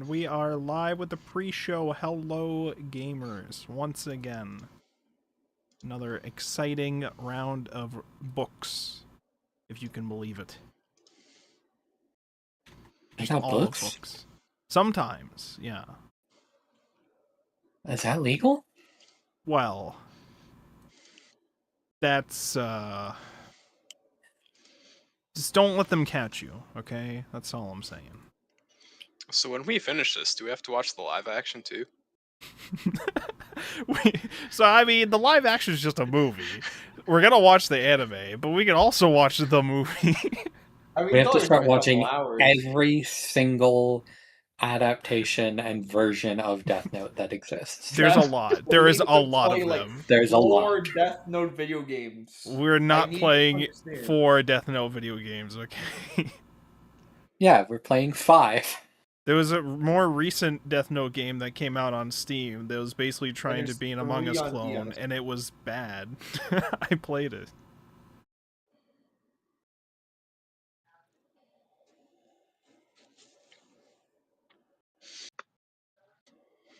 And we are live with the pre-show. Hello, gamers. Once again, another exciting round of books, if you can believe it. Just all books? Sometimes, yeah. Is that legal? Well, that's, just don't let them catch you, okay? That's all I'm saying. So when we finish this, do we have to watch the live action too? So, I mean, the live action is just a movie. We're gonna watch the anime, but we can also watch the movie. I mean, We have to start watching hours. every single adaptation and version of Death Note that exists. There's a lot. There is a lot of like, them. There's a lot. 4 Death Note video games. We're not playing to 4 Death Note video games, okay? Yeah, we're playing 5. There was a more recent Death Note game that came out on Steam that was basically trying to be an Among Us clone, and it was bad. I played it.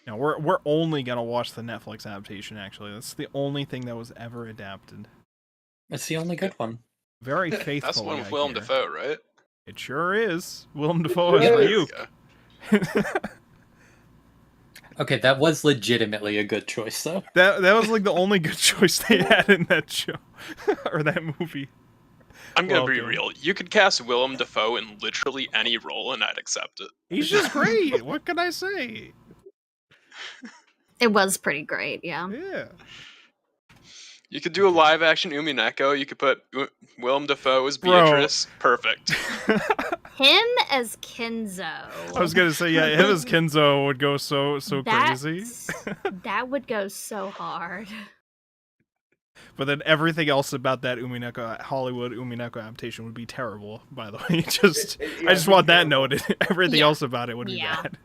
Now, we're only gonna watch the Netflix adaptation, actually. That's the only thing that was ever adapted. It's the only good one. Very faithful. That's the one with Willem Dafoe, right? It sure is. Willem Dafoe is Ryuk. Okay, that was legitimately a good choice, though. That was like the only good choice they had in that show. Or that movie. I'm gonna be real. You could cast Willem Dafoe in literally any role and I'd accept it. He's just great. What can I say? It was pretty great, yeah. Yeah. You could do a live action Umineko. You could put Willem Dafoe as Beatrice. Perfect. Him as Kenzo. I was gonna say, yeah, him as Kenzo would go so crazy. That would go so hard. But then everything else about that Hollywood Umineko adaptation would be terrible, by the way. I just want that noted. Everything else about it would be bad.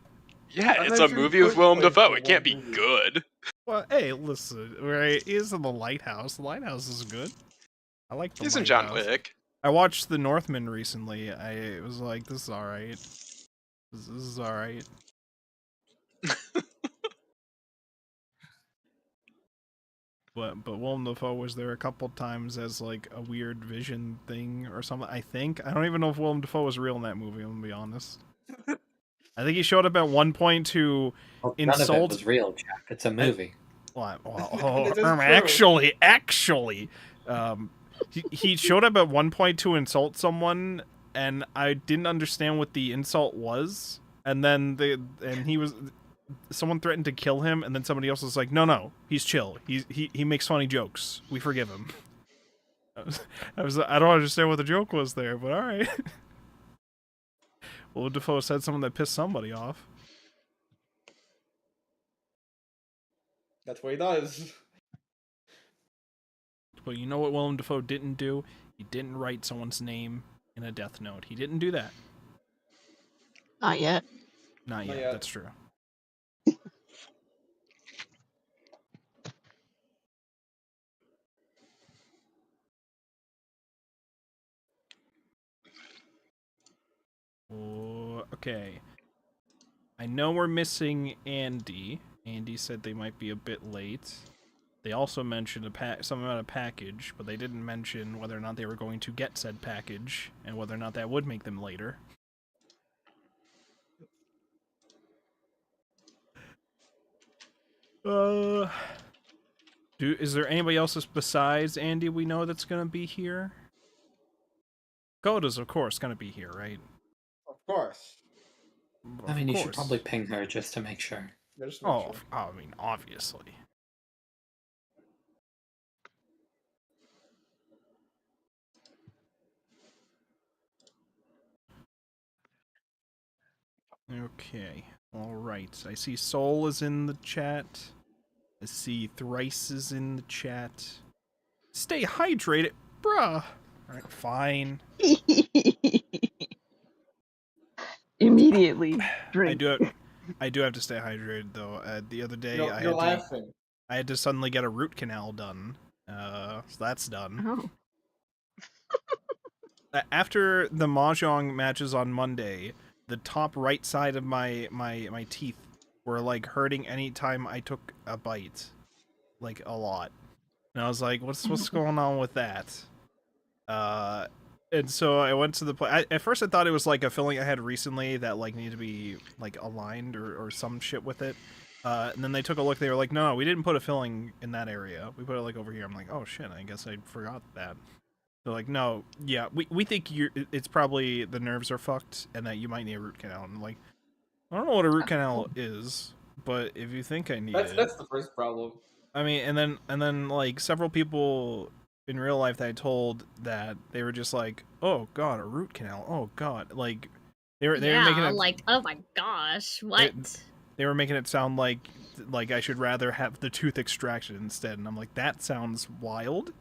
Yeah, it's a movie with Willem Dafoe. It can't be good. Well, hey, listen, right? He's in the Lighthouse. The Lighthouse is good. I like the He's in Lighthouse. John Wick. I watched The Northman recently. I was like, this is alright. This is alright. But Willem Dafoe was there a couple times as like a weird vision thing or something, I think. I don't even know if Willem Dafoe was real in that movie, I'm gonna be honest. I think he showed up at one point to insult... None of it was real, Jack. It's a movie. Actually, he showed up at one point to insult someone, and I didn't understand what the insult was. And then someone threatened to kill him, and then somebody else was like, "No, he's chill. He makes funny jokes. We forgive him." I don't understand what the joke was there, but all right. Willem Dafoe said something that pissed somebody off. That's what he does. But you know what Willem Dafoe didn't do? He didn't write someone's name in a death note. He didn't do that. Not yet. Not yet. That's true. Okay. I know we're missing Andy. Andy said they might be a bit late. They also mentioned something about a package, but they didn't mention whether or not they were going to get said package, and whether or not that would make them later. Is there anybody else besides Andy we know that's gonna be here? Koda's, of course, gonna be here, right? Of course. I mean, you should probably ping her just to make sure. I mean, obviously. Okay, alright. I see Soul is in the chat. I see Thrice is in the chat. Stay hydrated, bruh! Alright, fine. Immediately drink. I do have to stay hydrated, though. The other day, I had to suddenly get a root canal done. So that's done. Oh. After the Mahjong matches on Monday, the top right side of my teeth were like hurting anytime I took a bite, like a lot. And I was like, what's going on with that? And so I went to the place. At first I thought it was like a filling I had recently that like needed to be like aligned or some shit with it. And then they took a look. They were like, no, we didn't put a filling in that area. We put it like over here. I'm like, oh shit, I guess I forgot that. They're like, no, yeah, we think it's probably the nerves are fucked and that you might need a root canal. And I'm like, I don't know what a root canal is, but if you think I need it, That's the first problem. I mean, and then like several people in real life that I told that they were just like, oh god, a root canal, oh god, like they were making it like, oh my gosh, what? They were making it sound like I should rather have the tooth extraction instead, and I'm like, that sounds wild.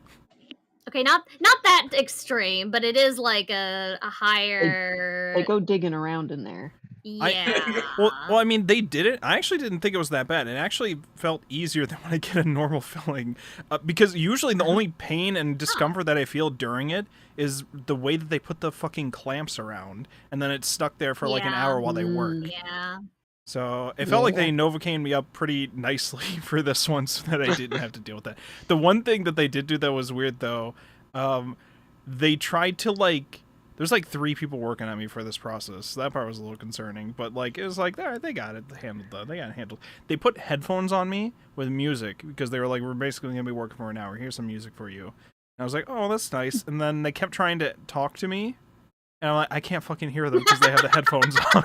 Okay, not that extreme, but it is like a higher. They go digging around in there. Yeah. Well, I mean, they did it. I actually didn't think it was that bad. It actually felt easier than when I get a normal filling, because usually the only pain and discomfort that I feel during it is the way that they put the fucking clamps around, and then it's stuck there for like an hour while they work. Yeah. So it felt like they Novocaine me up pretty nicely for this one so that I didn't have to deal with that. The one thing that they did do that was weird, though, they tried to, like... There's, like, 3 people working on me for this process. So that part was a little concerning. But, like, it was like, all right, they got it handled, though. They got it handled. They put headphones on me with music because they were like, we're basically going to be working for an hour. Here's some music for you. And I was like, oh, that's nice. And then they kept trying to talk to me. And I'm like, I can't fucking hear them because they have the headphones on.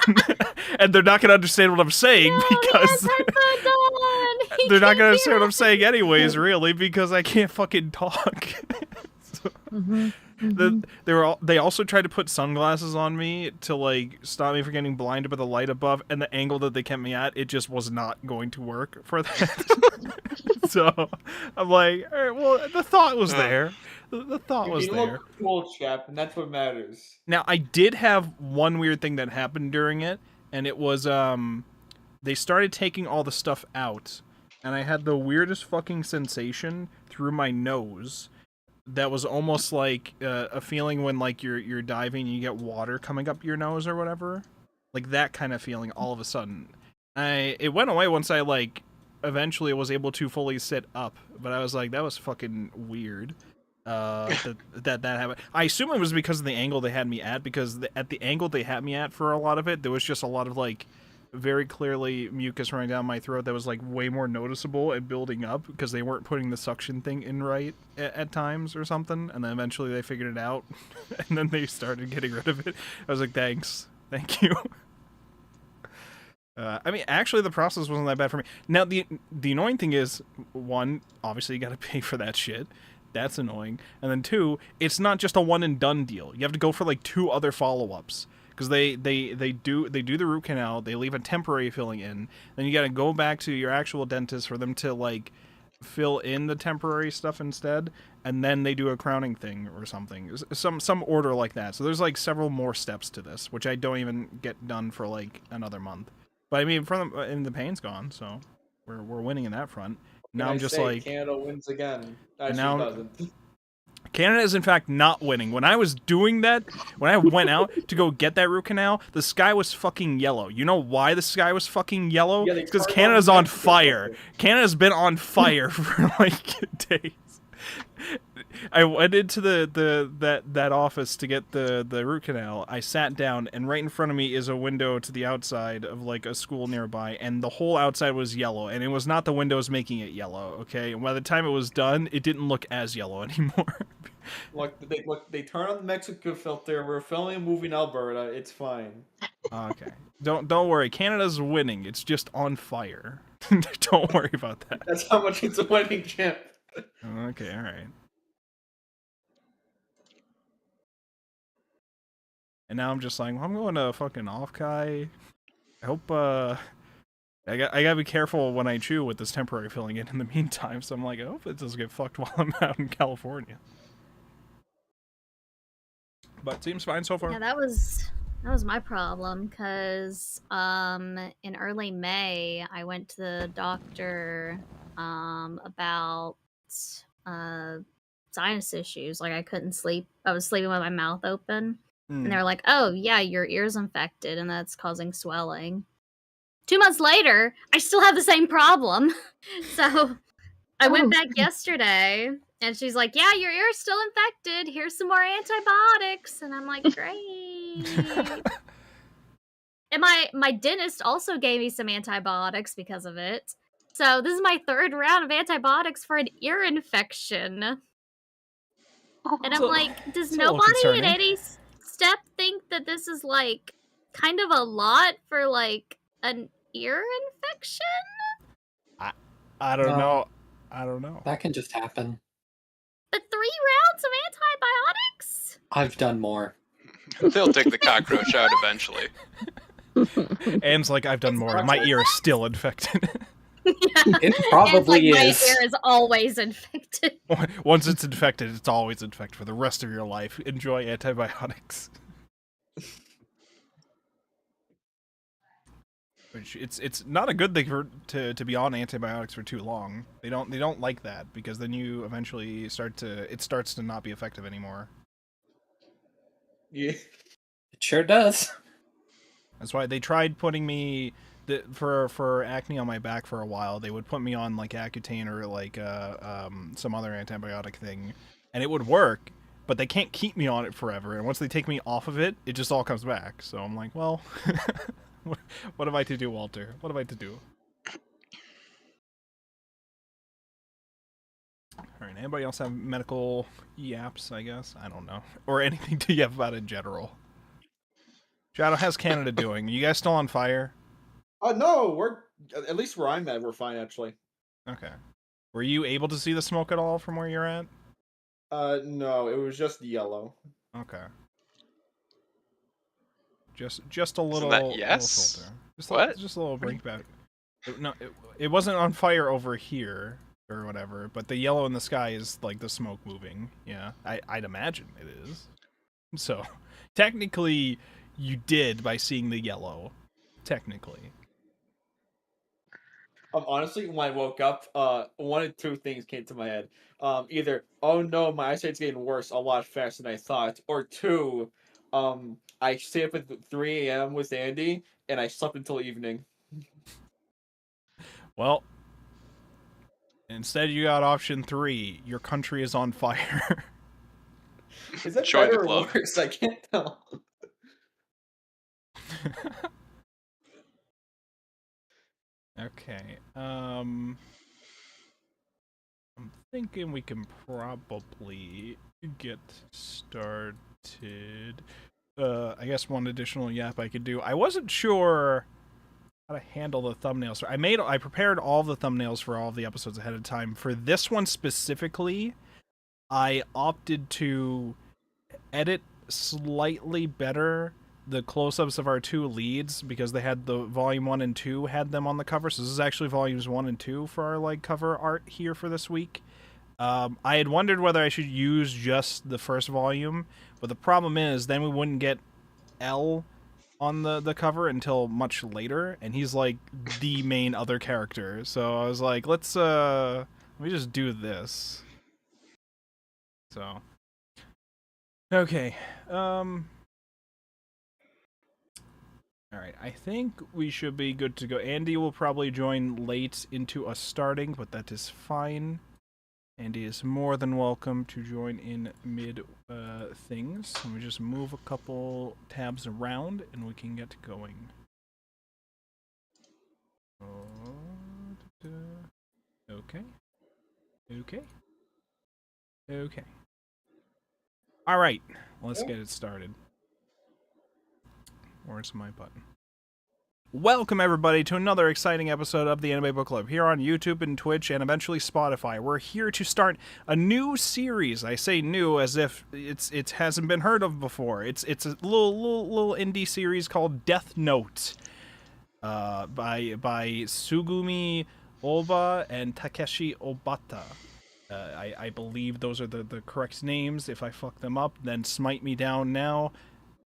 And they're not going to understand what I'm saying because... they're not going to understand what I'm saying anyways, really, because I can't fucking talk. They also tried to put sunglasses on me to, like, stop me from getting blinded by the light above, and the angle that they kept me at, it just was not going to work for that. So, I'm like, all right, well, the thought was there. The thought was there. You look cool, chap, and that's what matters. Now, I did have one weird thing that happened during it, and it was, they started taking all the stuff out, and I had the weirdest fucking sensation through my nose that was almost like a feeling when, like, you're diving and you get water coming up your nose or whatever. Like, that kind of feeling all of a sudden. It went away once I, like, eventually was able to fully sit up, but I was like, that was fucking weird. That happened. I assume it was because of the angle they had me at, because at the angle they had me at for a lot of it, there was just a lot of, like, very clearly mucus running down my throat that was, like, way more noticeable and building up because they weren't putting the suction thing in right at times or something, and then eventually they figured it out, and then they started getting rid of it. I was like, thanks. Thank you. I mean, actually, the process wasn't that bad for me. Now, the annoying thing is, 1, obviously you gotta pay for that shit. That's annoying. And then 2, it's not just a one-and-done deal. You have to go for, like, 2 other follow-ups. Because they do the root canal, they leave a temporary filling in, then you gotta go back to your actual dentist for them to, like, fill in the temporary stuff instead, and then they do a crowning thing or something. Some order like that. So there's, like, several more steps to this, which I don't even get done for, like, another month. But I mean, and the pain's gone, so we're winning in that front. Now I'm just like, Canada wins again. Actually, now doesn't. Canada is in fact not winning. When I was doing that, when I went out to go get that root canal, the sky was fucking yellow. You know why the sky was fucking yellow? Yeah, it's because Canada's on fire. Canada's been on fire for like days. I went into that office to get the root canal. I sat down, and right in front of me is a window to the outside of like a school nearby, and the whole outside was yellow, and it was not the windows making it yellow, okay? And by the time it was done, it didn't look as yellow anymore. Look, they turn on the Mexico filter. We're filming a movie in Alberta. It's fine. Okay. Don't worry. Canada's winning. It's just on fire. Don't worry about that. That's how much it's a winning champ. Okay, all right. And now I'm just like, well, I'm going to fucking Offkai. I hope, I gotta be careful when I chew with this temporary filling in the meantime, so I'm like, I hope it doesn't get fucked while I'm out in California. But seems fine so far. Yeah, that was my problem, because in early May I went to the doctor about sinus issues. Like, I couldn't sleep. I was sleeping with my mouth open. And they're like, oh, yeah, your ear's infected and that's causing swelling. 2 months later, I still have the same problem. So I went back yesterday and she's like, yeah, your ear's still infected. Here's some more antibiotics. And I'm like, great. And my dentist also gave me some antibiotics because of it. So this is my 3rd round of antibiotics for an ear infection. And I'm So- like, does it's a little nobody concerning. at any step think that this is like kind of a lot for like an ear infection? I don't No. know. I don't know. That can just happen. But 3 rounds of antibiotics? I've done more. They'll take the cockroach out eventually. Anne's like, I've done more. My ear is still infected. It And probably it's like, is. my ear is always infected. Once it's infected, it's always infected for the rest of your life. Enjoy antibiotics. Which it's not a good thing to be on antibiotics for too long. They don't like that because then you eventually it starts to not be effective anymore. Yeah. It sure does. That's why they tried putting me for acne on my back for a while. They would put me on like Accutane or like some other antibiotic thing, and it would work. But they can't keep me on it forever. And once they take me off of it, it just all comes back. So I'm like, well, what am I to do, Walter? What am I to do? All right. Anybody else have medical yaps? I guess I don't know, or anything to yap about in general. Shadow, how's Canada doing? You guys still on fire? No, we're at least where I'm at, we're fine actually. Okay. Were you able to see the smoke at all from where you're at? No, it was just yellow. Okay. Just a little. that yes? Little filter. What? Just a little brink back. No, it wasn't on fire over here or whatever, but the yellow in the sky is like the smoke moving. Yeah, I'd imagine it is. So, technically, you did by seeing the yellow. Technically. Honestly, when I woke up, one of 2 things came to my head. Either, oh no, my eyesight's getting worse a lot faster than I thought, or 2, I stayed up at 3 a.m. with Andy, and I slept until evening. Well, instead you got option 3. Your country is on fire. Is that Join the better or club. worse? I can't tell. Okay. I'm thinking we can probably get started. I guess one additional yap I could do. I wasn't sure how to handle the thumbnails. I prepared all the thumbnails for all of the episodes ahead of time. For this one specifically, I opted to edit slightly better the close-ups of our 2 leads because they had the volume 1 and 2 had them on the cover. So this is actually volumes 1 and 2 for our like cover art here for this week. I had wondered whether I should use just the first volume, but the problem is then we wouldn't get L on the cover until much later, and he's like the main other character. So I was like, let me just do this. So okay. Alright, I think we should be good to go. Andy will probably join late into us starting, but that is fine. Andy is more than welcome to join in mid things. Let me just move a couple tabs around and we can get going. Okay. Okay. Okay. Alright, let's get it started. Where's my button? Welcome, everybody, to another exciting episode of the Anime Book Club here on YouTube and Twitch and eventually Spotify. We're here to start a new series. I say new as if it hasn't been heard of before. It's a little indie series called Death Note by Tsugumi, Ohba, and Takeshi Obata. I believe those are the correct names. If I fuck them up, then smite me down now.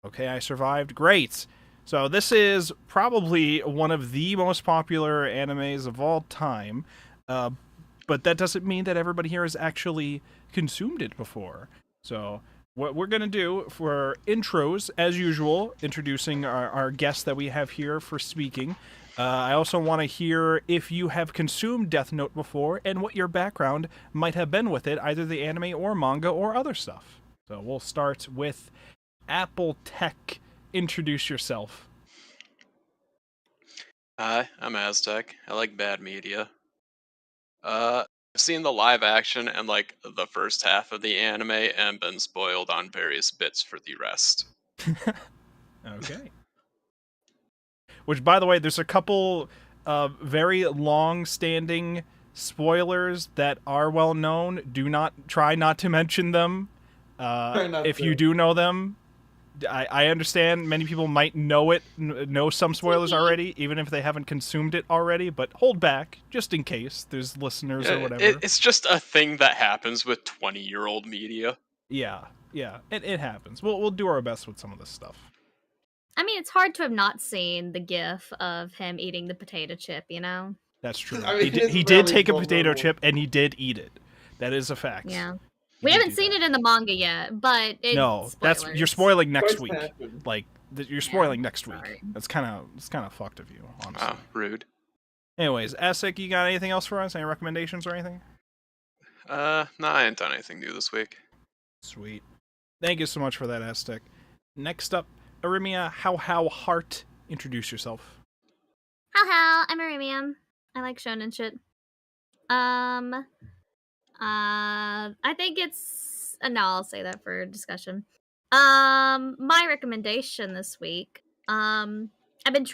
Okay, I survived. Great! So this is probably one of the most popular animes of all time, but that doesn't mean that everybody here has actually consumed it before. So what we're going to do for intros, as usual, introducing our guests that we have here for speaking. I also want to hear if you have consumed Death Note before and what your background might have been with it, either the anime or manga or other stuff. So we'll start with Apple Tech. Introduce yourself. Hi, I'm Aztec. I like bad media. I've seen the live action and like the first half of the anime and been spoiled on various bits for the rest. Okay. Which, by the way, there's a couple very long-standing spoilers that are well known. Try not to mention them. If you do know them, I understand many people might know some spoilers already, even if they haven't consumed it already, but hold back, just in case there's listeners or whatever. It's just a thing that happens with 20-year-old media. Yeah, it happens. We'll do our best with some of this stuff. I mean, it's hard to have not seen the gif of him eating the potato chip, you know? That's true. I mean, He did take a potato chip, and he did eat it. That is a fact. Yeah. He We did haven't do seen that. it in the manga yet, but it's No, spoilers. you're spoiling next What's week. happened? Like you're spoiling next sorry. week. It's kind of fucked of you, honestly. Oh, rude. Anyways, Asik, you got anything else for us? Any recommendations or anything? No, I ain't done anything new this week. Sweet. Thank you so much for that, Aztec. Next up, Arimia How Heart. Introduce yourself. How, I'm Arimium. I like shonen shit. I think it's no, I'll say that for discussion. My recommendation this week. I've been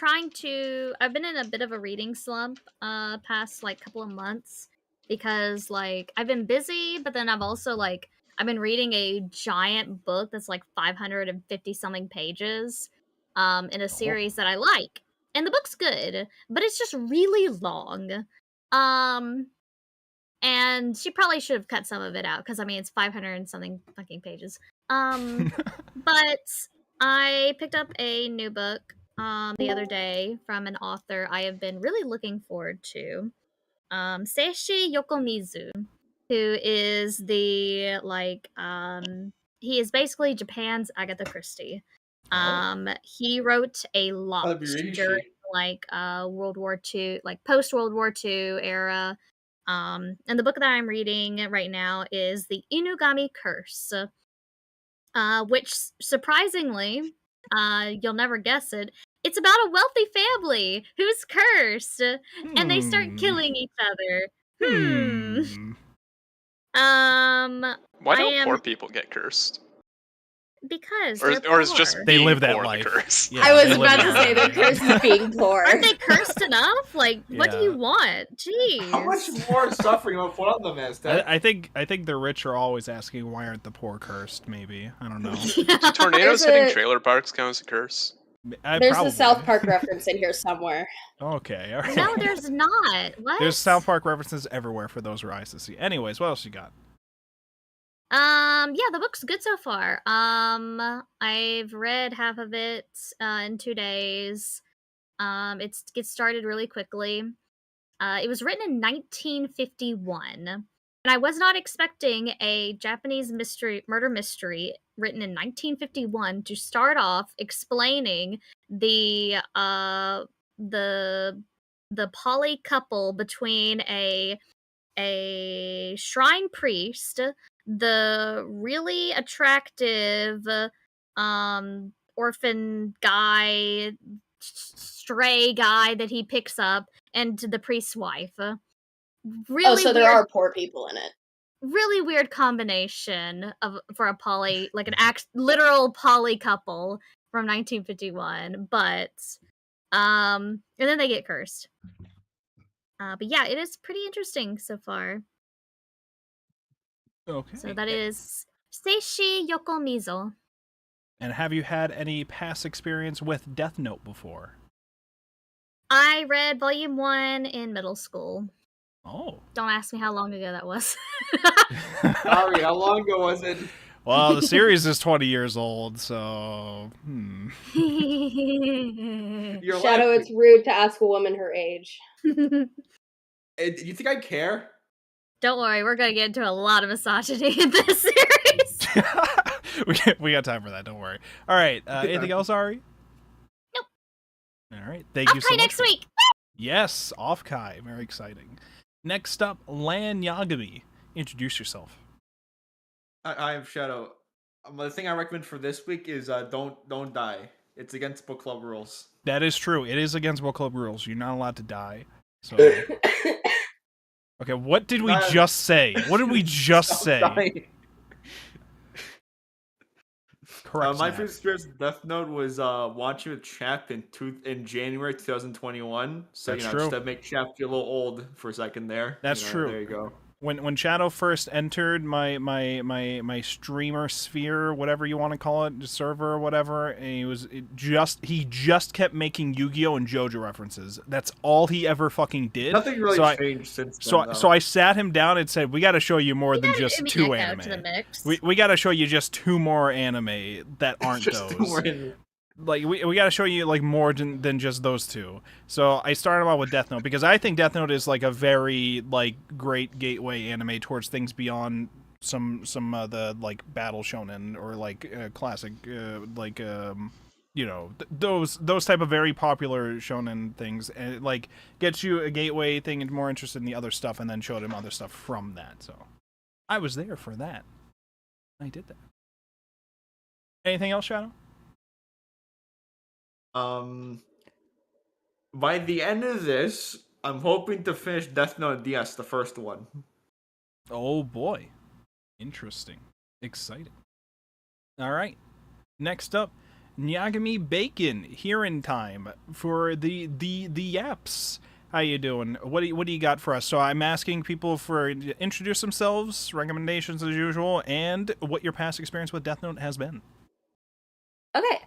in a bit of a reading slump past like couple of months because like I've been busy, but then I've also like I've been reading a giant book that's like 550 something pages in a series that I like. And the book's good, but it's just really long. And she probably should have cut some of it out because I mean it's 500 and something fucking pages. But I picked up a new book the other day from an author I have been really looking forward to. Seishi Yokomizu, who is the he is basically Japan's Agatha Christie. He wrote a lot That'd be really during shit. like World War II, like post World War II era. And the book that I'm reading right now is The Inugami Curse, which surprisingly, you'll never guess it, it's about a wealthy family who's cursed, and they start killing each other. Why don't poor people get cursed? Because Or they're is just poor. They being live that poor the life. curse? Yeah, I was they live about to that say life. the curse is being poor. Aren't they cursed enough? Like, what do Yeah. you want? Jeez. How much more suffering will put on them, Aztec? I think the rich are always asking why aren't the poor cursed. Maybe I don't know. Do tornadoes There's hitting a- trailer parks count as a curse? There's Probably. a South Park reference in here somewhere. Okay, all right. No, there's not. What? There's South Park references everywhere for those eyes to see. Anyways, what else you got? Yeah, the book's good so far. I've read half of it in 2 days. It gets started really quickly. It was written in 1951, and I was not expecting a Japanese murder mystery written in 1951 to start off explaining the poly couple between a shrine priest, the really attractive orphan guy, stray guy that he picks up, and the priest's wife. Really Oh, so there weird, are poor people in it. really weird combination for a poly, like an literal poly couple from 1951. But and then they get cursed. But yeah, it is pretty interesting so far. Okay. So that is Seishi Yokomizo. And have you had any past experience with Death Note before? I read volume 1 in middle school. Oh. Don't ask me how long ago that was. Sorry, how long ago was it? Well, the series is 20 years old, so You're Shadow, laughing. it's rude to ask a woman her age. Hey, do you think I care? Don't worry, we're gonna get into a lot of misogyny in this series. we got time for that. Don't worry. All right. Anything else, Ari? Nope. All right. Thank you so much. next week. Yes, off Kai. Very exciting. Next up, Lan Yagami. Introduce yourself. I am Shadow. The thing I recommend for this week is don't die. It's against book club rules. That is true. It is against book club rules. You're not allowed to die. So. Okay, what did we just say? What did we just say? Correct. My first experience with Death Note was watching with Chap in January 2021. So That's just true. to make Chap feel a little old for a second there. That's true. There you go. When Shadow first entered my streamer sphere, whatever you want to call it, server or whatever, and he just kept making Yu-Gi-Oh and JoJo references. That's all he ever fucking did. Nothing really changed since then. So I sat him down and said, "We got to show you more than just two anime. We got to show you just two more anime that aren't those." Like we got to show you like more than just those two. So I started out with Death Note because I think Death Note is like a very like great gateway anime towards things beyond some of the like battle shonen or like classic those type of very popular shonen things, and it like gets you a gateway thing and more interested in the other stuff, and then showed him other stuff from that. So I was there for that. I did that. Anything else, Shadow? By the end of this, I'm hoping to finish Death Note DS, the first one. Oh boy. Interesting. Exciting. All right. Next up, Nyagami Bacon here in time for the yaps. How you doing? What do you got for us? So I'm asking people for introduce themselves, recommendations as usual, and what your past experience with Death Note has been. Okay.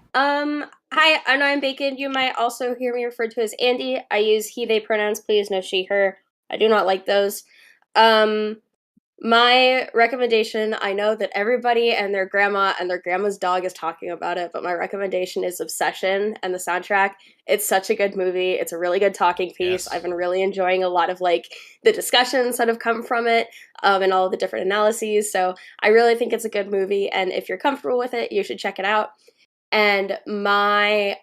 Hi, I'm Bacon. You might also hear me referred to as Andy. I use he, they pronouns. Please no she, her. I do not like those. My recommendation, I know that everybody and their grandma and their grandma's dog is talking about it, but my recommendation is Obsession and the soundtrack. It's such a good movie. It's a really good talking piece. Yes. I've been really enjoying a lot of like the discussions that have come from it, and all of the different analyses. So I really think it's a good movie, and if you're comfortable with it, you should check it out. And my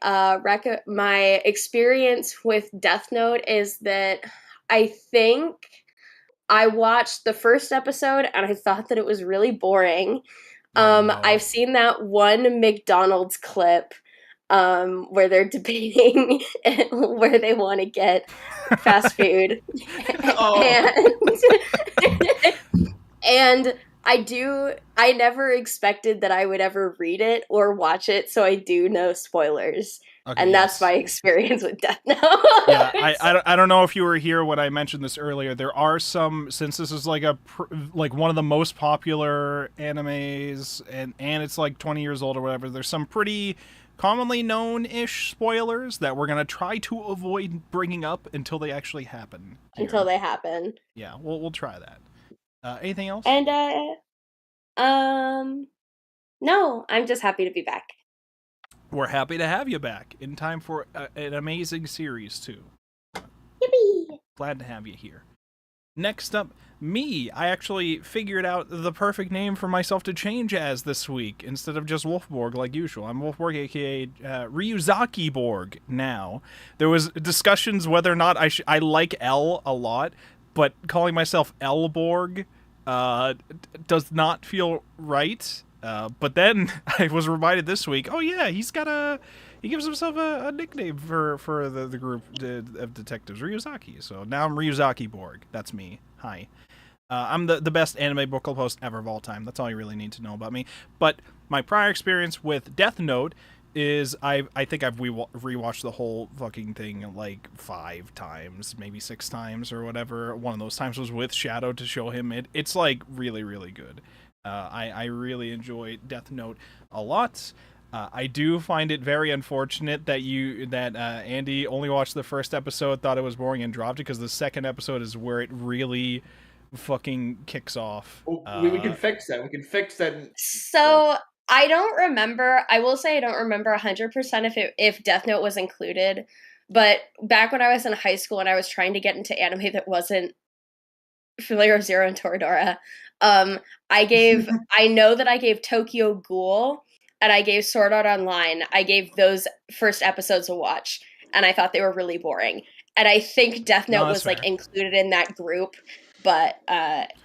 my experience with Death Note is that I think I watched the first episode and I thought that it was really boring. No. I've seen that one McDonald's clip where they're debating where they want to get fast food. And I never expected that I would ever read it or watch it, so I do know spoilers. Okay, and yes. That's my experience with Death Note. Yeah, I don't know if you were here when I mentioned this earlier. There are some, since this is like like one of the most popular animes, and it's like 20 years old or whatever, there's some pretty commonly known-ish spoilers that we're going to try to avoid bringing up until they actually happen. Until they happen. Yeah, we'll try that. Anything else? And, no, I'm just happy to be back. We're happy to have you back in time for an amazing series, too. Yippee! Glad to have you here. Next up, me. I actually figured out the perfect name for myself to change as this week, instead of just Wolfborg like usual. I'm Wolfborg, aka Ryuzaki Borg now. There was discussions whether or not I like L a lot, but calling myself L-Borg does not feel right. But then I was reminded this week, oh yeah, he gives himself a nickname for the group of detectives, Ryuzaki. So now I'm Ryuzaki Borg. That's me. Hi. I'm the best anime book club host ever of all time. That's all you really need to know about me. But my prior experience with Death Note is I think I've rewatched the whole fucking thing like 5 times, maybe 6 times or whatever. One of those times was with Shadow to show him it. It's like really, really good. I really enjoy Death Note a lot. I do find it very unfortunate that Andy only watched the first episode, thought it was boring, and dropped it, because the second episode is where it really fucking kicks off. We can fix that. We can fix that. So I don't remember. I will say I don't remember 100% if Death Note was included. But back when I was in high school and I was trying to get into anime that wasn't familiar with Zero and Toradora. I know that I gave Tokyo Ghoul and I gave Sword Art Online. I gave those first episodes a watch, and I thought they were really boring. And I think Death Note that's was like fair. included in that group, but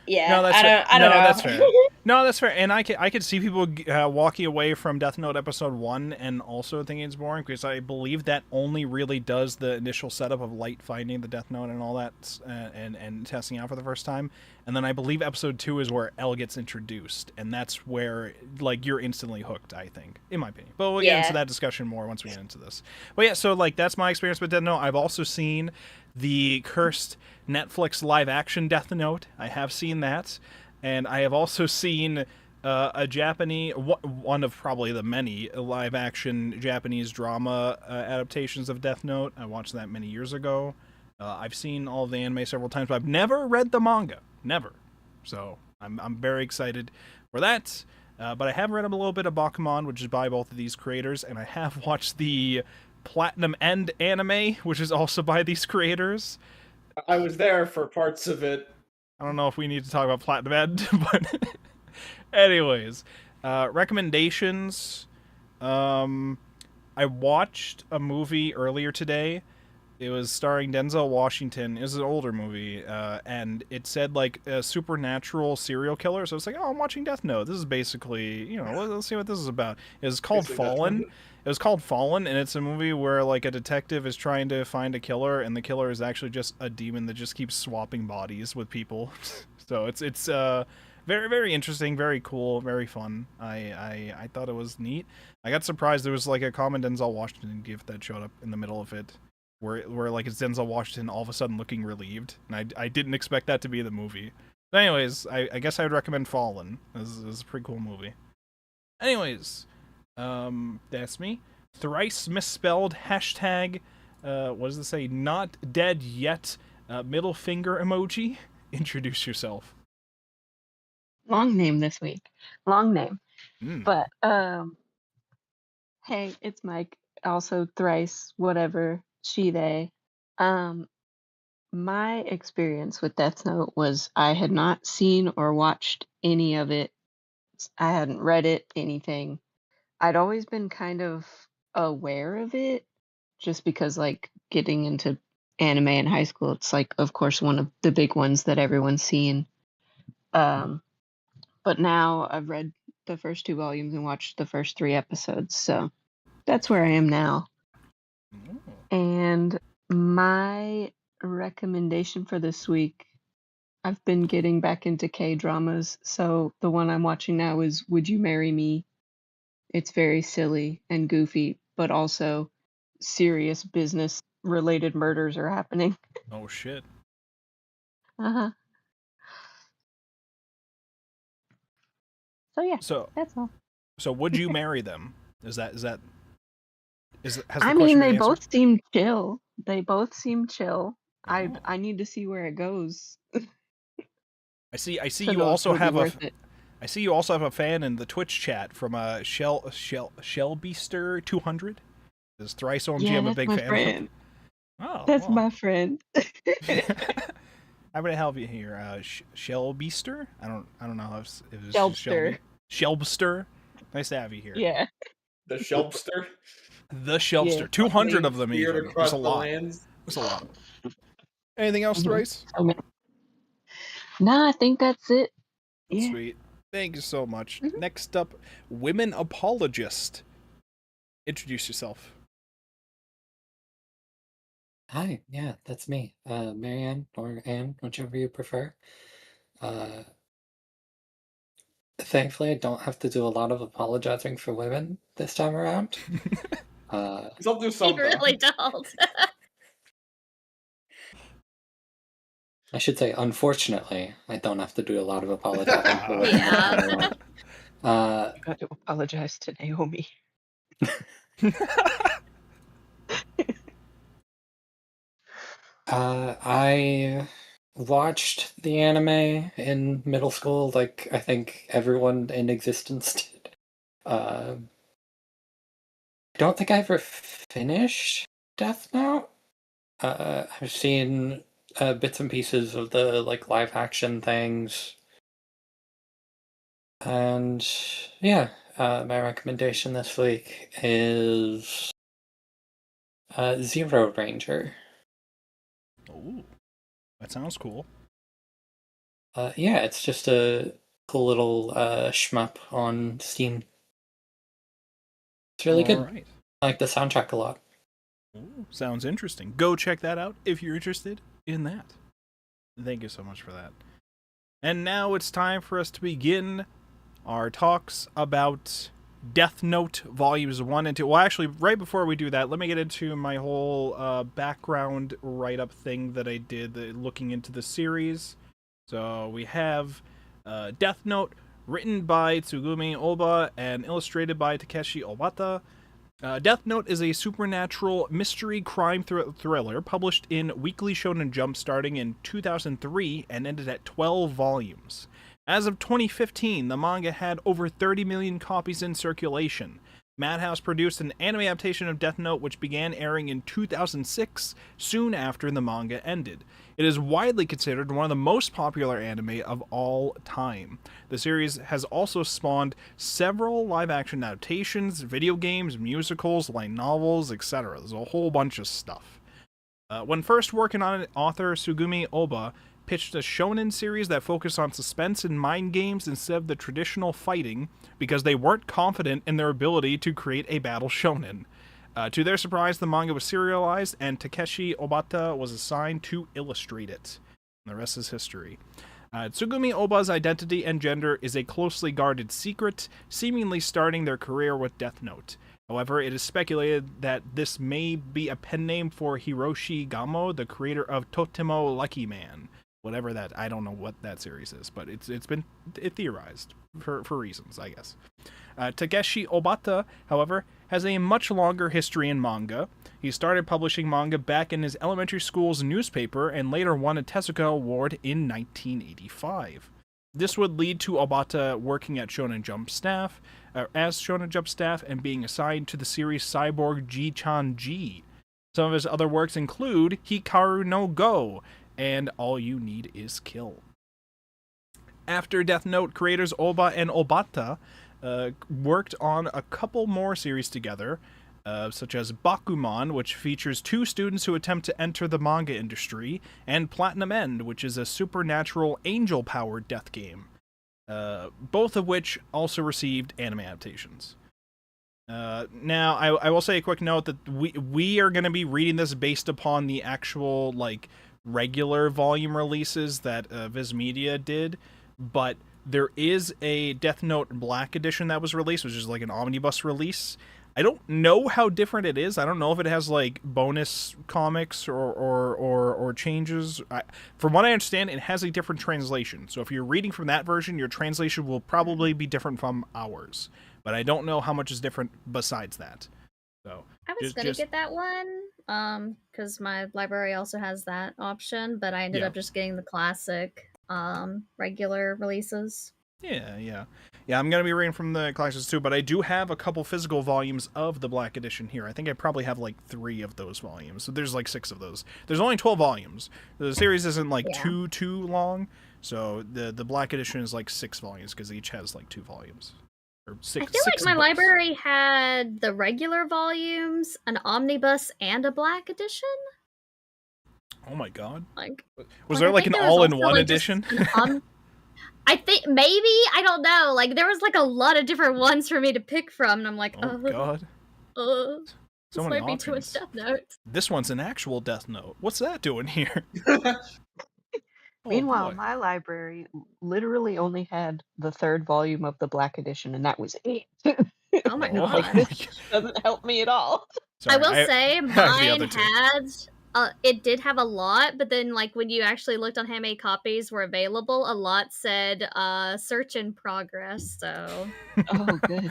yeah, No, that's I fair. don't know. That's fair. No, that's fair. And I could see people walking away from Death Note episode 1 and also thinking it's boring, because I believe that only really does the initial setup of Light finding the Death Note and all that, and testing out for the first time. And then I believe episode 2 is where L gets introduced, and that's where like you're instantly hooked, I think, in my opinion. But we'll get into that discussion more once we get into this. But yeah, so like that's my experience with Death Note. I've also seen the cursed Netflix live-action Death Note. I have seen that. And I have also seen a Japanese, one of probably the many live-action Japanese drama adaptations of Death Note. I watched that many years ago. I've seen all of the anime several times, but I've never read the manga. Never. So I'm very excited for that. But I have read a little bit of Bakuman, which is by both of these creators, and I have watched the Platinum End anime, which is also by these creators. I was there for parts of it. I don't know if we need to talk about Platinum End, but anyways, recommendations. I watched a movie earlier today. It was starring Denzel Washington. It was an older movie, and it said like a supernatural serial killer. So it's like, oh, I'm watching Death Note. This is basically, you know, let's see what this is about. It was called Fallen. It was called Fallen, and it's a movie where like a detective is trying to find a killer, and the killer is actually just a demon that just keeps swapping bodies with people. So it's very, very interesting, very cool, very fun. I thought it was neat. I got surprised there was like a common Denzel Washington gift that showed up in the middle of it, where like it's Denzel Washington all of a sudden looking relieved, and I didn't expect that to be the movie. But anyways, I guess I would recommend Fallen. This is a pretty cool movie. Anyways, that's me. Thrice misspelled hashtag. What does it say? Not dead yet. Middle finger emoji. Introduce yourself. Long name this week. Long name. Mm. But hey, it's Mike. Also thrice, whatever, she, they. My experience with Death Note was I had not seen or watched any of it. I hadn't read it, anything. I'd always been kind of aware of it just because like getting into anime in high school, it's like of course one of the big ones that everyone's seen. But now I've read the first 2 volumes and watched the first 3 episodes, so that's where I am now. And my recommendation for this week, I've been getting back into K-dramas, so the one I'm watching now is Would You Marry Me? It's very silly and goofy, but also serious business-related murders are happening. Oh shit. Uh-huh. So yeah, So that's all. So would you marry them? Has the I mean, question they been both seem chill. They both seem chill. answered? I need to see where it goes. I see to you know if also it'll be have worth it. I see you also have a fan in the Twitch chat from Shelbeaster 200. This thrice OMG, Yeah, I'm a that's big my fan. friend. Oh, That's well. my friend. I'm gonna help you here. Shelbeaster? I don't know if it's Shelbster. Shelbster. Nice to have you here. Yeah. The Shelbster. The Shelbster. Yeah. 200 of them Feared even. across There's a the lot. lands. There's a lot. Anything else, Mhm. Thrice? So many. Nah, I think that's it. Yeah. Sweet. Thank you so much. Mhm. Next up, women apologist. Introduce yourself. Hi, yeah, that's me. Marianne or Anne, whichever you prefer. Thankfully, I don't have to do a lot of apologizing for women this time around. I'll do You some. really don't. I should say, unfortunately, I don't have to do a lot of apologizing for women this Yeah. time around. I got to apologize to Naomi. I watched the anime in middle school, like I think everyone in existence did. I don't think I ever finished Death Note. I've seen bits and pieces of the like live action things. And yeah, my recommendation this week is Zero Ranger. Oh, that sounds cool. Yeah, it's just a cool little shmup on Steam. It's really good. Right. I like the soundtrack a lot. Ooh, sounds interesting. Go check that out if you're interested in that. Thank you so much for that. And now it's time for us to begin our talks about Death Note Volumes 1 and 2. Well, actually, right before we do that, let me get into my whole background write-up thing that I did looking into the series. So we have Death Note, written by Tsugumi Ohba and illustrated by Takeshi Obata. Death Note is a supernatural mystery crime thriller published in Weekly Shonen Jump starting in 2003 and ended at 12 volumes. As of 2015, the manga had over 30 million copies in circulation. Madhouse produced an anime adaptation of Death Note which began airing in 2006, soon after the manga ended. It is widely considered one of the most popular anime of all time. The series has also spawned several live-action adaptations, video games, musicals, light novels, etc. There's a whole bunch of stuff. When first working on it, author Tsugumi Ohba pitched a shonen series that focused on suspense and mind games instead of the traditional fighting because they weren't confident in their ability to create a battle shonen. To their surprise, the manga was serialized and Takeshi Obata was assigned to illustrate it. And the rest is history. Tsugumi Ohba's identity and gender is a closely guarded secret, seemingly starting their career with Death Note. However, it is speculated that this may be a pen name for Hiroshi Gamo, the creator of Totemo Lucky Man. Whatever that, I don't know what that series is, but it's been theorized for reasons, I guess. Takeshi Obata, however, has a much longer history in manga. He started publishing manga back in his elementary school's newspaper and later won a Tezuka Award in 1985. This would lead to Obata working at Shonen Jump staff, as Shonen Jump staff and being assigned to the series Cyborg G-chan G. Some of his other works include Hikaru no Go and All You Need Is Kill. After Death Note, creators Ohba and Obata worked on a couple more series together, such as Bakuman, which features two students who attempt to enter the manga industry, and Platinum End, which is a supernatural angel-powered death game, both of which also received anime adaptations. Now, I will say a quick note that we are going to be reading this based upon the actual, like, regular volume releases that Viz Media did, but there is a Death Note Black Edition that was released, which is like an omnibus release. I don't know how different it is. I don't know if it has like bonus comics or changes. From what I understand, it has a different translation. So if you're reading from that version, your translation will probably be different from ours. But I don't know how much is different besides that. So I was gonna get that one, because my library also has that option, but I ended up just getting the classic, regular releases. Yeah, I'm gonna be reading from the classics too, but I do have a couple physical volumes of the Black Edition here. I think I probably have like 3 of those volumes. So there's like 6 of those. There's only 12 volumes. The series isn't like too long, so the Black Edition is like 6 volumes because each has like 2 volumes. Or 6, I feel like my library had the regular volumes, an omnibus, and a Black Edition. Oh my god! Like, was there like an all-in-one edition? I think maybe, I don't know. Like, there was like a lot of different ones for me to pick from, and I'm like, oh god, so this many might be too much Death Note. This one's an actual Death Note. What's that doing here? Meanwhile, my library literally only had the 3rd volume of the Black Edition, and that was it. Oh my god. Like, this doesn't help me at all. Sorry, I will say, mine had... it did have a lot, but then, like, when you actually looked on how many copies were available, a lot said, search in progress, so... Oh, good.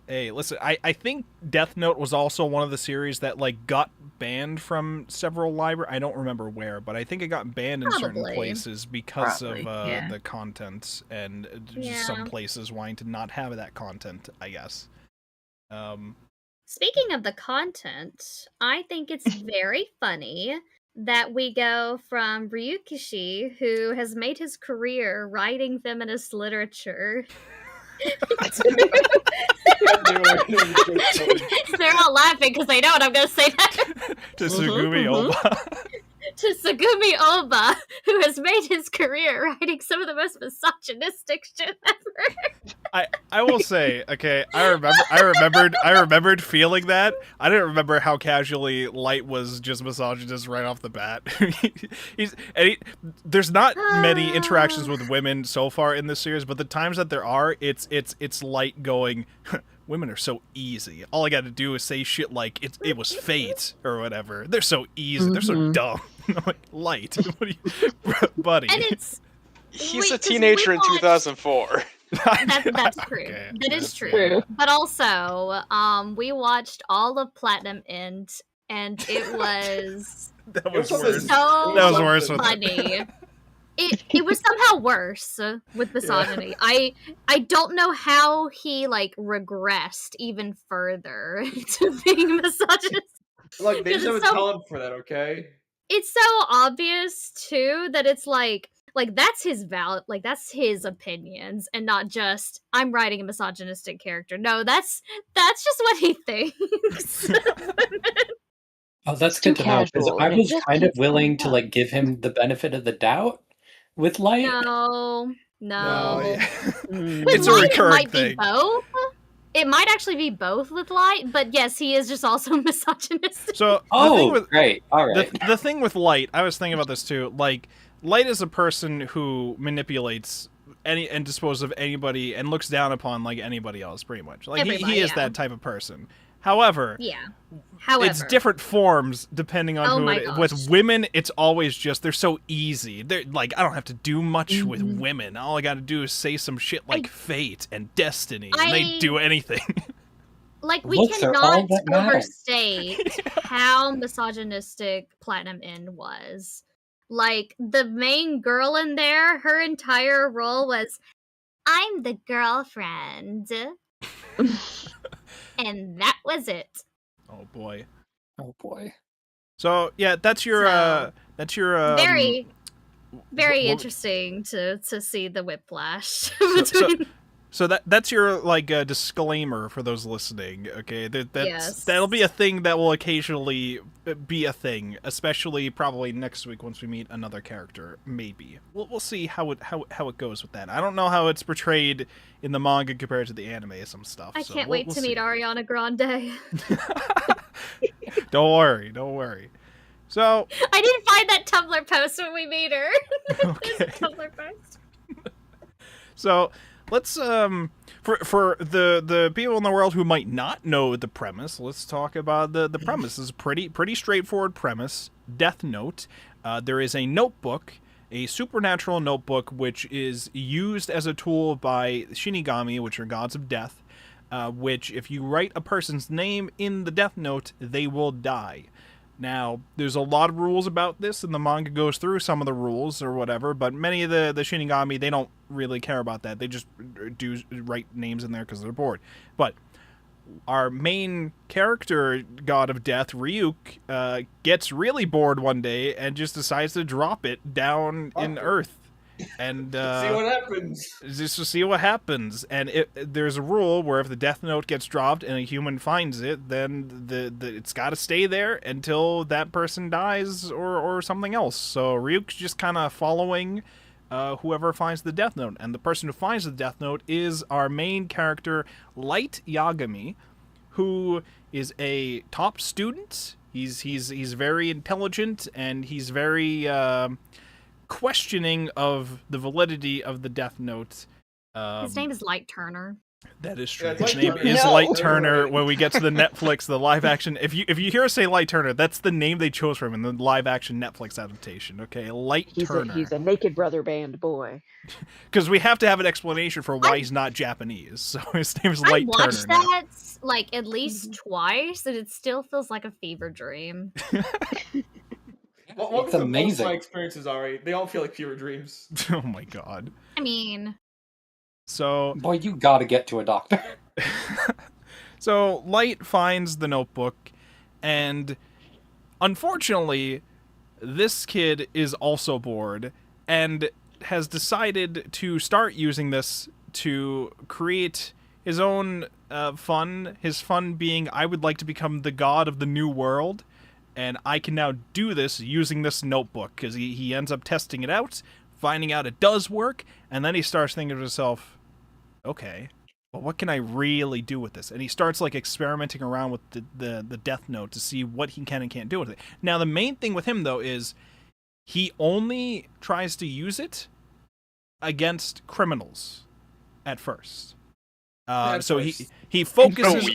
Hey, listen, I think Death Note was also one of the series that, like, got banned from several libraries. I don't remember where, but I think it got banned in certain places because of the content, and just some places wanting to not have that content, I guess. Speaking of the content, I think it's very funny that we go from Ryukishi, who has made his career writing feminist literature. They're all laughing because they know what I'm going to say that. To Tsugumi Ohba. To Tsugumi Ohba, who has made his career writing some of the most misogynistic shit ever. I will say, okay, I remembered feeling that. I didn't remember how casually Light was just misogynist right off the bat. There's not many interactions with women so far in this series, but the times that there are, it's Light going, women are so easy. All I got to do is say shit like it was fate or whatever. They're so easy. They're so dumb. I'm like, Light, what are you, buddy? And it's He's a teenager in 2004. That's true. Okay, that is that's true. But also, we watched all of Platinum End, and it was That was It was worse. so That was worse with funny. It was somehow worse with misogyny. I don't know how he like regressed even further to being misogynist. Look, they just have a It's so- talent for that, okay? It's so obvious too that it's like that's his that's his opinions and not just I'm writing a misogynistic character. No, that's just what he thinks. Oh, that's It's good too to know, because casual, I and it was just kind of keeps willing coming to up. like give him the benefit of the doubt with Light. No. yeah. With It's a Light, recurring it might thing. be both. It might actually be both with Light, but yes, he is just also misogynistic. So the Oh, thing with great. All right. the thing with Light, I was thinking about this too. Like, Light is a person who manipulates any and disposes of anybody and looks down upon like anybody else, pretty much. Like Everybody, he is yeah. that type of person. However, Yeah. However, it's different forms depending on Oh who my it is. gosh. With women, it's always just they're so easy. They're like I don't have to do much with Mhm. women. All I got to do is say some shit like fate and destiny, and they do anything. Like, we Looks are all cannot that matter. overstate how misogynistic Platinum End was. Like, the main girl in there, her entire role was, I'm the girlfriend. And that was it. Oh boy. Oh boy. So yeah, that's your So, very very what- interesting to see the whiplash so- between. So that's your like disclaimer for those listening. Okay, Yes. that'll be a thing that will occasionally be a thing, especially probably next week once we meet another character. Maybe we'll see how it goes with that. I don't know how it's portrayed in the manga compared to the anime and some stuff. I so can't we'll wait to see. meet Ariana Grande. Don't worry. So I didn't find that Tumblr post when we meet her. okay. There's a Tumblr post. So let's for the people in the world who might not know the premise, let's talk about the premise. This is a pretty straightforward premise. Death Note. There is a notebook, a supernatural notebook, which is used as a tool by Shinigami, which are gods of death. Which, if you write a person's name in the Death Note, they will die. Now, there's a lot of rules about this, and the manga goes through some of the rules or whatever, but many of the Shinigami, they don't really care about that. They just do write names in there because they're bored. But our main character, God of Death, Ryuk, gets really bored one day and just decides to drop it down in Earth. And See what happens. just to see what happens. And there's a rule where if the Death Note gets dropped and a human finds it, then it's got to stay there until that person dies or something else. So Ryuk's just kind of following whoever finds the Death Note, and the person who finds the Death Note is our main character, Light Yagami, who is a top student. He's very intelligent, and he's very questioning of the validity of the Death Note. His name is Light Turner. That is true. Yeah, His Light name Turner. is No. Light Turner. When we get to the Netflix, the live action, if you hear us say Light Turner, that's the name they chose for him in the live action Netflix adaptation. Okay, Light Turner. He's a naked brother band boy. Because we have to have an explanation for why he's not Japanese. So his name is I Light Turner. watched now. that like at least twice, and it still feels like a fever dream. Welcome It's to most amazing. of my experiences, Ari. They all feel like fever dreams. Oh my god. I mean, So Boy, you gotta get to a doctor. So Light finds the notebook, and unfortunately, this kid is also bored and has decided to start using this to create his own fun. His fun being, I would like to become the god of the new world, and I can now do this using this notebook, because he ends up testing it out, finding out it does work, and then he starts thinking to himself, okay, well, what can I really do with this? And he starts like experimenting around with the Death Note to see what he can and can't do with it. Now, the main thing with him, though, is he only tries to use it against criminals at first. So he focuses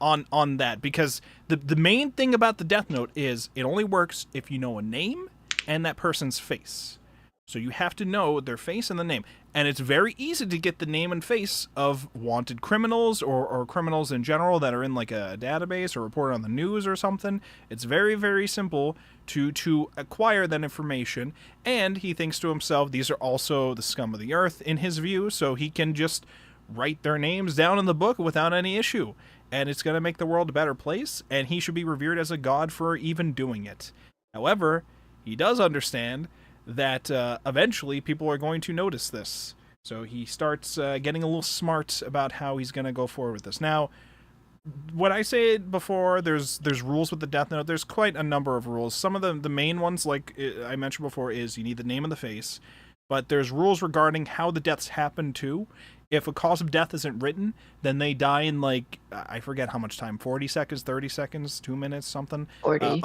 on that, because the main thing about the Death Note is it only works if you know a name and that person's face. So you have to know their face and the name. And it's very easy to get the name and face of wanted criminals or criminals in general that are in like a database or reported on the news or something. It's very, very simple to acquire that information. And he thinks to himself, these are also the scum of the earth in his view, so he can just write their names down in the book without any issue. And it's going to make the world a better place, and he should be revered as a god for even doing it. However, he does understand that eventually people are going to notice this. So he starts getting a little smart about how he's going to go forward with this. Now, what I said before, there's rules with the Death Note. There's quite a number of rules. Some of the main ones, like I mentioned before, is you need the name and the face. But there's rules regarding how the deaths happen, too. If a cause of death isn't written, then they die in, like, I forget how much time, 40 seconds, 30 seconds, 2 minutes, something? 40.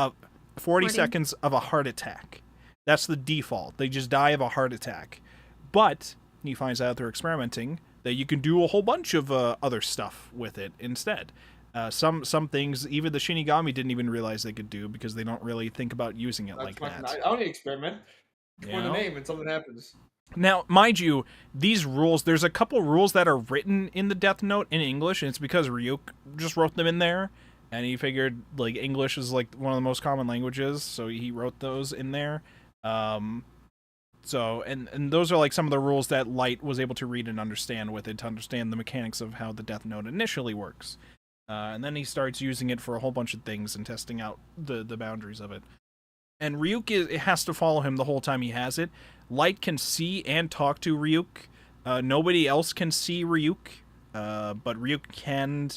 40 seconds of a heart attack. That's the default. They just die of a heart attack. But he finds out they're experimenting that you can do a whole bunch of other stuff with it instead. Some things even the Shinigami didn't even realize they could do, because they don't really think about using it like that. I don't need to experiment. For the name and something happens. Now, mind you, these rules, there's a couple rules that are written in the Death Note in English, and it's because Ryuk just wrote them in there, and he figured, like, English is, like, one of the most common languages, so he wrote those in there. So, and those are, like, some of the rules that Light was able to read and understand with it, to understand the mechanics of how the Death Note initially works. And then he starts using it for a whole bunch of things and testing out the boundaries of it. And Ryuk it has to follow him the whole time he has it. Light can see and talk to Ryuk. Nobody else can see Ryuk, but Ryuk can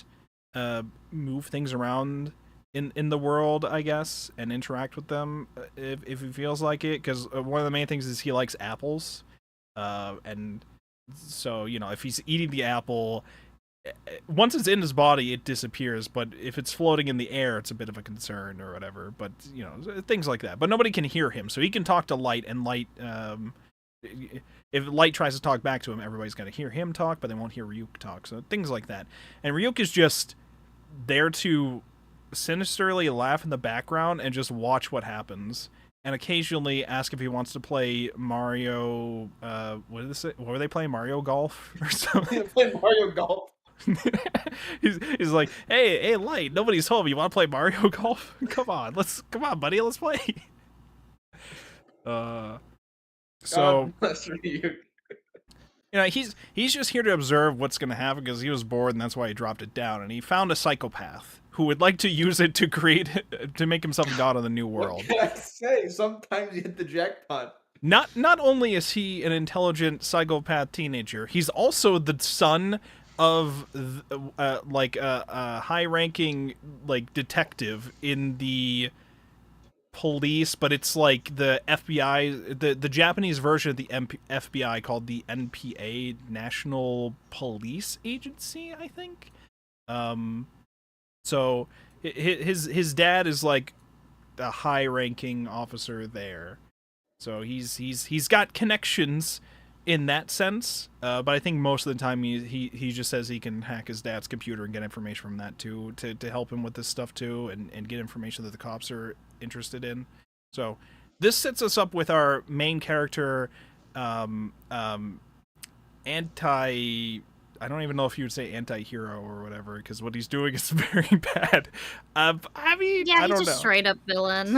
move things around in the world, I guess, and interact with them if he feels like it. Because one of the main things is he likes apples, and so, you know, if he's eating the apple, once it's in his body, it disappears, but if it's floating in the air, it's a bit of a concern or whatever. But, you know, things like that. But nobody can hear him, so he can talk to Light, and Light, if Light tries to talk back to him, everybody's got to hear him talk, but they won't hear Ryuk talk, so things like that. And Ryuk is just there to sinisterly laugh in the background and just watch what happens, and occasionally ask if he wants to play Mario, what were they playing, Mario Golf or something? Play Mario Golf. he's like, hey, Light, nobody's home. You want to play Mario Golf? Come on, buddy, let's play. So That's you. You know, he's just here to observe what's going to happen, because he was bored, and that's why he dropped it down. And he found a psychopath who would like to use it to make himself god of the new world. What can I say? Sometimes you hit the jackpot. Not only is he an intelligent psychopath teenager, he's also the son of a high-ranking detective in the police, but it's like the FBI, the Japanese version of the FBI called the NPA, National Police Agency, I think. So his dad is like a high-ranking officer there, so he's got connections in that sense, but I think most of the time he just says he can hack his dad's computer and get information from that too, to help him with this stuff too, and get information that the cops are interested in. So this sets us up with our main character, I don't even know if you would say anti-hero or whatever, because what he's doing is very bad. I mean, yeah, I don't he's know. a straight up villain.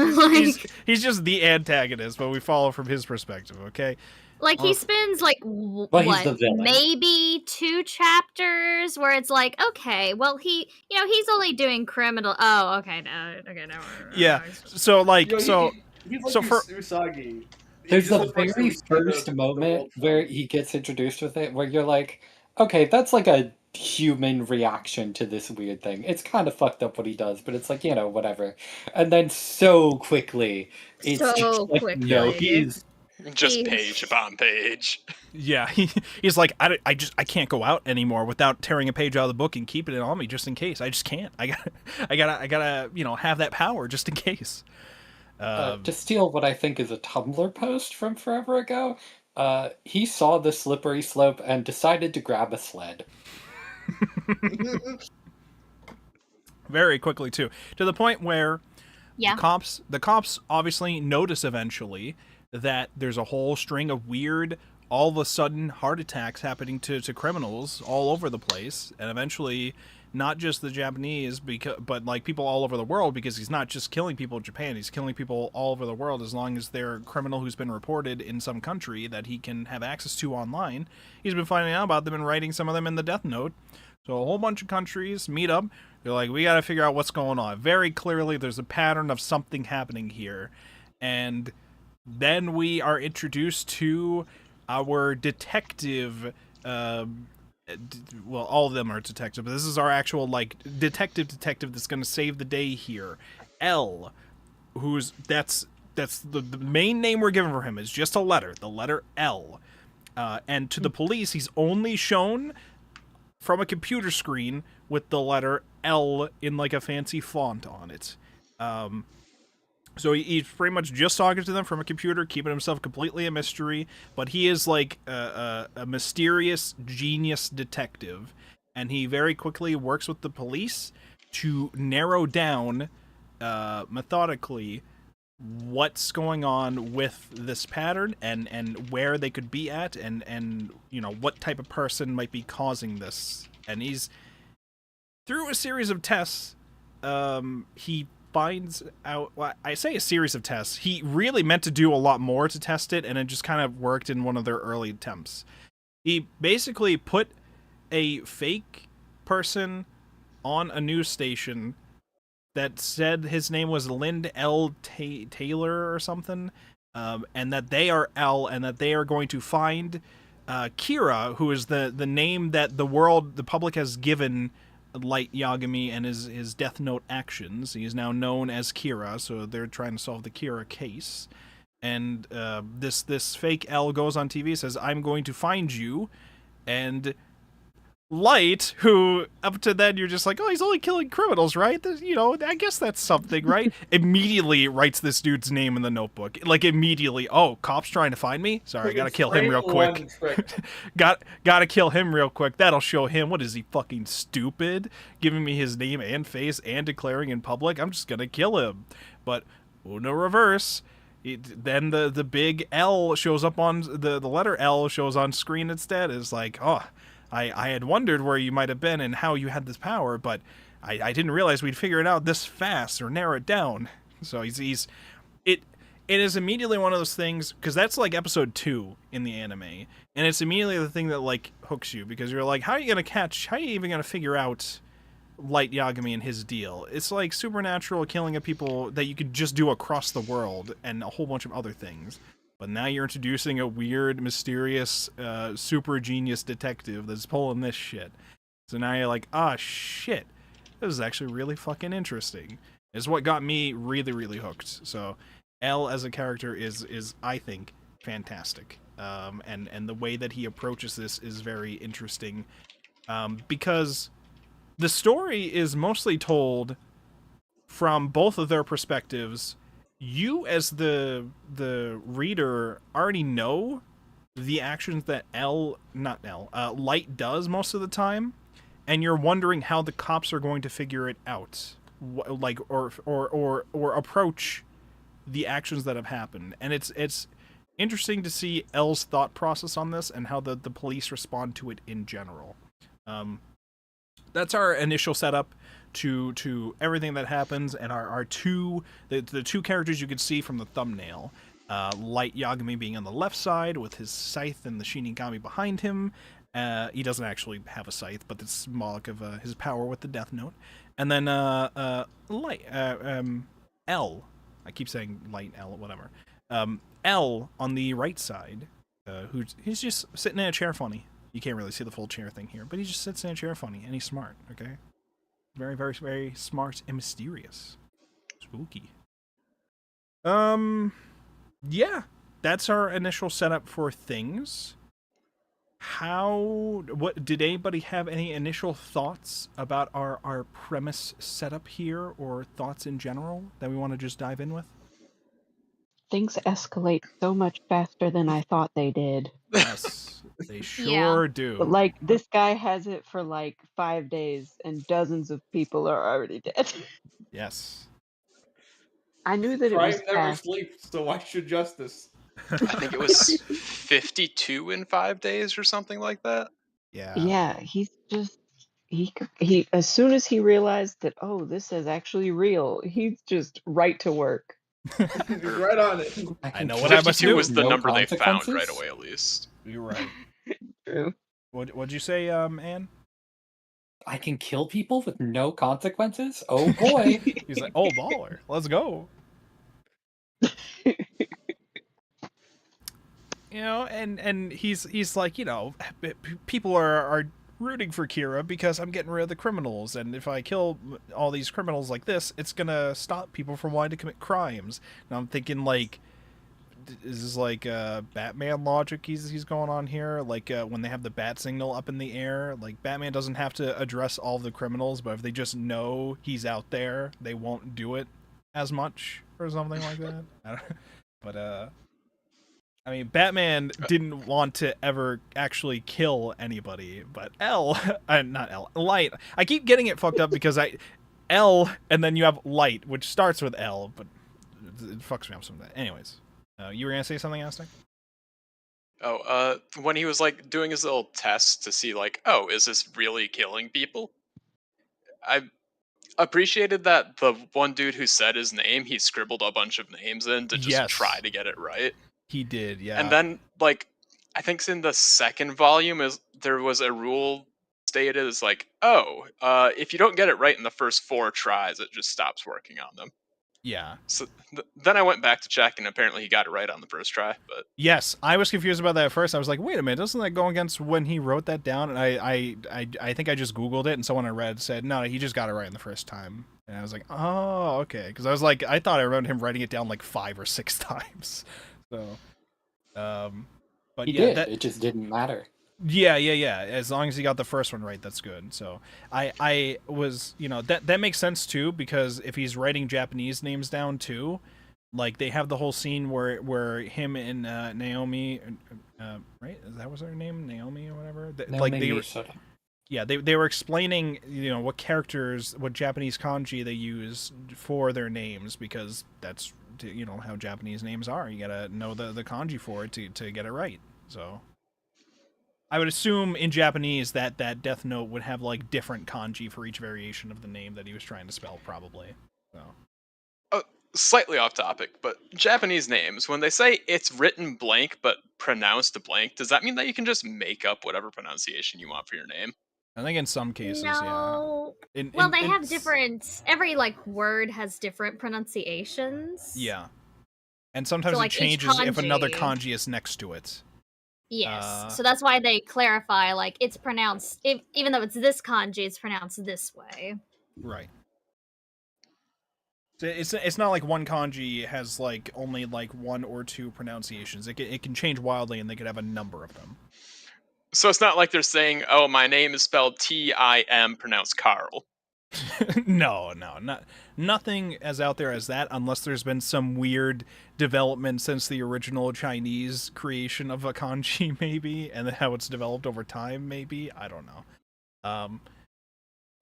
He's just the antagonist, but we follow from his perspective, okay? Like, he spends, like, Well, he's the what, villain. maybe 2 chapters where it's like, okay, well, he's only doing criminal. Oh, okay, no, Yeah. So like, Yo, so he's like so for Usagi. There's He's the the person very who's kind of first the moment world where star. he gets introduced with it, where you're like, okay, that's like a human reaction to this weird thing. It's kind of fucked up what he does, but it's like, whatever. And then so quickly, it's just So like, no, quickly. he's Just He- page upon page. yeah, he's like, I can't go out anymore without tearing a page out of the book and keeping it on me just in case. I just can't. I gotta have that power just in case. to steal what I think is a Tumblr post from forever ago. He saw the slippery slope and decided to grab a sled. Very quickly too, to the point where Yeah. the cops obviously notice eventually that there's a whole string of weird, all of a sudden heart attacks happening to criminals all over the place, and eventually not just the Japanese, but like people all over the world, because he's not just killing people in Japan, he's killing people all over the world as long as they're a criminal who's been reported in some country that he can have access to online. He's been finding out about them and writing some of them in the Death Note. So a whole bunch of countries meet up. They're like, we got to figure out what's going on. Very clearly, there's a pattern of something happening here. And then we are introduced to our detective. Well, all of them are detective, but this is our actual, like, detective that's going to save the day here. L, that's the main name we're given for him is just a letter, the letter L. And to the police, he's only shown from a computer screen with the letter L in like a fancy font on it. So he's pretty much just talking to them from a computer, keeping himself completely a mystery, but he is like a mysterious genius detective, and he very quickly works with the police to narrow down methodically what's going on with this pattern and where they could be at and what type of person might be causing this. And he's through a series of tests, he finds out, well, I say a series of tests, he really meant to do a lot more to test it, and it just kind of worked in one of their early attempts. He basically put a fake person on a news station that said his name was Lind L. Taylor or something, and that they are L, and that they are going to find Kira, who is the name that the public has given Light Yagami and his Death Note actions. He is now known as Kira, so they're trying to solve the Kira case. And this fake L goes on TV, says, "I'm going to find you," and Light, who up to then you're just like, oh, he's only killing criminals, right? I guess that's something, right? Immediately writes this dude's name in the notebook. Like, immediately, oh, cop's trying to find me? Sorry, I gotta kill him real quick. Gotta kill him real quick. That'll show him. What is he, fucking stupid? Giving me his name and face and declaring in public? I'm just gonna kill him. But, Uno reverse. Then the big L shows up on, the letter L shows on screen instead. It's like, oh, I had wondered where you might have been and how you had this power, but I didn't realize we'd figure it out this fast or narrow it down. So it is immediately one of those things, because that's like episode 2 in the anime, and it's immediately the thing that like hooks you, because you're like, how are you even gonna figure out Light Yagami and his deal? It's like supernatural killing of people that you could just do across the world and a whole bunch of other things. But now you're introducing a weird, mysterious, super genius detective that's pulling this shit. So now you're like, ah, shit. This is actually really fucking interesting. It's what got me really, really hooked. So L as a character is I think, fantastic. And the way that he approaches this is very interesting. Because the story is mostly told from both of their perspectives. You as the reader already know the actions that Light does most of the time, and you're wondering how the cops are going to figure it out, or approach the actions that have happened. And it's interesting to see L's thought process on this and how the police respond to it in general. That's our initial setup to everything that happens, and the two characters you can see from the thumbnail. Light Yagami being on the left side with his scythe and the Shinigami behind him. He doesn't actually have a scythe, but it's symbolic of his power with the Death Note. And then L. I keep saying Light L, whatever. L on the right side, he's just sitting in a chair funny. You can't really see the full chair thing here, but he just sits in a chair funny, and he's smart, okay? Very, very, very smart and mysterious. Spooky. Yeah, that's our initial setup for things. Did anybody have any initial thoughts about our premise setup here, or thoughts in general that we want to just dive in with? Things escalate so much faster than I thought they did. Yes, they Yeah. sure do. But like, this guy has it for like 5 days, and dozens of people are already dead. Yes. I knew that it Crime was never fast. sleeps, so why should justice? I think it was 52 in 5 days or something like that. Yeah. Yeah, he's just he as soon as he realized that, oh, this is actually real, he's just right to work. Right on it. I know what I must 52 do. was the No number they found right consequences? away, at least. You're right. True. What'd you say, Anne? I can kill people with no consequences? Oh boy. He's like, oh, baller. Let's go. You know, and he's like, you know, people are rooting for Kira because I'm getting rid of the criminals, and if I kill all these criminals like this, it's gonna stop people from wanting to commit crimes. And I'm thinking, like, is this like Batman logic he's going on here? Like when they have the bat signal up in the air, like Batman doesn't have to address all the criminals, but if they just know he's out there, they won't do it as much or something like that. I don't, but I mean, Batman didn't want to ever actually kill anybody, but not L, Light. I keep getting it fucked up because L, and then you have Light, which starts with L, but it fucks me up some of that. Anyways, you were gonna say something, Aztec? Oh, when he was like doing his little test to see like, oh, is this really killing people? I appreciated that the one dude who said his name, he scribbled a bunch of names in to just Yes. try to get it right. He did, yeah. And then, like, I think in the second volume there was a rule stated as like, oh, if you don't get it right in the first 4 tries, it just stops working on them. Yeah. So then I went back to check, and apparently he got it right on the first try. But yes, I was confused about that at first. I was like, wait a minute, doesn't that go against when he wrote that down? And I think I just Googled it, and someone I read said, no, he just got it right in the first time. And I was like, oh, okay. Because I was like, I thought I remembered him writing it down like 5 or 6 times. So, but He yeah, did. It just didn't matter. Yeah. As long as he got the first one right, that's good. So I was, you know, that makes sense too, because if he's writing Japanese names down too, like they have the whole scene where him and Naomi, right? That was her name, Naomi or whatever. Like they were, yeah, they were explaining, you know, what Japanese kanji they use for their names, because that's, you know, how Japanese names are. You gotta know the kanji for it to get it right. So I would assume in Japanese that Death Note would have like different kanji for each variation of the name that he was trying to spell, probably. So. Slightly off topic, but Japanese names, when they say it's written blank but pronounced blank, does that mean that you can just make up whatever pronunciation you want for your name? I think in some cases, No. yeah. Well, they have different. Every like word has different pronunciations. Yeah, and sometimes So, like, it each changes if another kanji- kanji is next to it. Yes. So that's why they clarify, like, it's pronounced, even though it's this kanji, it's pronounced this way. Right. So it's not like one kanji has like only like 1 or 2 pronunciations. It can change wildly, and they could have a number of them. So it's not like they're saying, oh, my name is spelled Tim, pronounced Carl. No, nothing as out there as that, unless there's been some weird development since the original Chinese creation of a kanji, maybe, and how it's developed over time, maybe. I don't know.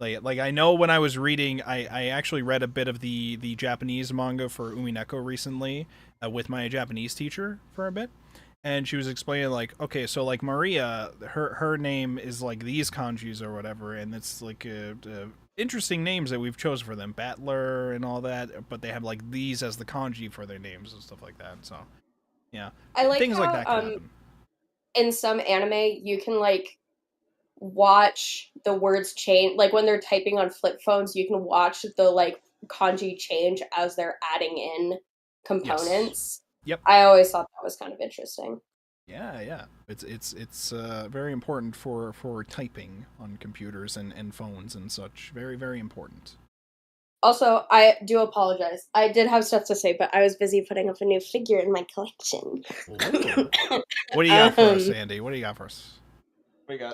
Like I know when I was reading, I actually read a bit of the Japanese manga for Umineko recently with my Japanese teacher for a bit. And she was explaining, like, okay, so, like, Maria, her name is, like, these kanjis or whatever, and it's, like, interesting names that we've chosen for them, Battler and all that, but they have, like, these as the kanji for their names and stuff like that, so. Yeah. I like Things how, like that can happen. in some anime, you can like watch the words change. Like when they're typing on flip phones, you can watch the like kanji change as they're adding in components. Yep. I always thought that was kind of interesting. Yeah. It's very important for typing on computers and phones and such. Very, very important. Also, I do apologize. I did have stuff to say, but I was busy putting up a new figure in my collection. Ooh. What do you got for us, Andy? What do you got for us? We got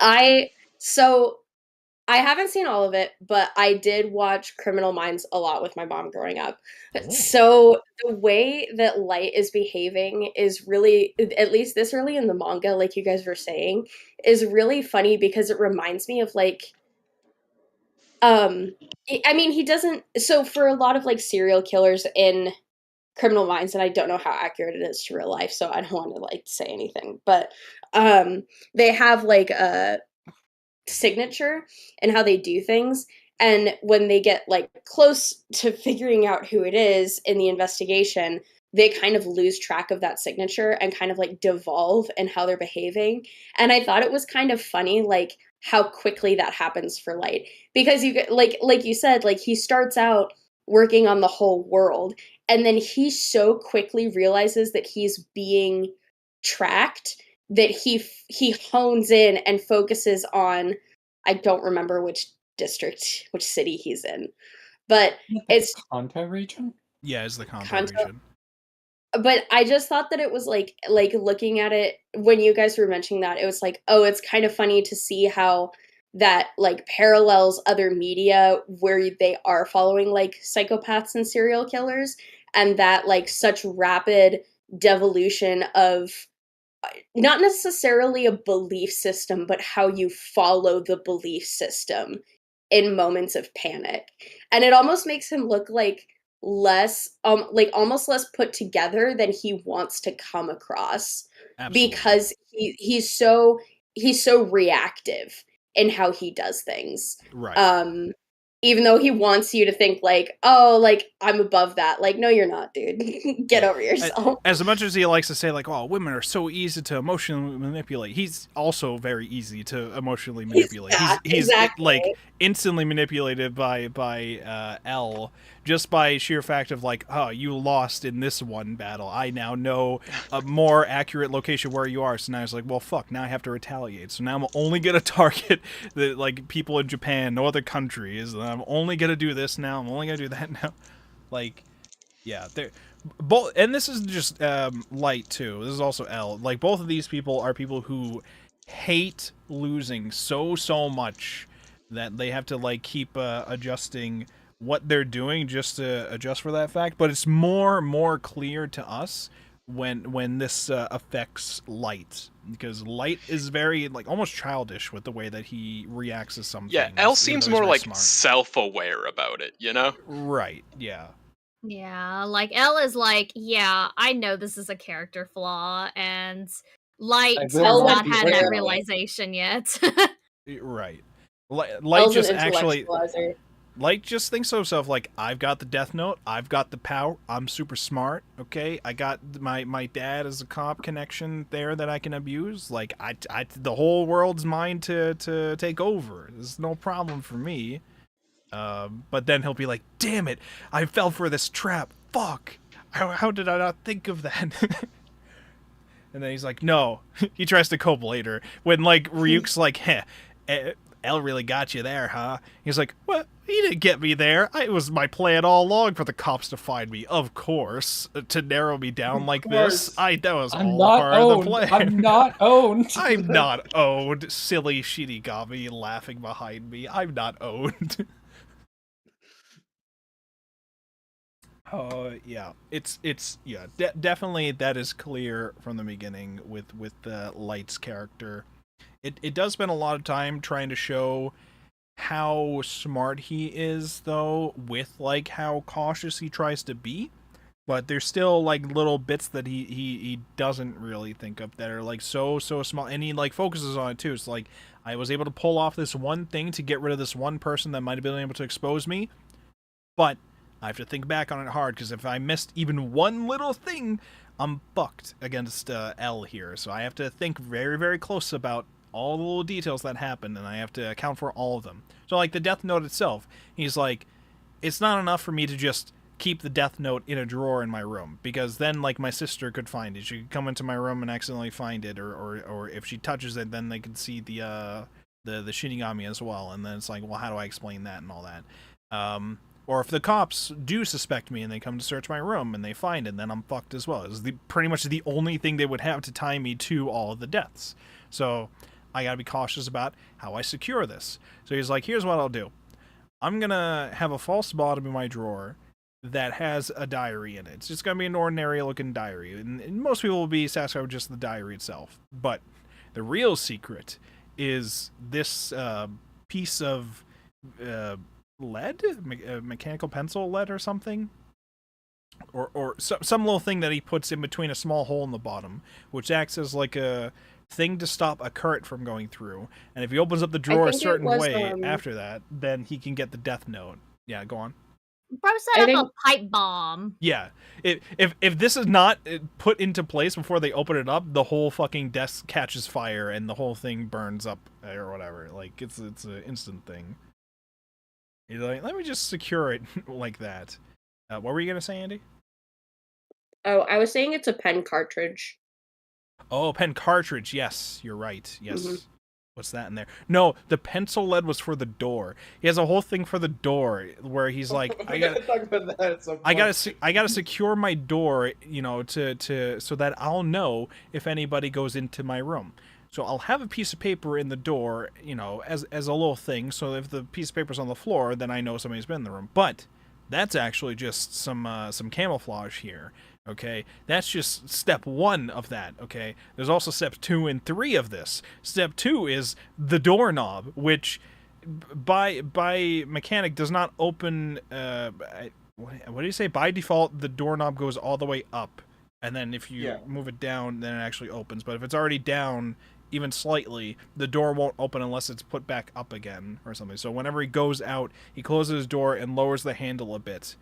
I haven't seen all of it, but I did watch Criminal Minds a lot with my mom growing up. Ooh. So the way that Light is behaving is really, at least this early in the manga, like you guys were saying, is really funny because it reminds me of like, I mean, he doesn't. So for a lot of like serial killers in Criminal Minds, and I don't know how accurate it is to real life, so I don't want to like say anything, but they have like a signature and how they do things, and when they get like close to figuring out who it is in the investigation, they kind of lose track of that signature and kind of like devolve in how they're behaving. And I thought it was kind of funny, like how quickly that happens for Light, because you get like you said, like he starts out working on the whole world, and then he so quickly realizes that he's being tracked that he hones in and focuses on, I don't remember which district, which city he's in, but it's Kanto region. Yeah, it's the Kanto Kanto. region. But I just thought that it was like looking at it when you guys were mentioning that, it was like, oh, it's kind of funny to see how that like parallels other media where they are following like psychopaths and serial killers, and that like such rapid devolution of not necessarily a belief system, but how you follow the belief system in moments of panic. And it almost makes him look like less like almost less put together than he wants to come across. Absolutely. Because he's so reactive in how he does things. Right. Even though he wants you to think like, oh, like I'm above that. Like, no, you're not, dude. Get over yourself. As much as he likes to say like, oh, women are so easy to emotionally manipulate, he's also very easy to emotionally manipulate. He's exactly. like instantly manipulated by L, just by sheer fact of like, oh, you lost in this one battle. I now know a more accurate location where you are. So now he's like, well, fuck. Now I have to retaliate. So now I'm only gonna target the like people in Japan, no other countries. And I'm only gonna do this now. I'm only gonna do that now. Like, yeah, they're both, and this is just Light too. This is also L. Like both of these people are people who hate losing so much that they have to like keep adjusting what they're doing just to adjust for that fact. But it's more clear to us when this affects Light, because Light is very like almost childish with the way that he reacts to some Yeah, things, L even seems though he's more very like smart. self-aware about it, you know? Right, yeah. Yeah, like Elle is like, yeah, I know this is a character flaw, and Light I has will not not be had aware that of it. realization yet. Right. Light L's an just actually, intellectualizer. Light just thinks to himself like, I've got the Death Note, I've got the power, I'm super smart, okay? I got my dad as a cop connection there that I can abuse. Like, I the whole world's mine to take over. There's no problem for me. But then he'll be like, damn it, I fell for this trap. Fuck. How did I not think of that? And then he's like, no. He tries to cope later. When, like, Ryuk's like, heh, El really got you there, huh? He's like, what? He didn't get me there. It was my plan all along for the cops to find me. Of course. To narrow me down like this. That was I'm all not part owned. of the plan. I'm not owned. I'm not owned. Silly Shinigami laughing behind me. I'm not owned. Yeah, it's yeah, definitely that is clear from the beginning with Light's character. It does spend a lot of time trying to show how smart he is, though, with like how cautious he tries to be. But there's still like little bits that he doesn't really think of that are like so small, and he like focuses on it too. It's like, I was able to pull off this one thing to get rid of this one person that might have been able to expose me, but I have to think back on it hard, because if I missed even one little thing, I'm fucked against L here. So I have to think very, very close about all the little details that happen, and I have to account for all of them. So, like, the Death Note itself, he's like, it's not enough for me to just keep the Death Note in a drawer in my room, because then, like, my sister could find it. She could come into my room and accidentally find it, or if she touches it, then they could see the Shinigami as well, and then it's like, well, how do I explain that and all that? Or if the cops do suspect me and they come to search my room and they find it, then I'm fucked as well. It's pretty much the only thing they would have to tie me to all of the deaths. So I gotta be cautious about how I secure this. So he's like, here's what I'll do. I'm gonna have a false bottom in my drawer that has a diary in it. It's just gonna be an ordinary looking diary. And most people will be satisfied with just the diary itself. But the real secret is this piece of lead? Mechanical pencil lead or something? Or some little thing that he puts in between a small hole in the bottom, which acts as like a thing to stop a current from going through. And if he opens up the drawer a certain way after that, then he can get the Death Note. Yeah, go on. Bro set up a pipe bomb. Yeah. If this is not put into place before they open it up, the whole fucking desk catches fire and the whole thing burns up or whatever. Like, it's an instant thing. He's like, let me just secure it like that. What were you going to say, Andy? Oh, I was saying it's a pen cartridge. Oh, pen cartridge. Yes, you're right. Yes. Mm-hmm. What's that in there? No, the pencil lead was for the door. He has a whole thing for the door where he's like, I gotta secure my door, you know, to so that I'll know if anybody goes into my room. So I'll have a piece of paper in the door, you know, as a little thing. So if the piece of paper's on the floor, then I know somebody's been in the room. But that's actually just some camouflage here. Okay, that's just step 1 of that. Okay, there's also step 2 and 3 of this. Step 2 is the doorknob, which by mechanic does not open. What do you say? By default, the doorknob goes all the way up, and then if you move it down, then it actually opens. But if it's already down even slightly, the door won't open unless it's put back up again or something. So whenever he goes out, he closes his door and lowers the handle a bit.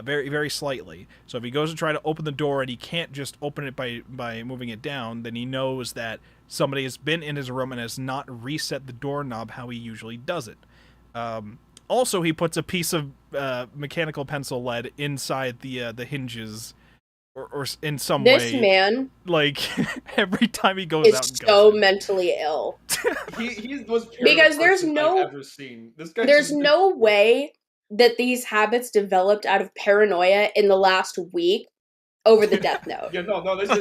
Very, very slightly. So if he goes to try to open the door and he can't just open it by moving it down, then he knows that somebody has been in his room and has not reset the doorknob how he usually does it. Also, he puts a piece of mechanical pencil lead inside the hinges, or in some way. This man, like, every time he goes out, is so mentally ill. He was because there's no I've ever seen. This guy there's no way that these habits developed out of paranoia in the last week over the Death Note.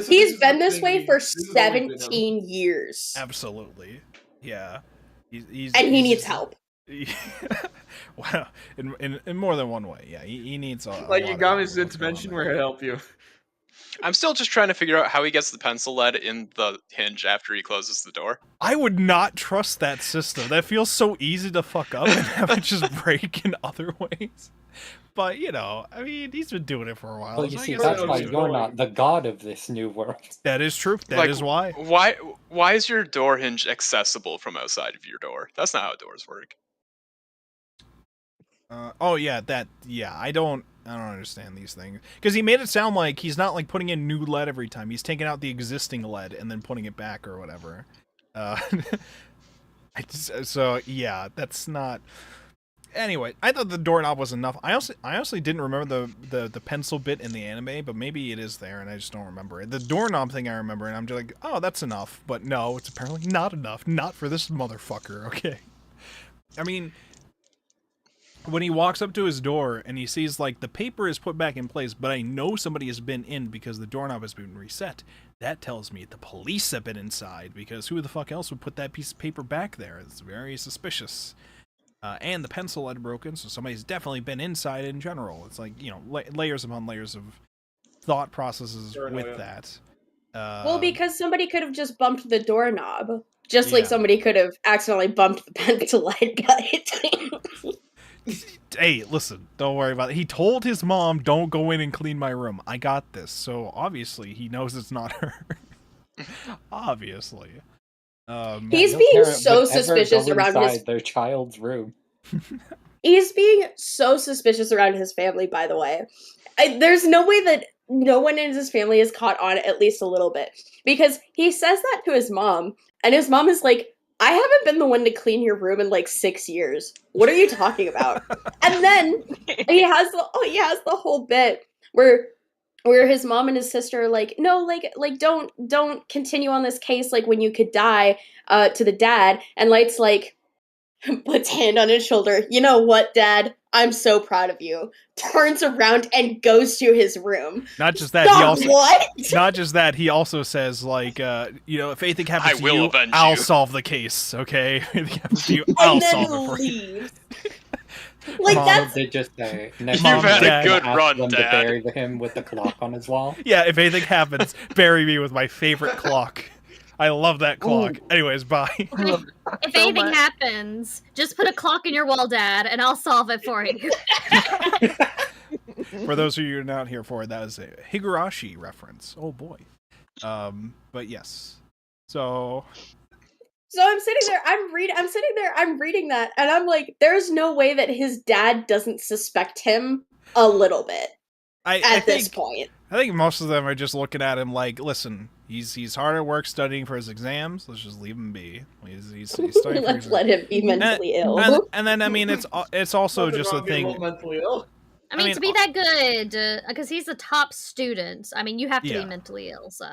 He's been this way for 17 years. Absolutely. Yeah. He needs help. Wow. In more than one way. Yeah, he needs a like, you got his intervention, we're gonna help you. I'm still just trying to figure out how he gets the pencil lead in the hinge after he closes the door. I would not trust that system. That feels so easy to fuck up and have it just break in other ways. But, you know, I mean, he's been doing it for a while. Well, you see, that's why you're not the god of this new world. That is true. That is why. Why is your door hinge accessible from outside of your door? That's not how doors work. I don't understand these things, because he made it sound like he's not like putting in new lead every time. He's taking out the existing lead and then putting it back or whatever. So yeah, that's not. Anyway, I thought the doorknob was enough. I honestly didn't remember the pencil bit in the anime, but maybe it is there and I just don't remember it. The doorknob thing I remember, and I'm just like, oh, that's enough. But no, it's apparently not enough. Not for this motherfucker. Okay. I mean, when he walks up to his door and he sees, like, the paper is put back in place, but I know somebody has been in because the doorknob has been reset. That tells me the police have been inside, because who the fuck else would put that piece of paper back there? It's very suspicious. And the pencil had broken, so somebody's definitely been inside in general. It's like, you know, layers upon layers of thought processes with that. Well, because somebody could have just bumped the doorknob. Just like somebody could have accidentally bumped the pencil lead guy. Hey, listen, don't worry about it. He told his mom, don't go in and clean my room. I got this. So obviously he knows it's not her. Obviously. He's being so suspicious around inside their child's room. He's being so suspicious around his family, by the way. There's no way that no one in his family is caught on at least a little bit. Because he says that to his mom, and his mom is like, I haven't been the one to clean your room in like 6 years. What are you talking about? And then he has the whole bit where his mom and his sister are like, no, like don't continue on this case, like when you could die, to the dad, and Light's like, puts hand on his shoulder. You know what, Dad? I'm so proud of you. Turns around and goes to his room. Not just that, Not just that, he also says, like, if anything happens to you, I'll solve the case, okay? If anything happens to you, I'll solve it for you. Like, Mom that's... did just say, You've had a good run, them Dad. to bury him with the clock on his wall. Yeah, if anything happens, bury me with my favorite clock. I love that clock. Ooh. Anyways, bye. If anything happens, just put a clock in your wall, Dad, and I'll solve it for you. For those of you who are not here for it, that was a Higurashi reference. Oh boy. But yes. So I'm sitting there, I'm reading that, and I'm like, there's no way that his dad doesn't suspect him a little bit at this point. I think most of them are just looking at him like, listen, he's hard at work studying for his exams. Let's just leave him be. He's studying Let's let him be mentally ill. And then I mean, it's also just a thing. Mentally ill. I mean, to be that good, because he's the top student. I mean, you have to be mentally ill. So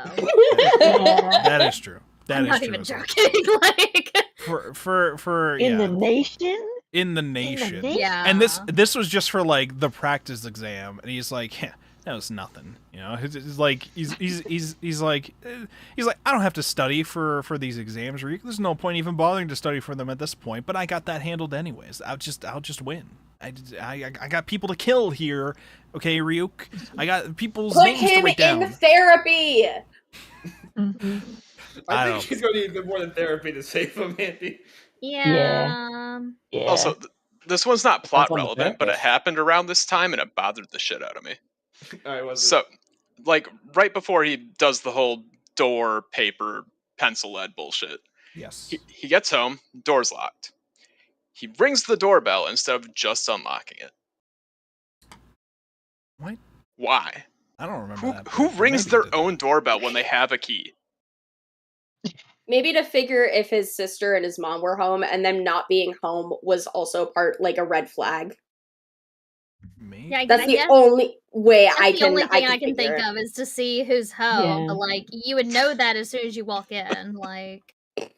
that is true. I'm not even joking. Like for in the nation. In the nation. Yeah. And this was just for like the practice exam, and he's like, yeah, that was nothing. He's like I don't have to study for these exams. There's no point even bothering to study for them at this point. But I got that handled anyways. I'll just win. I got people to kill here. Okay, Ryuk. I got people's names to write down. Put him in therapy. Mm-hmm. I think he's going to need more than therapy to save him, Andy. Yeah. Also, this one's not plot relevant, but it happened around this time, and it bothered the shit out of me. So, like, right before he does the whole door, paper, pencil lead bullshit. Yes. He gets home, door's locked. He rings the doorbell instead of just unlocking it. What? Why? I don't remember that. Who rings their own doorbell when they have a key? Maybe to figure if his sister and his mom were home, and them not being home was also like a red flag. Maybe. Yeah, that's the only way I can. The only thing I can think of is to see who's home. Yeah. But like, you would know that as soon as you walk in. Like,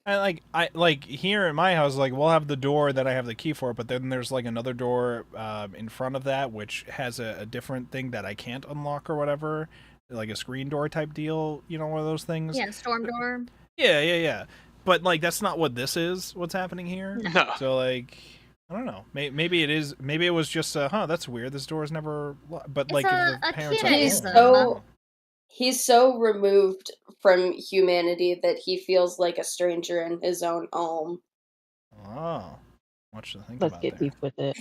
I like here in my house, like we'll have the door that I have the key for, but then there's like another door in front of that which has a different thing that I can't unlock or whatever, like a screen door type deal. One of those things. Yeah, storm door. Yeah. But like that's not what this is. What's happening here? No. So like. I don't know. Maybe it is. Maybe it was just. That's weird. This door is never. But like, if the parents are he's so removed from humanity that he feels like a stranger in his own home. Oh, much to think Let's about. get deep with it.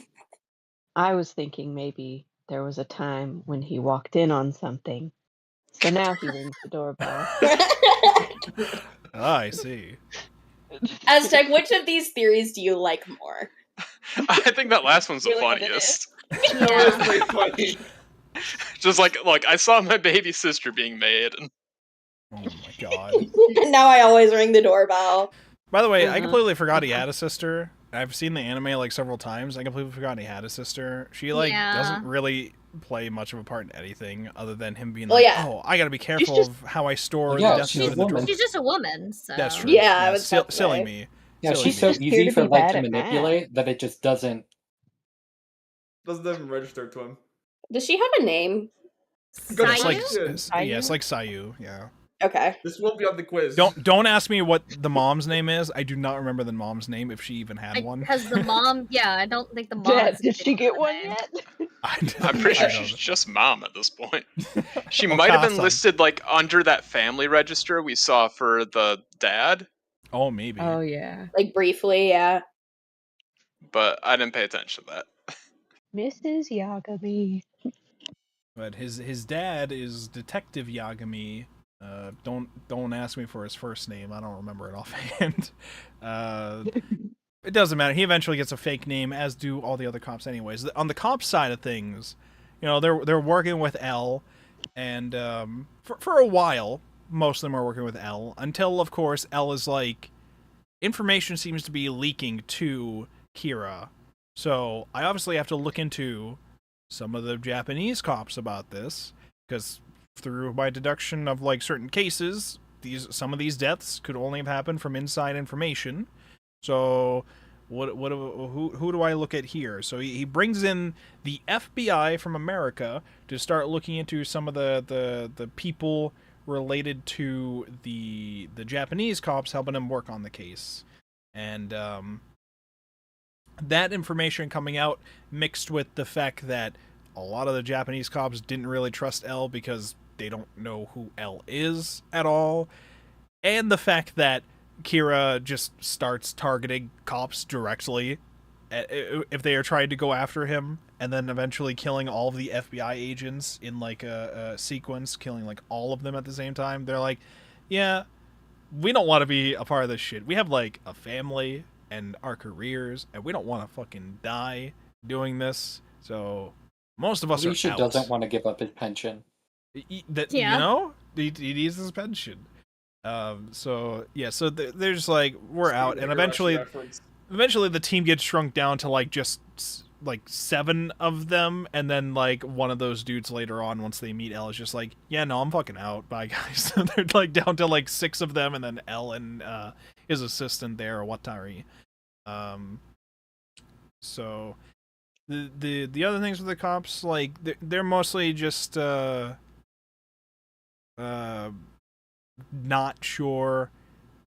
I was thinking maybe there was a time when he walked in on something, so now he rings the doorbell. I see. Aztec, which of these theories do you like more? I think that last one's the funniest. Honestly funny. Just like, look, I saw my baby sister being made, and oh my god. Now I always ring the doorbell. By the way, I completely forgot he had a sister. I've seen the anime like several times. I completely forgot he had a sister. She doesn't really play much of a part in anything other than him being oh, I gotta be careful of how I store the death note in the drawer. She's just a woman, so. That's true. Yeah, I was silly me. Yeah, she's so easy for Light to manipulate that it just doesn't even register to him. Does she have a name? It's like Sayu, yeah. Okay. This won't be on the quiz. Don't ask me what the mom's name is. I do not remember the mom's name if she even had one. Because the mom, I don't think the mom. Did she get one yet? I'm pretty sure she's just mom at this point. She might have been listed like under that family register we saw for the dad. Oh, maybe. Oh yeah. Like briefly, yeah. But I didn't pay attention to that. Mrs. Yagami. But his dad is Detective Yagami. Don't ask me for his first name. I don't remember it offhand. it doesn't matter. He eventually gets a fake name, as do all the other cops anyways. On the cop side of things, you know, they're working with L, and for a while, most of them are working with L, until, of course, L is like, information seems to be leaking to Kira. So I obviously have to look into some of the Japanese cops about this, because through my deduction of like certain cases, some of these deaths could only have happened from inside information. So who do I look at here? So he brings in the FBI from America to start looking into some of the people related to the Japanese cops, helping him work on the case. And that information coming out mixed with the fact that a lot of the Japanese cops didn't really trust L because they don't know who L is at all, and the fact that Kira just starts targeting cops directly if they are trying to go after him, and then eventually killing all of the FBI agents in like a sequence, killing like all of them at the same time. They're like, yeah, we don't want to be a part of this shit. We have like a family and our careers, and we don't want to fucking die doing this. So most of us Alicia are out. doesn't want to give up his pension. You know, he needs his pension. So yeah, so there's like, we're out, and eventually the team gets shrunk down to like just like 7 of them, and then like one of those dudes later on, once they meet L, is just like, yeah, no, I'm fucking out, bye guys. They're like down to like 6 of them, and then L and his assistant there, Watari. So the other things with the cops, like they're mostly just not sure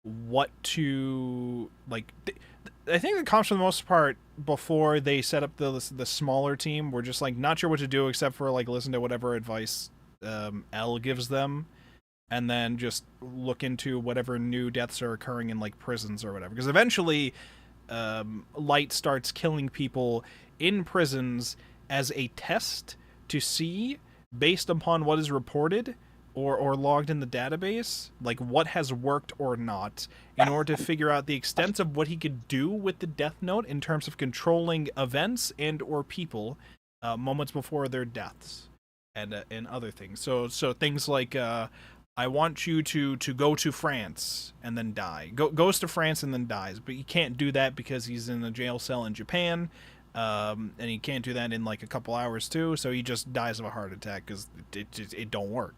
what to like. I think the cops, for the most part, before they set up the smaller team, were just like not sure what to do except for like listen to whatever advice L gives them, and then just look into whatever new deaths are occurring in like prisons or whatever. Because eventually, Light starts killing people in prisons as a test to see, based upon what is reported or logged in the database, like what has worked or not, in order to figure out the extent of what he could do with the Death Note in terms of controlling events and or people moments before their deaths, and other things. So things like I want you to go to France and then die. Goes to France and then dies, but he can't do that because he's in a jail cell in Japan, and he can't do that in like a couple hours too. So he just dies of a heart attack because it don't work.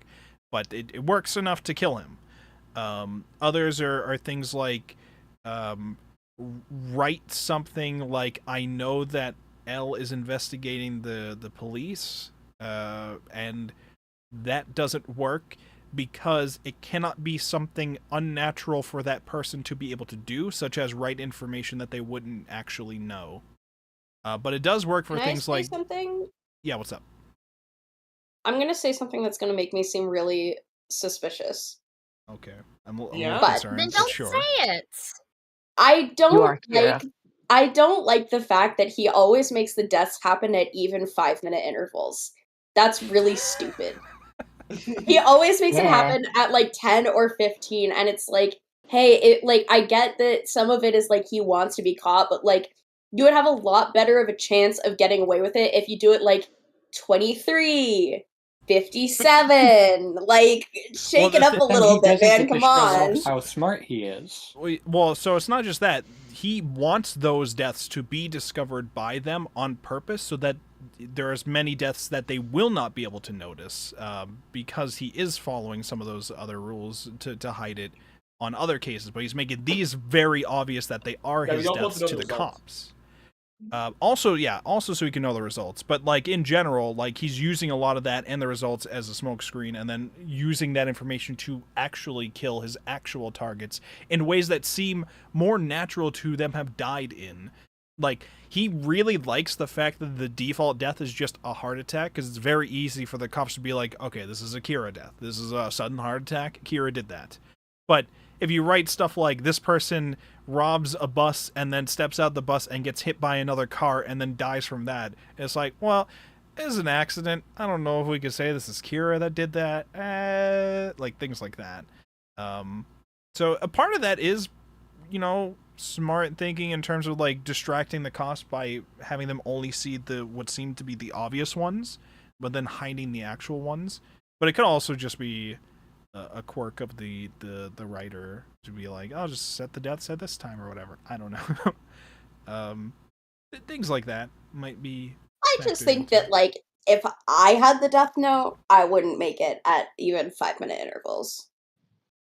But it works enough to kill him. Others are things like write something like, I know that L is investigating the police, and that doesn't work because it cannot be something unnatural for that person to be able to do, such as write information that they wouldn't actually know. But it does work for Can things I say like... something? Yeah, what's up? I'm gonna say something that's gonna make me seem really suspicious. Okay. I'm a little But concerned, Then but don't sure. say it. I You are don't Kira. like I don't like the fact that he always makes the deaths happen at even 5-minute intervals. That's really stupid. He always makes it Yeah. happen at like 10 or 15, and it's like, hey, I get that some of it is like he wants to be caught, but like you would have a lot better of a chance of getting away with it if you do it like 23, 57, like shake it up a Then little he bit, doesn't man. get to Come show on. off how smart he is. Well, so it's not just that. He wants those deaths to be discovered by them on purpose so that there are as many deaths that they will not be able to notice, because he is following some of those other rules to hide it on other cases. But he's making these very obvious that they are Yeah, we his don't want deaths to know to the the results. cops. Also so he can know the results. But like in general, like he's using a lot of that and the results as a smokescreen, and then using that information to actually kill his actual targets in ways that seem more natural to them have died in. Like, he really likes the fact that the default death is just a heart attack, because it's very easy for the cops to be like, okay, this is a Kira death. This is a sudden heart attack. Kira did that. But if you write stuff like, this person robs a bus and then steps out the bus and gets hit by another car and then dies from that, it's like, well, it's an accident. I don't know if we could say this is Kira that did that. Like, things like that. So a part of that is, smart thinking in terms of like distracting the cops by having them only see what seemed to be the obvious ones, but then hiding the actual ones. But it could also just be a quirk of the writer to be like, I'll just set the deaths at this time or whatever. I don't know. Things like that might be. I just think that, like, if I had the Death Note, I wouldn't make it at even 5-minute intervals.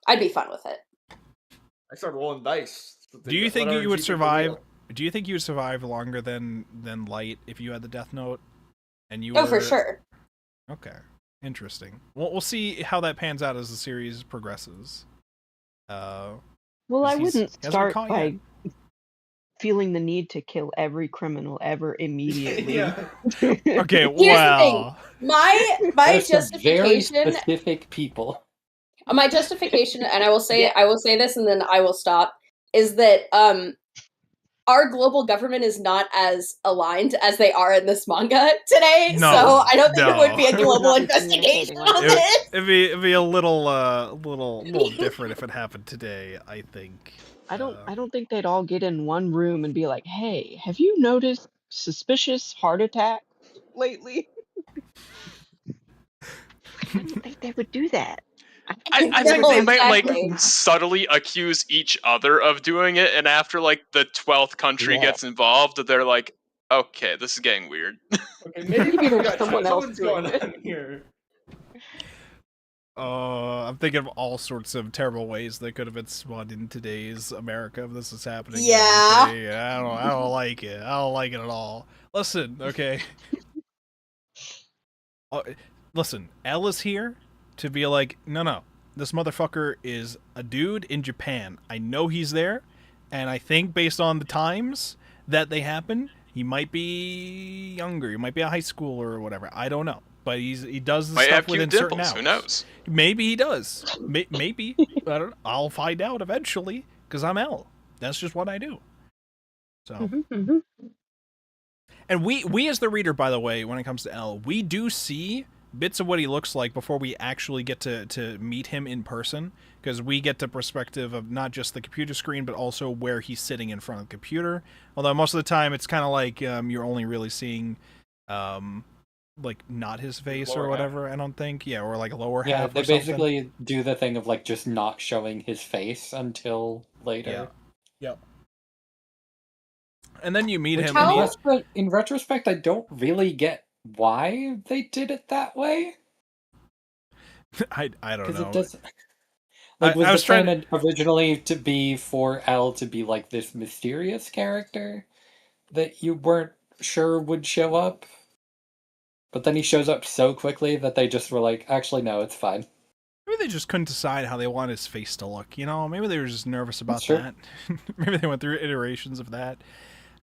I'd be fun with it. I start rolling dice. Do you think you would survive? Do you think you would survive longer than Light if you had the Death Note? And you? Oh, for sure. Okay, interesting. Well, we'll see how that pans out as the series progresses. Well, I wouldn't start by feeling the need to kill every criminal ever immediately. Yeah. Okay, Here's the thing. My There's some justification. very specific people. My justification, and I will say this, and then I will stop. Is that our global government is not as aligned as they are in this manga today, No, so I don't think it would be a They would global not be investigation communicating on with this. It'd be a little different if it happened today, I think. I don't think they'd all get in one room and be like, "Hey, have you noticed suspicious heart attack lately?" I don't think they would do that. I think No, they might exactly. like subtly accuse each other of doing it, and after like the 12th country Yeah. gets involved, they're like, okay, this is getting weird. Okay, maybe Maybe there's got someone else something's doing going it. on here. I'm thinking of all sorts of terrible ways that could have been spun in today's America if this is happening. Yeah. I don't like it. I don't like it at all. Listen, okay. Listen, L is here to be like, no, this motherfucker is a dude in Japan. I know he's there, and I think based on the times that they happen, he might be younger. He might be a high schooler or whatever. I don't know. But he does the Might stuff have cute within certain dimples. hours. Who knows? Maybe he does. Maybe. I don't know. I'll find out eventually because I'm L. That's just what I do. So, and we as the reader, by the way, when it comes to L, we do see bits of what he looks like before we actually get to meet him in person, because we get the perspective of not just the computer screen but also where he's sitting in front of the computer. Although most of the time it's kind of like you're only really seeing like not his face or whatever. I don't think, or like a lower Yeah, half. they or something. basically do the thing of like just not showing his face until later. Yep. And then you meet Which him. And in retrospect, I don't really get why they did it that way. I don't know. It doesn't. Like, was I was the trying plan originally to be for L to be like this mysterious character that you weren't sure would show up? But then he shows up so quickly that they just were like, actually, no, it's fine. Maybe they just couldn't decide how they want his face to look, Maybe they were just nervous about True. that. Maybe they went through iterations of that.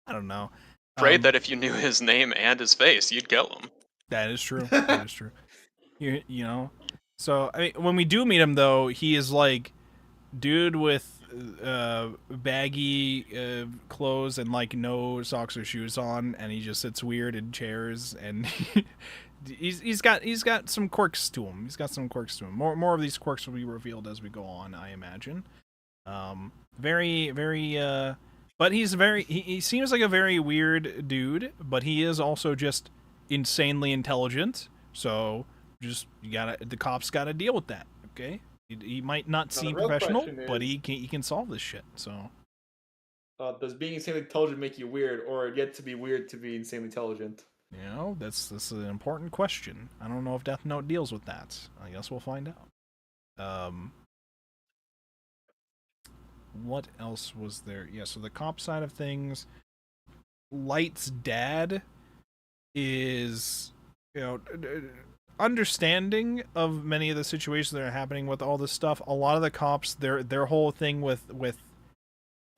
I don't know. Afraid that if you knew his name and his face, you'd kill him. That is true. That is true. You know? So, I mean, when we do meet him, though, he is like dude with baggy clothes and like no socks or shoes on, and he just sits weird in chairs, and he's got some quirks to him. More of these quirks will be revealed as we go on, I imagine. Very but he seems like a very weird dude, but he is also just insanely intelligent. So just the cops gotta deal with that, okay? He might not seem professional, but he can solve this shit. So, does being insanely intelligent make you weird, or yet to be weird to be insanely intelligent? That's an important question. I don't know if Death Note deals with that. I guess we'll find out. What else was there? Yeah, so the cop side of things, Light's dad is, understanding of many of the situations that are happening with all this stuff. A lot of the cops, their whole thing with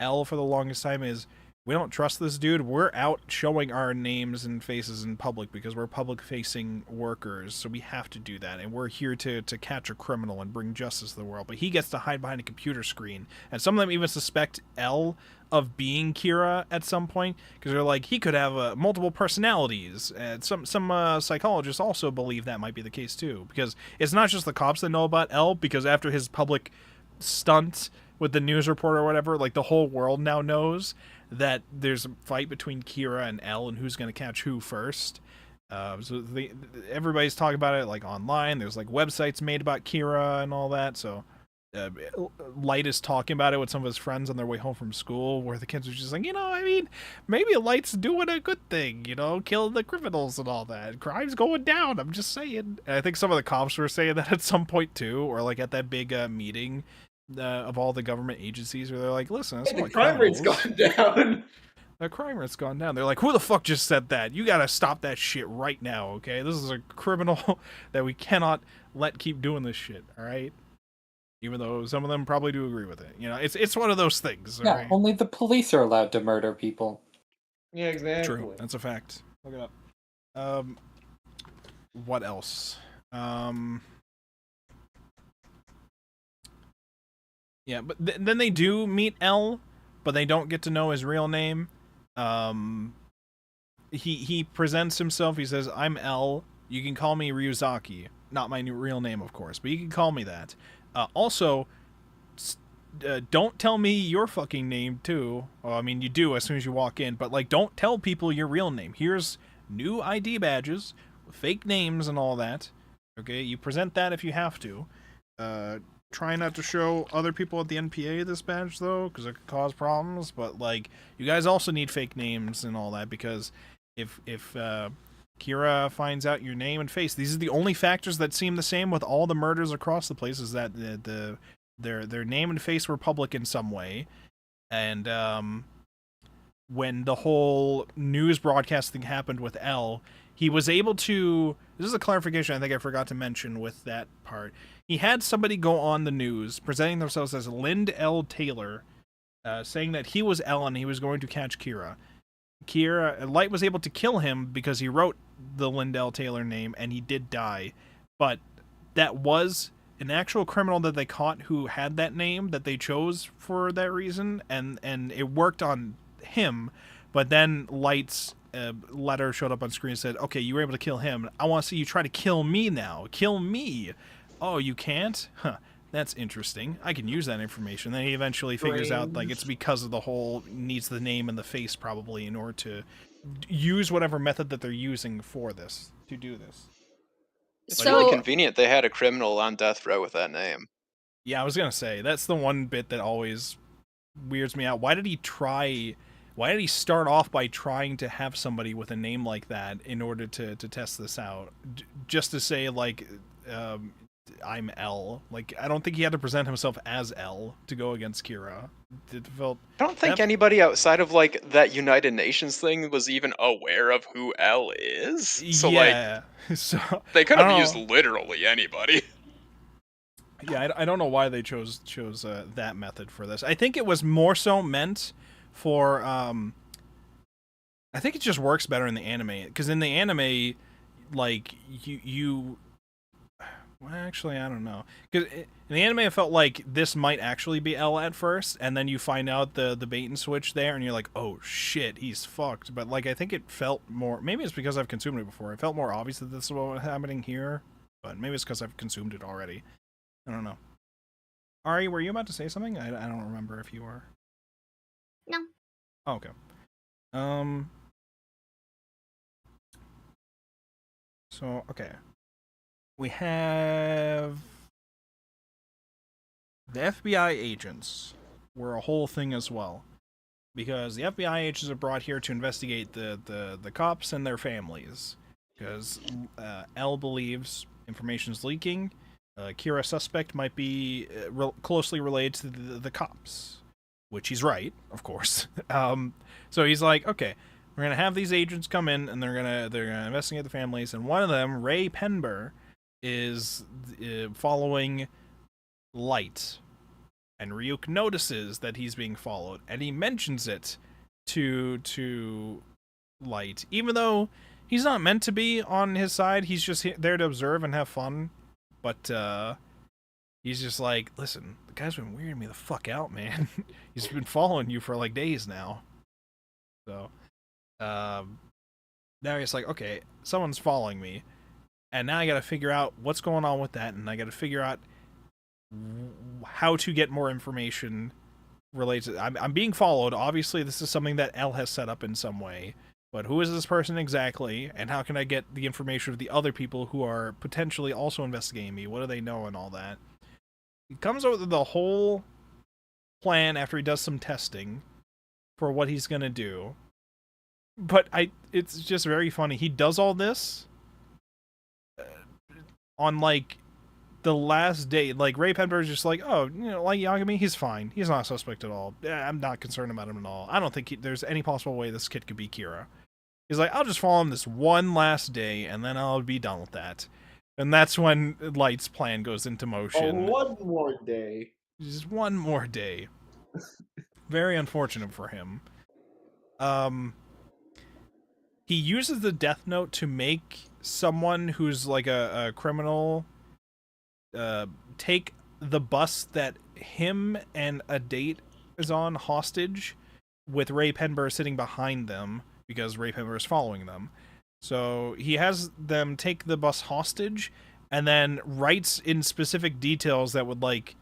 L for the longest time is, we don't trust this dude. We're out showing our names and faces in public because we're public-facing workers, so we have to do that. And we're here to catch a criminal and bring justice to the world. But he gets to hide behind a computer screen. And some of them even suspect L of being Kira at some point, because they're like, he could have multiple personalities. And some psychologists also believe that might be the case too, because it's not just the cops that know about L, because after his public stunt with the news report or whatever, like the whole world now knows that there's a fight between Kira and L and who's going to catch who first. So everybody's talking about it like online. There's like websites made about Kira and all that. So Light is talking about it with some of his friends on their way home from school, where the kids are just like, I mean, maybe Light's doing a good thing, killing the criminals and all that. Crime's going down, I'm just saying. And I think some of the cops were saying that at some point too, or like at that big meeting of all the government agencies, where they're like, listen, the crime rate's gone down. The crime rate's gone down. They're like, who the fuck just said that? You gotta stop that shit right now, okay? This is a criminal that we cannot let keep doing this shit, alright? Even though some of them probably do agree with it. It's one of those things. Yeah, right? only the police are allowed to murder people. Yeah, exactly. True, that's a fact. Look it up. What else? Yeah, but then they do meet L, but they don't get to know his real name. He presents himself. He says, "I'm L. You can call me Ryuzaki. Not my real name, of course, but you can call me that. Also, don't tell me your fucking name, too. Well, I mean, you do as soon as you walk in, but, like, don't tell people your real name. Here's new ID badges, fake names and all that. Okay, you present that if you have to. Try not to show other people at the NPA this badge, though, because it could cause problems. But, like, you guys also need fake names and all that, because if Kira finds out your name and face, these are the only factors that seem the same with all the murders across the place, is that their name and face were public in some way. And when the whole news broadcasting happened with L, he was able to, this is a clarification I think I forgot to mention with that part, he had somebody go on the news presenting themselves as Lind L. Taylor, saying that he was L and he was going to catch Kira. Light was able to kill him because he wrote the Lindell Taylor name, and he did die. But that was an actual criminal that they caught who had that name that they chose for that reason, and it worked on him. But then Light's letter showed up on screen and said, okay, you were able to kill him. I want to see you try to kill me now. Kill me. Oh, you can't? Huh. That's interesting. I can use that information. Then he eventually figures out, like, it's because of the whole needs the name and the face, probably, in order to use whatever method that they're using for this, to do this. It's really convenient they had a criminal on death row with that name. Yeah, I was gonna say, that's the one bit that always weirds me out. Why did he start off by trying to have somebody with a name like that in order to test this out? Just to say, like, I'm L. Like, I don't think he had to present himself as L to go against Kira. I don't think anybody outside of, like, that United Nations thing was even aware of who L is. So, yeah. Like, so, they could have used literally anybody. Yeah, I don't know why they chose that method for this. I think it was more so meant for, I think it just works better in the anime. Because in the anime, like, you well, actually, I don't know. Because in the anime, it felt like this might actually be L at first, and then you find out the bait and switch there, and you're like, oh shit, he's fucked. But, like, I think it felt more, maybe it's because I've consumed it before, it felt more obvious that this is what was happening here, but maybe it's because I've consumed it already. I don't know. Ari, were you about to say something? I don't remember if you were. No. Oh, okay. So, okay. We have the FBI agents were a whole thing as well, because the FBI agents are brought here to investigate the cops and their families, because L believes information is leaking. Kira suspect might be closely related to the cops, which he's right, of course. So he's like, okay, we're gonna have these agents come in, and they're gonna investigate the families, and one of them, Ray Penber, is following Light, and Ryuk notices that he's being followed, and he mentions it to Light, even though he's not meant to be on his side. He's just there to observe and have fun, but he's just like, listen, the guy's been weirding me the fuck out, man. He's been following you for like days now. So now he's like, okay, someone's following me. And now I gotta figure out what's going on with that, and I gotta figure out how to get more information related. I'm being followed. Obviously, this is something that L has set up in some way. But who is this person exactly, and how can I get the information of the other people who are potentially also investigating me? What do they know and all that? He comes up with the whole plan after he does some testing for what he's gonna do. But it's just very funny. He does all this on, like, the last day. Like, Ray Penber's just like, oh, like Yagami, he's fine. He's not a suspect at all. I'm not concerned about him at all. I don't think there's any possible way this kid could be Kira. He's like, I'll just follow him this one last day, and then I'll be done with that. And that's when Light's plan goes into motion. One more day. Just one more day. Very unfortunate for him. He uses the Death Note to make someone who's like a criminal take the bus that him and a date is on hostage, with Ray Penber sitting behind them because Ray Penber is following them. So he has them take the bus hostage and then writes in specific details that would, like,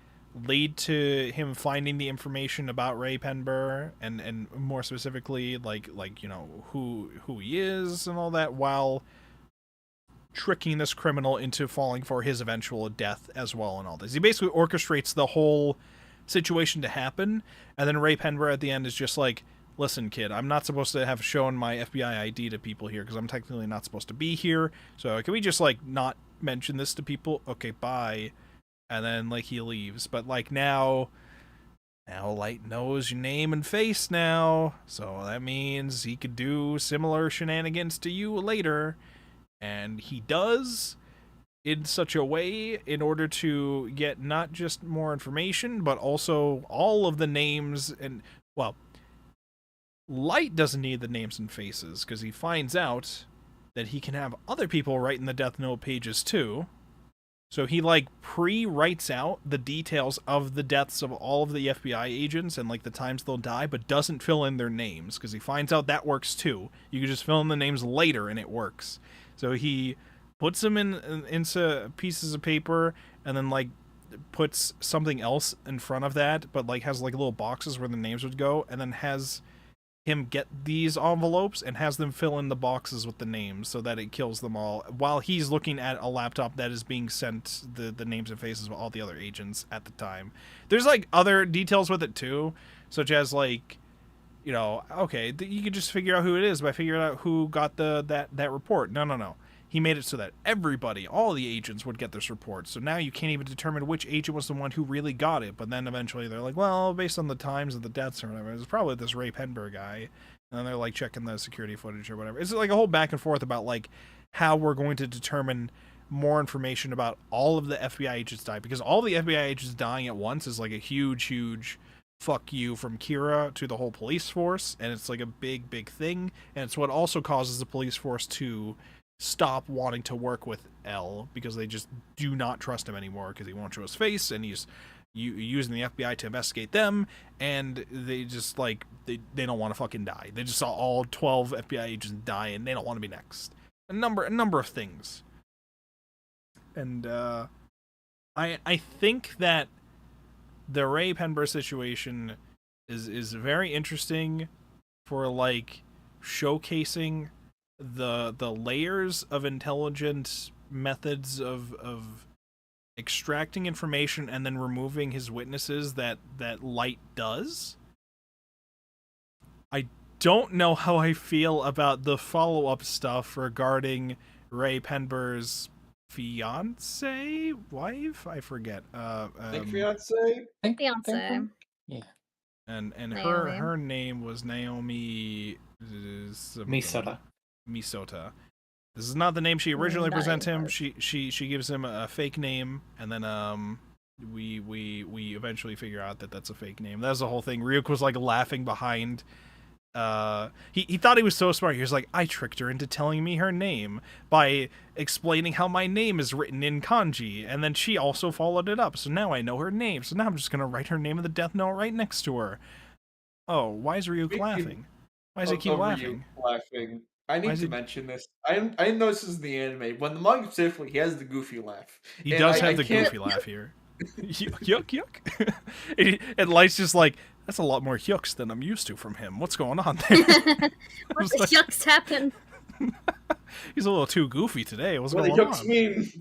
lead to him finding the information about Ray Penber and more specifically like who he is and all that, while tricking this criminal into falling for his eventual death as well and all this. He basically orchestrates the whole situation to happen, and then Ray Penber at the end is just like, listen, kid, I'm not supposed to have shown my FBI ID to people here because I'm technically not supposed to be here, so can we just, like, not mention this to people? Okay, bye. And then, like, he leaves. But, like, now Light knows your name and face now, so that means he could do similar shenanigans to you later. And he does, in such a way, in order to get not just more information, but also all of the names. And, well, Light doesn't need the names and faces, because he finds out that he can have other people write in the Death Note pages too. So he, like, pre-writes out the details of the deaths of all of the FBI agents and, like, the times they'll die, but doesn't fill in their names, because he finds out that works too. You can just fill in the names later and it works. So he puts them into pieces of paper and then, like, puts something else in front of that, but, like, has, like, little boxes where the names would go, and then has him get these envelopes and has them fill in the boxes with the names so that it kills them all, while he's looking at a laptop that is being sent the names and faces of all the other agents at the time. There's, like, other details with it too, such as, like, okay, you could just figure out who it is by figuring out who got that report. No. He made it so that everybody, all the agents, would get this report. So now you can't even determine which agent was the one who really got it. But then eventually they're like, well, based on the times of the deaths or whatever, it's probably this Ray Penber guy. And then they're, like, checking the security footage or whatever. It's like a whole back and forth about, like, how we're going to determine more information about all of the FBI agents die. Because all the FBI agents dying at once is, like, a huge fuck you from Kira to the whole police force. And it's, like, a big thing. And it's what also causes the police force to stop wanting to work with L, because they just do not trust him anymore because he won't show his face and he's using the FBI to investigate them, and they just, like, they don't want to fucking die. They just saw all 12 FBI agents die and they don't want to be next. A number of things. And I think that the Ray Penber situation is very interesting for, like, showcasing the layers of intelligent methods of extracting information and then removing his witnesses that Light does. I don't know how I feel about the follow-up stuff regarding Ray Penber's fiance, wife, I forget. I think fiance. Fiance. Yeah. And Naomi. her name was Naomi Misota. Misota. This is not the name she originally Not presents him. even She gives him a fake name, and then we eventually figure out that that's a fake name. That was the whole thing. Ryuk was, like, laughing behind. He thought he was so smart. He was like, I tricked her into telling me her name by explaining how my name is written in kanji, and then she also followed it up. So now I know her name. So now I'm just gonna write her name in the Death Note right next to her. Oh, why is Ryuk laughing? Why does he keep laughing? I need to mention this. I didn't know this is in the anime. When the manga specifically, he has the goofy laugh. He And does I have the can't- goofy laugh here. Yuck, yuck. And Light's just like, that's a lot more yucks than I'm used to from him. What's going on there? What the yucks happened? He's a little too goofy today. What's What the going yucks on? mean?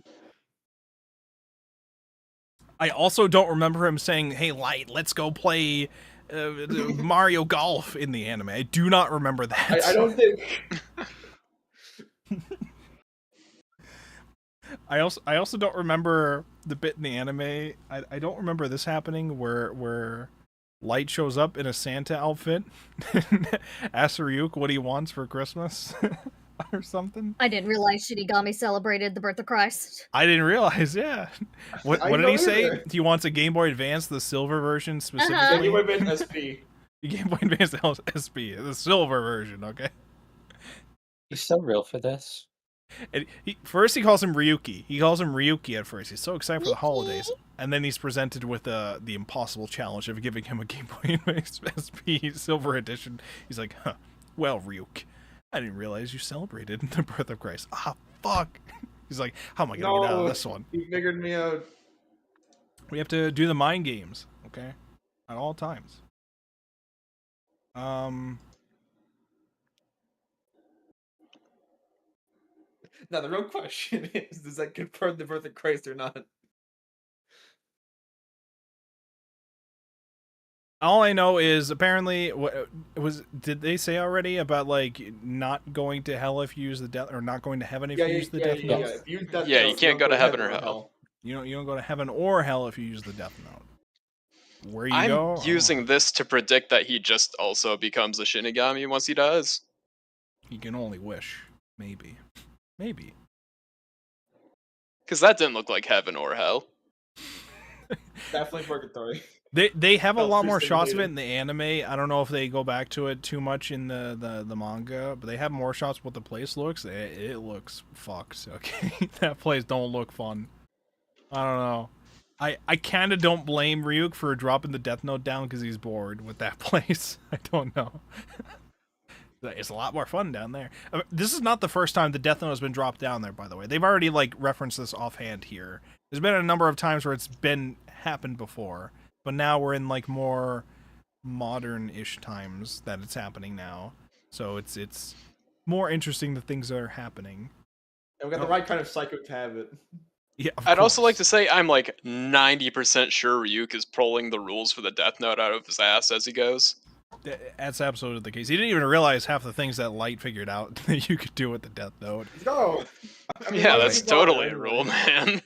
I also don't remember him saying, hey, Light, let's go play Mario Golf in the anime. I do not remember that. I don't think. I also don't remember the bit in the anime. I don't remember this happening where Light shows up in a Santa outfit and asks Ryuk what he wants for Christmas or something. I didn't realize Shinigami celebrated the birth of Christ. I didn't realize, yeah. What I did know he say? either. He wants a Game Boy Advance, the silver version Yeah, specifically. you would have been SP. The Game Boy Advance SP, the silver version, okay? He's so real for this. And first he calls him Ryuki. He calls him Ryuki at first. He's so excited for the holidays. And then he's presented with the impossible challenge of giving him a Game Boy Advance SP Silver Edition. He's like, huh, well, Ryuk, I didn't realize you celebrated the birth of Christ. Ah, fuck. He's like, how am I going to get out of this one? He figured me out. We have to do the mind games, okay? At all times. Now the real question is, does that confirm the birth of Christ or not? All I know is apparently did they say already about like not going to hell if you use the death, or not going to heaven if you use the death note? If you use Death Yeah, Note, you can't go to heaven or hell. hell. You don't go to heaven or hell if you use the death note. Where you I'm go? using this to predict that he just also becomes a Shinigami once he does. You can only wish. Maybe. Because that didn't look like heaven or hell. Definitely purgatory. They have a Felt lot more shots of it pre-stimulated. in the anime. I don't know if they go back to it too much in the manga, but they have more shots of what the place looks. It looks fucked. Okay, that place don't look fun. I don't know. I kind of don't blame Ryuk for dropping the Death Note down because he's bored with that place. I don't know. It's a lot more fun down there. This is not the first time the Death Note has been dropped down there, by the way. They've already like referenced this offhand here. There's been a number of times where it's happened before, but now we're in like more modern-ish times that it's happening now. So it's more interesting that things are happening. And we got the right kind of psycho to have it. Yeah, I'd also like to say I'm like 90% sure Ryuk is pulling the rules for the Death Note out of his ass as he goes. That's absolutely the case. He didn't even realize half the things that Light figured out that you could do with the Death Note. No! I mean, Yeah, why that's is he wrong totally a anyway? rule, man.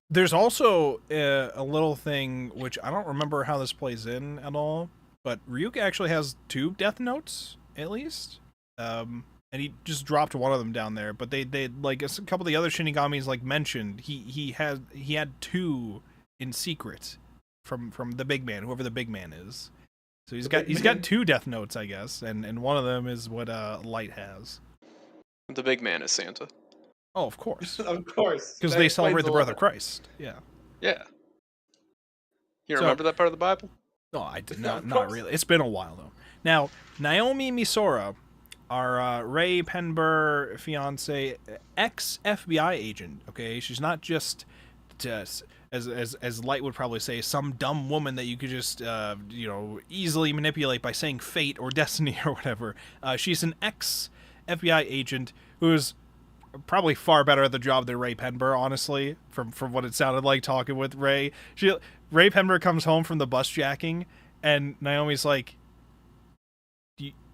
There's also a little thing, which I don't remember how this plays in at all, but Ryuk actually has 2 Death Notes, at least. And he just dropped one of them down there, but they like, a couple of the other Shinigamis like mentioned, he had 2 in secret from the big man, whoever the big man is. So he's got 2 Death Notes, I guess, and one of them is what Light has. The big man is Santa. Oh, of course. Of course. Because That they explains celebrate the a birth lot. of Christ. Yeah. Yeah. You So- remember that part of the Bible? No, I did Of not course. really. It's been a while, though. Now, Naomi Misora, our Ray Penber fiance, ex-FBI agent, okay? She's not just as Light would probably say, some dumb woman that you could just, easily manipulate by saying fate or destiny or whatever. She's an ex-FBI agent who's probably far better at the job than Ray Penber, honestly, from what it sounded like talking with Ray. Ray Penber comes home from the bus jacking, and Naomi's like,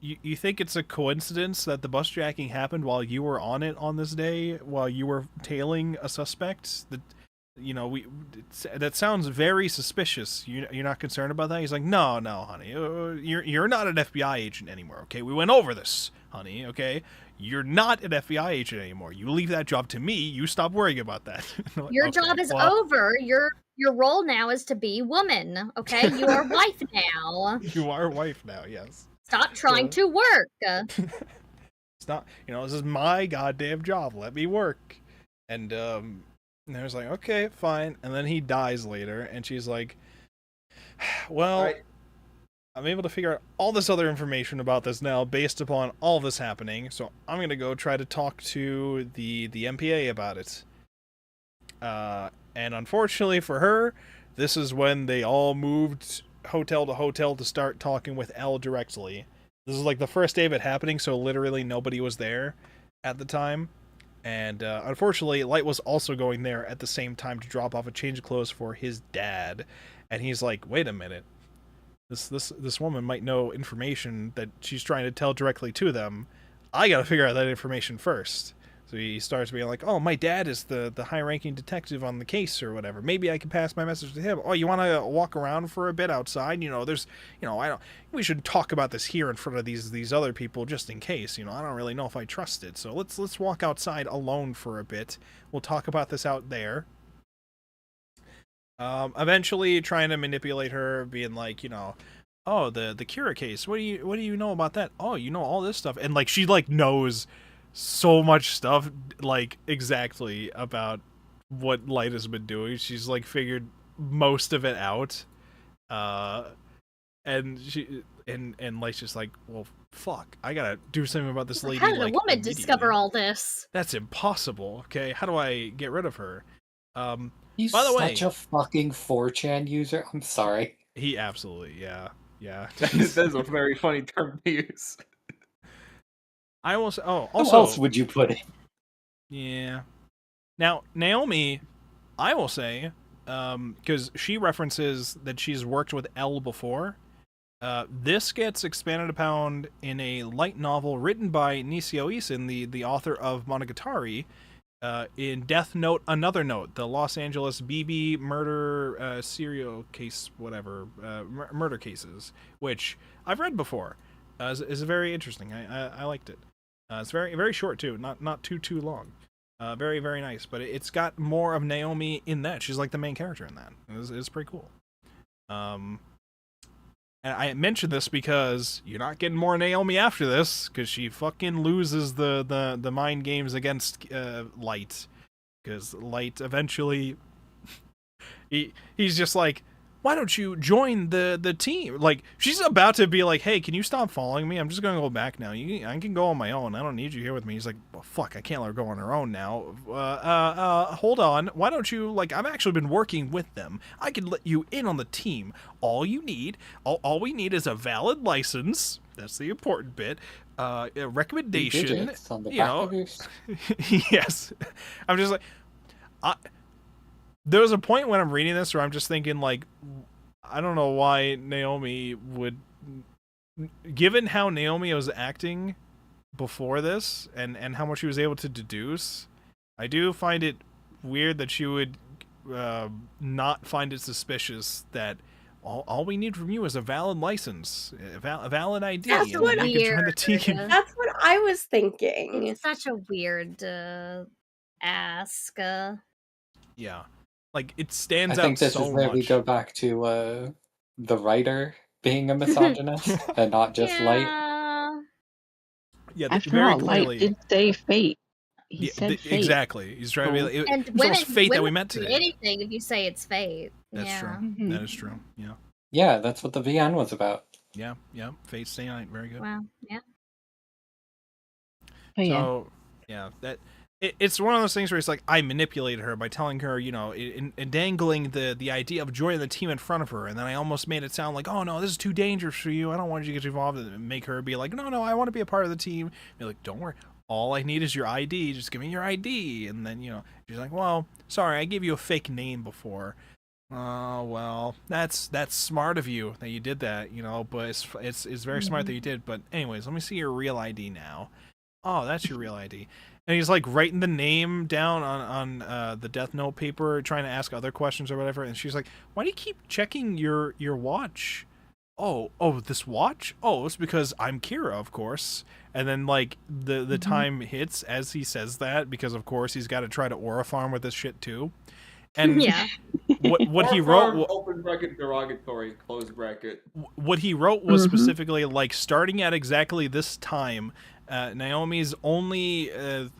you think it's a coincidence that the bus jacking happened while you were on it on this day, while you were tailing a suspect? That sounds very suspicious. You're not concerned about that? He's like, no, honey, you're not an FBI agent anymore. Okay, we went over this, honey. Okay, you're not an FBI agent anymore. You leave that job to me. You stop worrying about that. Like, Your okay, job is well, over. Your role now is to be woman. Okay, you are wife now. You are a wife now. Yes. Stop trying to work. It's not. This is my goddamn job. Let me work. And I was like, okay, fine. And then he dies later, and she's like, well, Right. I'm able to figure out all this other information about this now based upon all this happening, so I'm going to go try to talk to the MPA about it. And unfortunately for her, this is when they all moved hotel to hotel to start talking with L directly. This is like the first day of it happening, so literally nobody was there at the time. And unfortunately, Light was also going there at the same time to drop off a change of clothes for his dad. And he's like, wait a minute. This woman might know information that she's trying to tell directly to them. I gotta figure out that information first. So he starts being like, oh, my dad is the high-ranking detective on the case or whatever. Maybe I can pass my message to him. Oh, you want to walk around for a bit outside? We should talk about this here in front of these other people just in case. I don't really know if I trust it. So let's walk outside alone for a bit. We'll talk about this out there. Eventually trying to manipulate her, being like, oh, the Kira case. What do you know about that? Oh, you know all this stuff. And like she like knows so much stuff, like exactly about what Light has been doing. She's like figured most of it out. And Light's just like, well, fuck, I gotta do something about this lady. How did like, a woman discover all this? That's impossible. Okay, how do I get rid of her? He's by the way, such a fucking 4chan user. I'm sorry. He absolutely, yeah. That is a very funny term to use. I will say, How also, else would you put it? Yeah. Now, Naomi, I will say, because she references that she's worked with L before, this gets expanded upon in a light novel written by Nisio Isin, the author of Monogatari, in Death Note, Another Note, the Los Angeles BB murder serial case, whatever, murder cases, which I've read before. Is very interesting. I liked it. It's very, very short too, not too long. Very, very nice, but it's got more of Naomi in that. She's like the main character in that. It's pretty cool. And I mentioned this because you're not getting more Naomi after this, because she fucking loses the mind games against Light, because Light eventually he's just like, why don't you join the team? Like, she's about to be like, hey, can you stop following me? I'm just gonna go back now. I can go on my own. I don't need you here with me. He's like, well, fuck, I can't let her go on her own now. Hold on. Why don't you, like, I've actually been working with them. I can let you in on the team. All we need is a valid license. That's the important bit. A recommendation. On the Yes. I'm just like, there was a point when I'm reading this where I'm just thinking, like, I don't know why Naomi would, given how Naomi was acting before this and how much she was able to deduce, I do find it weird that she would not find it suspicious that all we need from you is a valid license, a valid ID, That's and what then you can join the team. That's what I was thinking. It's such a weird ask. Yeah. Like, it stands I out think this so is where much. we go back to the writer being a misogynist and not just Light. Yeah, After very all, clearly. Light did say fate. He said fate. Exactly. He's trying to be like, it And was almost fate that we met women do today. anything if you say it's fate. That's yeah. true. Mhm. That is true. Yeah. Yeah, that's what the VN was about. Yeah. Fate stay night. Very good. Wow. Yeah. But yeah, So, yeah, it's one of those things where it's like, I manipulated her by telling her, and dangling the idea of joining the team in front of her, and then I almost made it sound like, oh no, this is too dangerous for you. I don't want you to get involved, and make her be like, no, I want to be a part of the team. Be like, don't worry. All I need is your ID. Just give me your ID. And then, she's like, well, sorry, I gave you a fake name before. Oh, well, that's smart of you that you did that, but it's very smart that you did. But anyways, let me see your real ID now. Oh, that's your real ID. And he's like writing the name down on the Death Note paper, trying to ask other questions or whatever. And she's like, why do you keep checking your watch? Oh, this watch? Oh, it's because I'm Kira, of course. And then, like, the time hits as he says that, because, of course, he's got to try to aura farm with this shit, too. And Yeah. what he wrote... Open bracket, derogatory, close bracket. What he wrote was specifically, like, starting at exactly this time, Naomi's only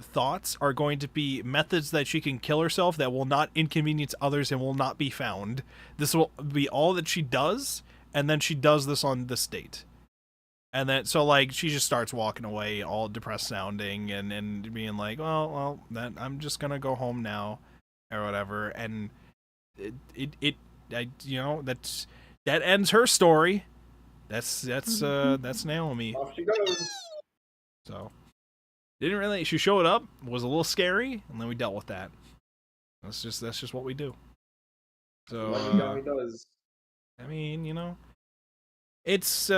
thoughts are going to be methods that she can kill herself that will not inconvenience others and will not be found. This will be all that she does, and then she does this on this date. And then, so, like, she just starts walking away, all depressed sounding, and being like, well, that I'm just gonna go home now, or whatever. And that ends her story. That's Naomi. Off she goes. So she showed up, was a little scary, and then we dealt with that. That's just what we do. So What Yami does. I mean, it's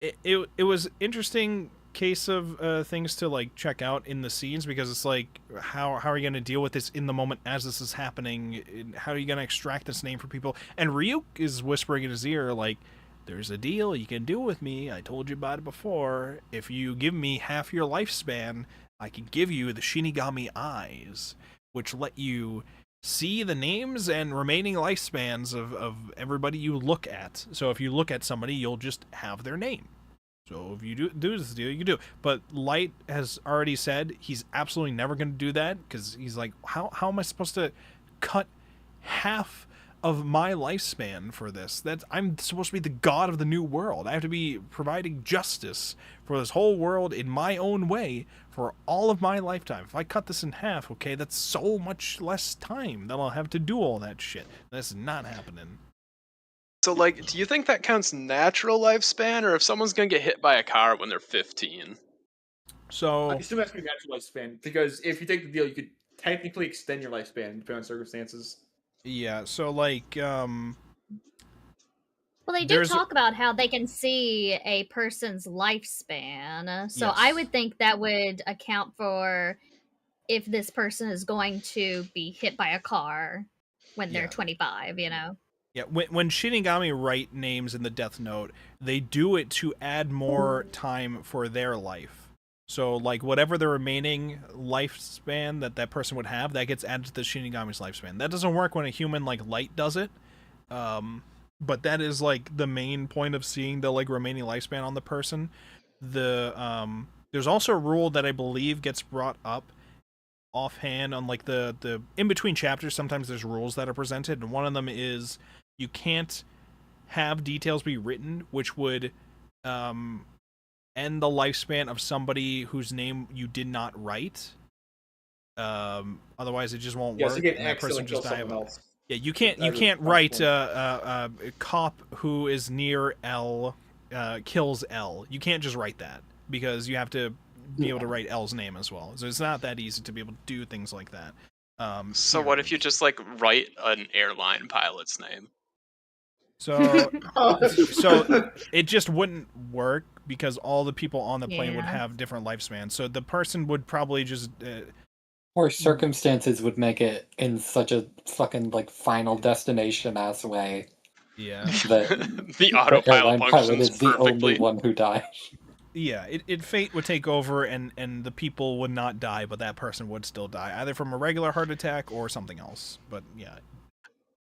it was interesting case of things to like check out in the scenes, because it's like how are you going to deal with this in the moment as this is happening? How are you going to extract this name for people? And Ryuk is whispering in his ear like, there's a deal you can do with me. I told you about it before. If you give me half your lifespan, I can give you the Shinigami eyes, which let you see the names and remaining lifespans of everybody you look at. So if you look at somebody, you'll just have their name. So if you do this deal, you can do. But Light has already said he's absolutely never going to do that, because he's like, how am I supposed to cut half of my lifespan for this? I'm supposed to be the god of the new world. I have to be providing justice for this whole world in my own way for all of my lifetime. If I cut this in half, okay, that's so much less time that I'll have to do all that shit. That's not happening. So, like, do you think that counts natural lifespan, or if someone's gonna get hit by a car when they're 15? So I assume that's your natural lifespan, because if you take the deal, you could technically extend your lifespan depending on circumstances. yeah, so like Well, they do talk about how they can see a person's lifespan. So I Yes. would think that would account for if this person is going to be hit by a car when they're 25, Yeah, when Shinigami write names in the Death Note, they do it to add more time for their life. So, like, whatever the remaining lifespan that person would have, that gets added to the Shinigami's lifespan. That doesn't work when a human like Light does it. But that is, like, the main point of seeing the, like, remaining lifespan on the person. There's also a rule that I believe gets brought up offhand on, like, the in-between chapters. Sometimes there's rules that are presented, and one of them is you can't have details be written which would end the lifespan of somebody whose name you did not write. Otherwise, it just won't work. So you get and that person just die. else. Yeah, you can't write a cop who is near L kills L. You can't just write that, because you have to be able to write L's name as well. So it's not that easy to be able to do things like that. So what if you just like write an airline pilot's name? So it just wouldn't work, because all the people on the plane would have different lifespans. So the person would probably just or circumstances would make it in such a fucking like Final Destination ass way. Yeah, that the autopilot airline pilot functions is the perfectly. only one who dies. Yeah, fate would take over, and the people would not die, but that person would still die, either from a regular heart attack or something else. But yeah.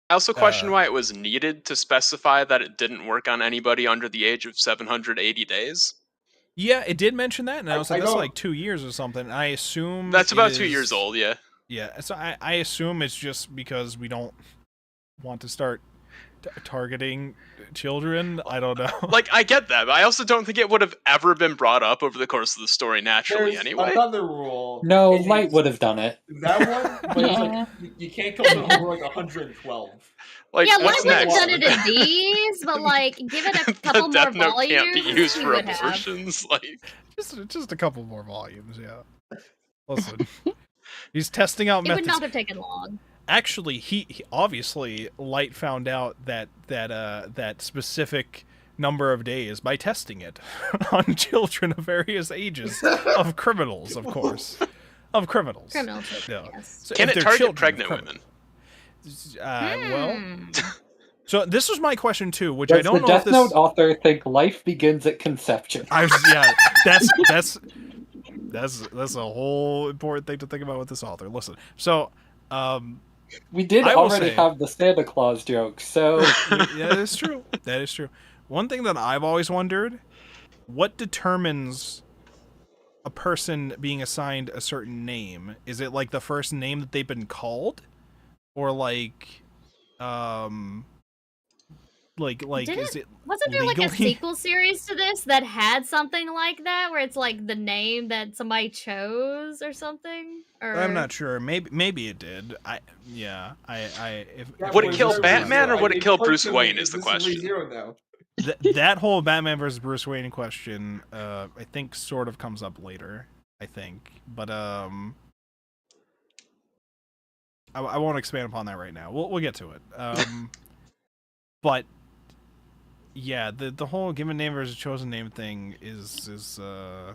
I also question why it was needed to specify that it didn't work on anybody under the age of 780 days. Yeah, it did mention that, and I was like, that's don't- like 2 years or something. I assume That's about it 2 years is- old, yeah. Yeah, so I assume it's just because we don't want to start targeting children. I don't know. Like, I get that, but I also don't think it would have ever been brought up over the course of the story naturally There's anyway. another rule. No, It's- Light would have done it. That one, but it's like you can't kill them over like 112. Like, yeah, what's Light would next? have done it in these, but like, give it a The couple more Death Note volumes. can't be used we for would have. abortions. Like, just a couple more volumes, yeah. Listen, he's testing out It would methods. not have taken long. Actually, he obviously Light found out that specific number of days by testing it on children of various ages of criminals, of course, of criminals. Criminal Yeah. yes. So can if it they're target children, pregnant criminals. women? Well, so this was my question too, which I Does don't the know Death if this. Note author think life begins at conception? That's a whole important thing to think about with this author. Listen, so We did I will already say- have the Santa Claus joke, so yeah, that is true. That is true. One thing that I've always wondered, what determines a person being assigned a certain name? Is it like the first name that they've been called? Or like is it Wasn't there like a legally- sequel series to this that had something like that, where it's like the name that somebody chose or something? Or I'm not sure. Maybe it did. Yeah, Would it but kill this is Batman or ReZero. would it It's kill part Bruce two. Wayne is the This question. ReZero now. That whole Batman versus Bruce Wayne question, I think, sort of comes up later. I think, but I won't expand upon that right now. We'll get to it. But yeah, the whole given name versus chosen name thing is I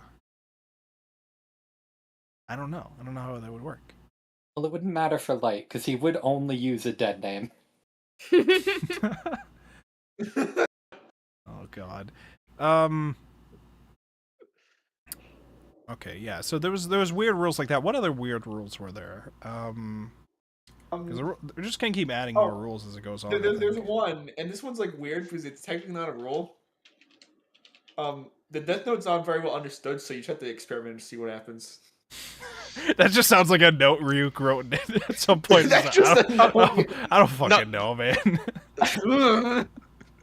don't know. I don't know how that would work. Well, it wouldn't matter for Light, because he would only use a dead name. Oh god. Okay, yeah. So there was weird rules like that. What other weird rules were there? Because they're just gonna keep adding more rules as it goes on. There's one, and this one's like weird because it's technically not a rule. The Death Note's not very well understood, so you just have to experiment and see what happens. That just sounds like a note Ryuk wrote at some point. That's Like, just a note. I don't fucking know, man.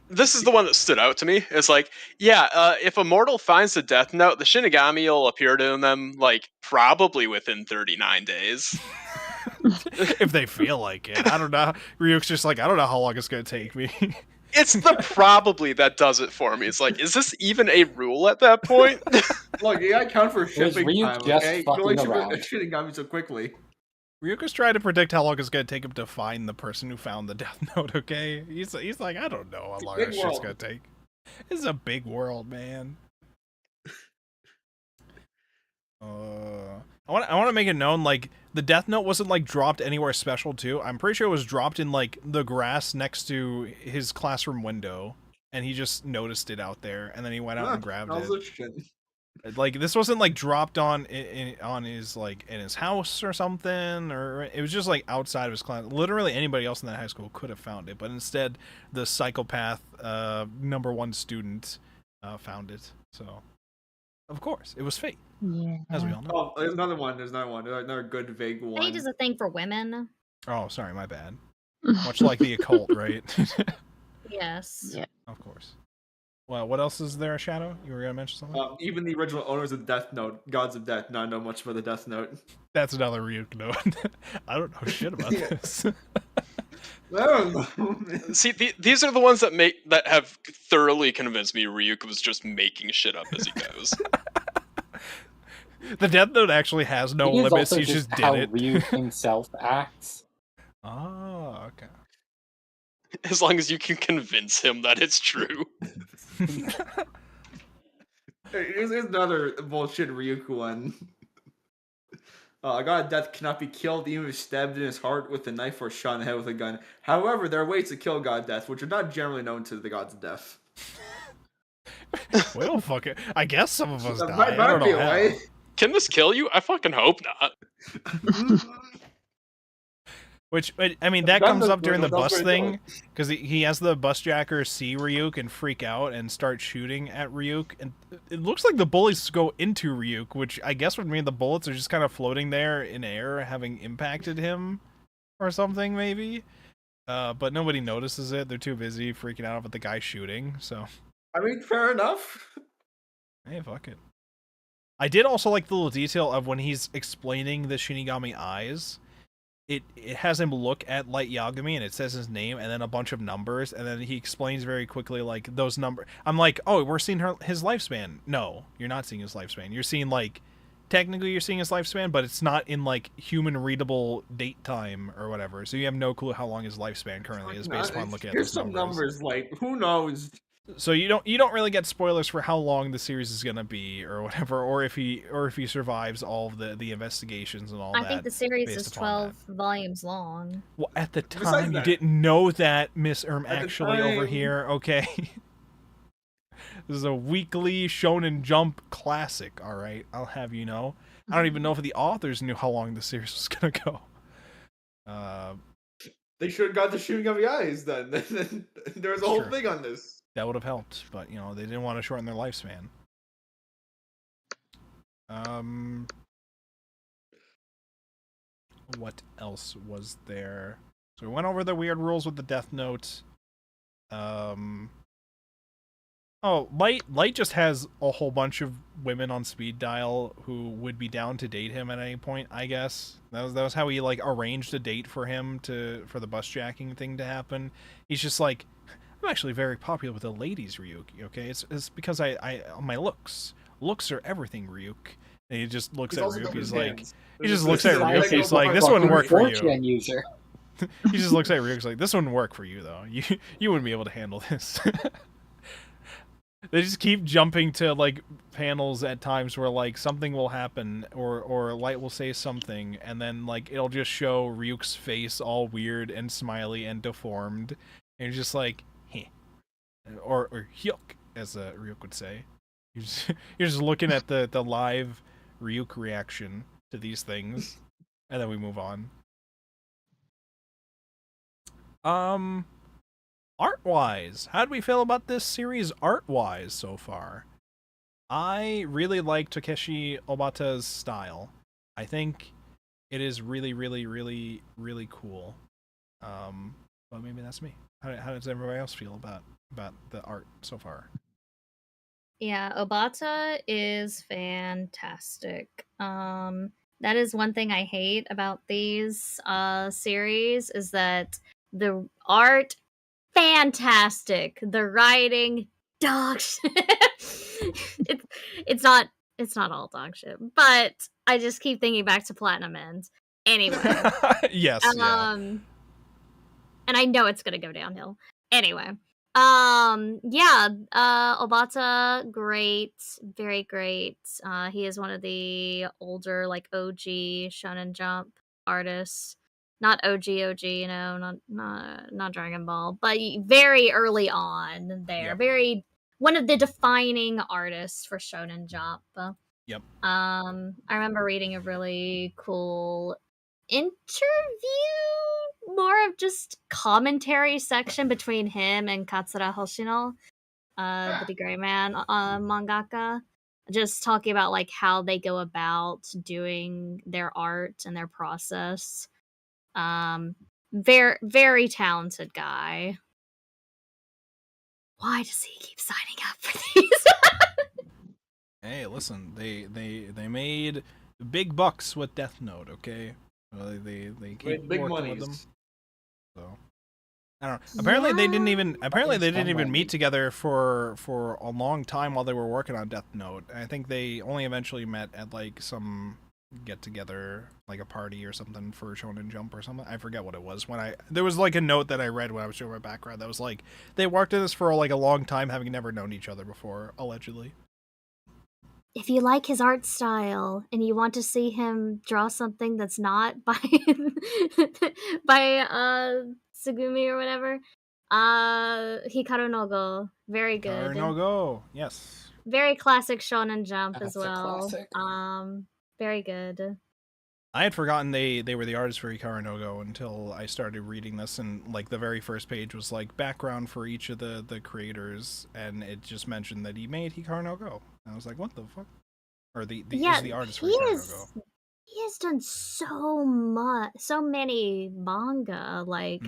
This is the one that stood out to me. It's like, if a mortal finds the Death Note, the Shinigami will appear to them, like, probably within 39 days. If they feel like it. I don't know. Ryuk's just like, I don't know how long it's gonna take me. It's the probably that does it for me. It's like, is this even a rule at that point? Look, you gotta count for shipping Ryuk time, just okay? You fucking only ship around? a Shinigami so quickly. Ryuk was trying to predict how long it's gonna take him to find the person who found the Death Note, okay? He's like, I don't know how long Big this shit's world. gonna take. This is a big world, man. I want to make it known, like, the Death Note wasn't, like, dropped anywhere special, too. I'm pretty sure it was dropped in, like, the grass next to his classroom window, and he just noticed it out there, and then he went out and grabbed it. Like, this wasn't, like, dropped on his, like, in his house or something, or it was just, like, outside of his class. Literally anybody else in that high school could have found it, but instead, the psychopath, #1 student, found it, so... Of course, it was fate, as we all know. Oh, there's another one. There's another good vague one. Fate is a thing for women. Oh, sorry, my bad. Much like the occult, right? Yes. Yeah. Of course. Well, what else is there, Shadow? You were gonna mention something? Even the original owners of Death Note, gods of death, not know much about the Death Note. That's another Ryuk note. I don't know shit about this. See, these are the ones that have thoroughly convinced me Ryuk was just making shit up as he goes. The Death Note actually has no It is limits. also He just how did it. Ryuk himself acts. Oh, okay. As long as you can convince him that it's true. Here's another bullshit Ryuk one. A god of death cannot be killed even if stabbed in his heart with a knife or shot in the head with a gun. However, there are ways to kill god of death, which are not generally known to the gods of death. Well, fuck it. I guess some of us That die. might I don't be know a how. way. Can this kill you? I fucking hope not. Which, I mean, that That comes does- up during the that does bus very thing, because he has the bus jacker see Ryuk and freak out and start shooting at Ryuk, and it looks like the bullets go into Ryuk, which I guess would mean the bullets are just kind of floating there in air, having impacted him, or something, maybe? But nobody notices it, they're too busy freaking out about the guy shooting, so... I mean, fair enough. Hey, fuck it. I did also like the little detail of when he's explaining the Shinigami eyes. It has him look at Light Yagami and it says his name and then a bunch of numbers and then he explains very quickly like those numbers. I'm like, oh, we're seeing his lifespan. No, you're not seeing his lifespan. You're seeing like, technically you're seeing his lifespan, but it's not in like human readable date time or whatever. So you have no clue how long his lifespan currently is based upon looking at Here's those some numbers, like, who knows? So you don't really get spoilers for how long the series is gonna be or whatever, or if he survives all of the investigations and all that. I think the series based is upon 12 volumes long. Well, at the Besides time, you that- didn't know that, Miss Erm, At the actually over time- here, okay? This is a weekly Shonen Jump classic, alright? I'll have you know. I don't even know if the authors knew how long the series was gonna go. They should have got the shooting of the eyes then. There was a whole Sure. thing on this. That would have helped, but, you know, they didn't want to shorten their lifespan. What else was there? So we went over the weird rules with the Death Note. Oh, Light just has a whole bunch of women on speed dial who would be down to date him at any point, I guess. That was how he like arranged a date for him for the bus jacking thing to happen. He's just like, I'm actually very popular with the ladies, Ryuk, okay? It's because I my looks. Looks are everything, Ryuk. And he just looks at Ryuk, he's like, he just looks at Ryuk, he's like, this wouldn't work for you. 4chan user. He just looks at Ryuk, he's like, this wouldn't work for you, though. You wouldn't be able to handle this. They just keep jumping to, like, panels at times where, like, something will happen, or Light will say something, and then, like, it'll just show Ryuk's face all weird and smiley and deformed, and you're just like, heh. Or hyuk, as Ryuk would say. You're just looking at the live Ryuk reaction to these things, and then we move on. Art-wise, how do we feel about this series art-wise so far? I really like Takeshi Obata's style. I think it is really, really, really, really cool. But maybe that's me. How does everybody else feel about the art so far? Yeah, Obata is fantastic. That is one thing I hate about these series is that the art fantastic, the writing dog shit. it's not all dog shit, but I just keep thinking back to Platinum End. Anyway, yes, yeah. And I know it's gonna go downhill. Anyway. Obata, great, very great. He is one of the older, like, OG Shonen Jump artists. Not OG, you know, not Dragon Ball, but very early on there. Yep. Very one of the defining artists for Shonen Jump. Yep. I remember reading a really cool interview, more of just commentary section between him and Katsura Hoshino, the Gray Man mangaka, just talking about like how they go about doing their art and their process. Very, very talented guy. Why does he keep signing up for these? Hey, listen, they made big bucks with Death Note, okay? They keep big working monies. with them. So I don't know. Apparently they didn't even meet together for a long time while they were working on Death Note. I think they only eventually met at like some get together, like a party or something for Shonen Jump or something. I forget what it was. There was like a note that I read when I was doing my background that was like they worked at this for like a long time, having never known each other before, allegedly. If you like his art style and you want to see him draw something that's not by Tsugumi or whatever, Hikaru no Go, very good. Hikaru no Go, yes. Very classic Shonen Jump as That's a well. classic. Very good. I had forgotten they were the artists for Hikaru no Go until I started reading this, and like the very first page was like background for each of the creators, and it just mentioned that he made Hikaru no Go. And I was like, what the fuck? Or is the artist for Hikaru no Go. He has done so many manga, like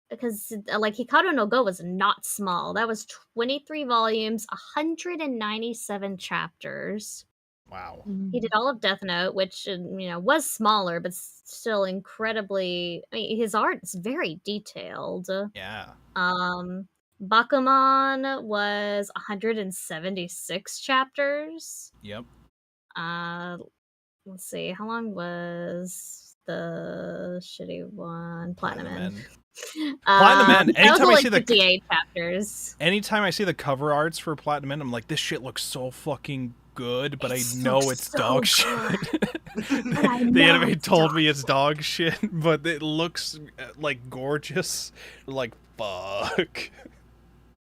because like Hikaru no Go was not small. That was 23 volumes, 197 chapters. Wow. He did all of Death Note, which was smaller, but still incredibly. I mean, his art is very detailed. Yeah. Bakuman was 176 chapters. Yep. Let's see, how long was the shitty one? Platinum End. Platinum End. Anytime I see 58 chapters. Anytime I see the cover arts for Platinum End, I'm like, this shit looks so fucking good, but I know it's dog shit. The anime told me it's dog shit, but it looks like gorgeous. Like, fuck.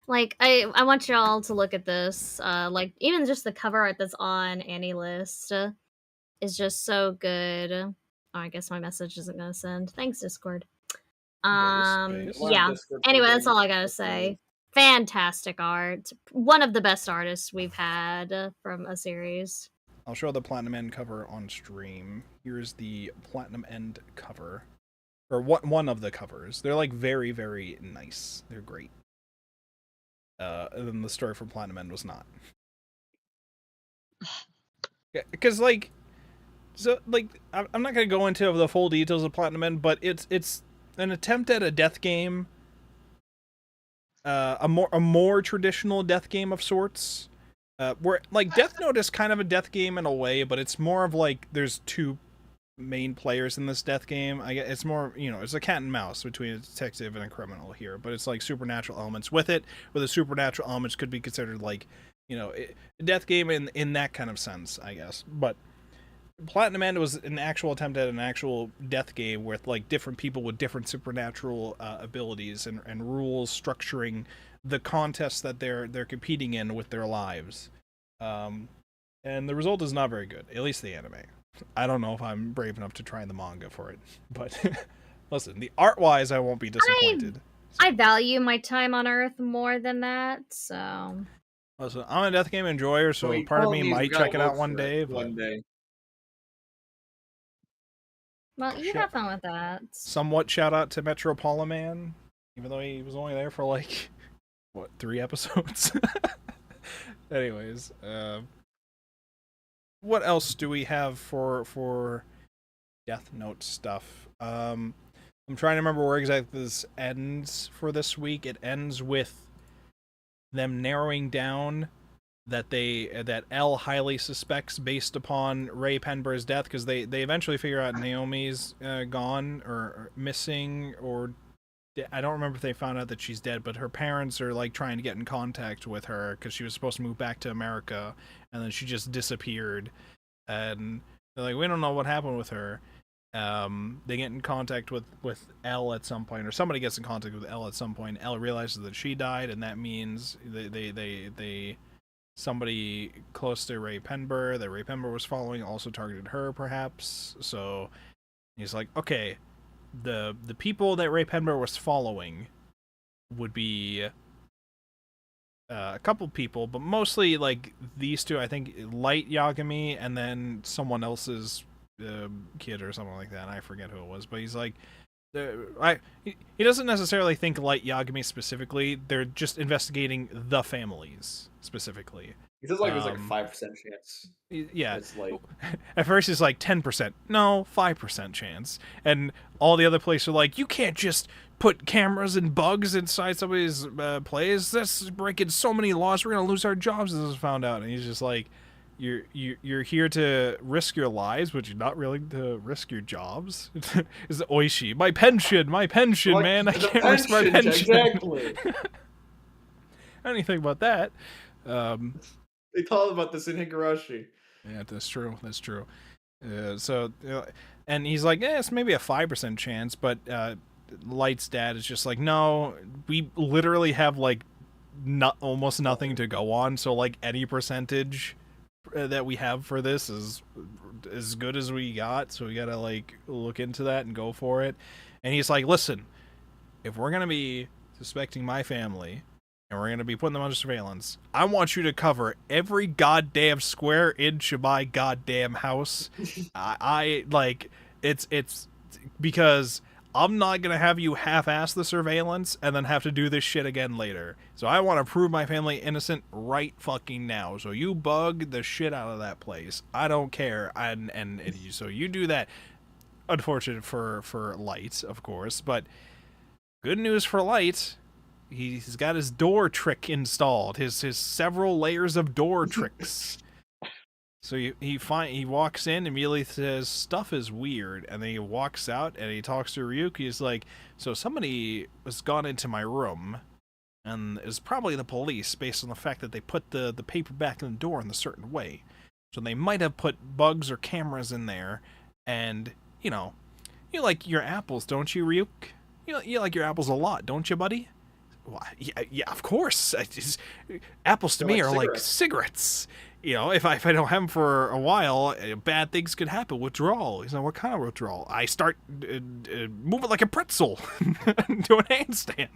Like, I want y'all to look at this. Like, even just the cover art that's on AniList is just so good. Oh, I guess my message isn't gonna send. Thanks, Discord. Yeah. Anyway, that's all I gotta say. Fantastic art. One of the best artists we've had from a series. I'll show the Platinum End cover on stream. Here's the Platinum End cover. Or one of the covers. They're like very, very nice. They're great. and then the story from Platinum End was not. Because like, so like, I'm not gonna go into the full details of Platinum End, but it's an attempt at a death game, a more traditional death game of sorts. Where like Death Note is kind of a death game in a way, but it's more of like there's two main players in this death game. I guess it's more, it's a cat and mouse between a detective and a criminal here, but it's like supernatural elements with it, where the supernatural elements could be considered like, a death game in that kind of sense, I guess. But Platinum End was an actual attempt at an actual death game with like different people with different supernatural abilities and rules structuring the contests that they're competing in with their lives. And the result is not very good, at least the anime. I don't know if I'm brave enough to try the manga for it, but listen, the art-wise, I won't be disappointed. I value my time on Earth more than that, so... Listen, I'm a death game enjoyer, so part of me might check it out one day. One day. Well, you have fun with that. Somewhat shout out to Metropoliman, even though he was only there for like, 3 episodes? Anyways, what else do we have for Death Note stuff? I'm trying to remember where exactly this ends for this week. It ends with them narrowing down that L highly suspects based upon Ray Penber's death, because they eventually figure out Naomi's gone or missing, or I don't remember if they found out that she's dead, but her parents are like trying to get in contact with her because she was supposed to move back to America, and then she just disappeared, and they're like, we don't know what happened with her. They get in contact with L at some point, or somebody gets in contact with L at some point. L realizes that she died, and that means they somebody close to Ray Penber that Ray Penber was following also targeted her, perhaps. So he's like, okay, the people that Ray Penber was following would be a couple people, but mostly like these two, I think, Light Yagami and then someone else's kid or something like that. I forget who it was, but he's like, he doesn't necessarily think Light Yagami specifically. They're just investigating the families specifically. He says like it was like a 5% chance. Yeah. It's like... At first it's like 10%. No, 5% chance. And all the other places are like, you can't just put cameras and bugs inside somebody's place. That's breaking so many laws. We're gonna lose our jobs if this is found out. And he's just like, You're here to risk your lives, but you're not willing to risk your jobs. Is Oishi, my pension, like, man, I can't risk my pension. Exactly. Anything about that. They told about this in Higurashi. Yeah, that's true. So, and he's like, it's maybe a 5% chance, but Light's dad is just like, no, we literally have like almost nothing to go on. So like any percentage that we have for this is as good as we got, so we gotta like look into that and go for it. And he's like, listen, if we're gonna be suspecting my family and we're gonna be putting them under surveillance, I want you to cover every goddamn square inch of my goddamn house. I like it's because I'm not gonna have you half-ass the surveillance and then have to do this shit again later. So I want to prove my family innocent right fucking now. So you bug the shit out of that place. I don't care. And so you do that. Unfortunate for Light, of course, but good news for Light. He's got his door trick installed. His several layers of door tricks. So he walks in, immediately says, stuff is weird, and then he walks out, and he talks to Ryuki. He's like, so somebody has gone into my room, and it's probably the police, based on the fact that they put the paper back in the door in a certain way. So they might have put bugs or cameras in there, and, you like your apples, don't you, Ryuk? You like your apples a lot, don't you, buddy? Well, yeah, of course. Apples to me are like cigarettes. If I don't have them for a while, bad things could happen. Withdrawal. He's like, what kind of withdrawal? I start moving like a pretzel, doing handstands.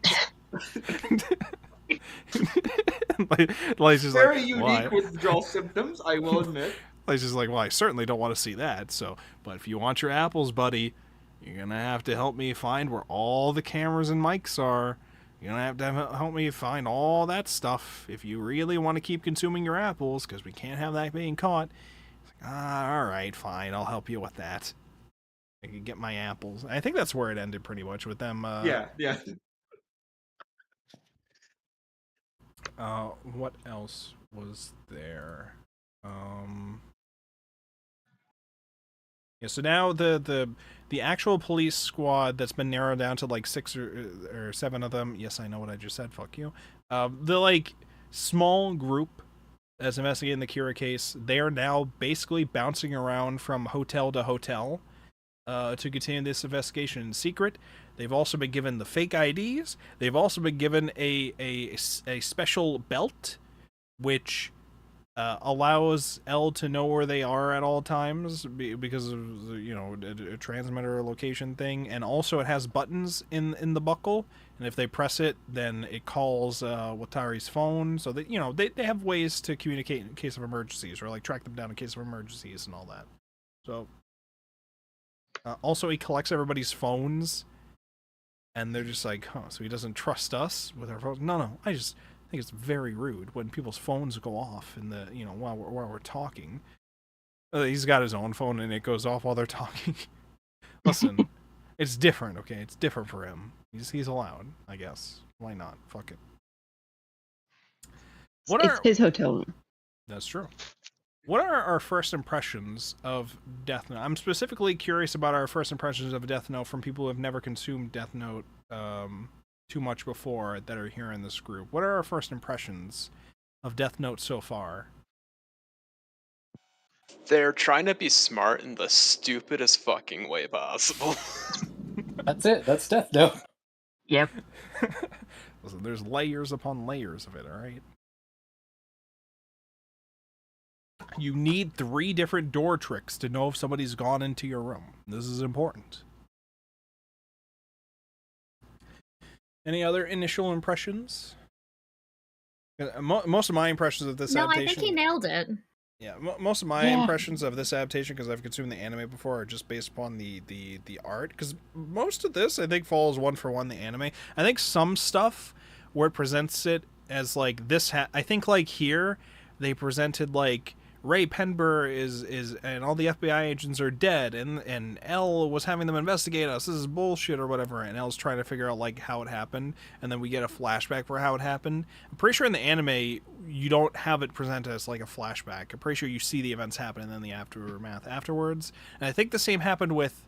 Like, just very like, unique withdrawal symptoms, I will admit. He's just like, well, I certainly don't want to see that. So, but if you want your apples, buddy, you're gonna have to help me find where all the cameras and mics are. You don't have to help me find all that stuff if you really want to keep consuming your apples, because we can't have that being caught. It's like, all right, fine, I'll help you with that. I can get my apples. I think that's where it ended pretty much with them. Yeah. What else was there? Yeah, so now the actual police squad that's been narrowed down to like 6 or 7 of them. Yes, I know what I just said. Fuck you. The like small group that's investigating the Kira case, they are now basically bouncing around from hotel to hotel to continue this investigation in secret. They've also been given the fake IDs. They've also been given a special belt, which allows L to know where they are at all times because of a transmitter location thing, and also it has buttons in the buckle, and if they press it, then it calls Watari's phone, so that they have ways to communicate in case of emergencies, or like track them down in case of emergencies and all that. So also he collects everybody's phones, and they're just like, so he doesn't trust us with our phones? No, I just think it's very rude when people's phones go off in the while we're talking. He's got his own phone and it goes off while they're talking. Listen, it's different, okay? It's different for him. He's allowed, I guess. Why not? Fuck it. It's his hotel room. That's true. What are our first impressions of Death Note? I'm specifically curious about our first impressions of Death Note from people who have never consumed Death Note too much before that are here in this group. What are our first impressions of Death Note so far? They're trying to be smart in the stupidest fucking way possible. That's it. That's Death Note. Yep. Listen, there's layers upon layers of it, alright? You need 3 different door tricks to know if somebody's gone into your room. This is important. Any other initial impressions? Most of my impressions of this adaptation... No, I think he nailed it. Yeah, most of my impressions of this adaptation, because I've consumed the anime before, are just based upon the art. Because most of this, I think, follows 1-for-1 the anime. I think some stuff where it presents it as like this... I think like here, they presented like Ray Penber is and all the FBI agents are dead, and L was having them investigate us. This is bullshit or whatever, and L's trying to figure out like how it happened, and then we get a flashback for how it happened. I'm pretty sure in the anime you don't have it presented as like a flashback. I'm pretty sure you see the events happen and then the aftermath afterwards. And I think the same happened with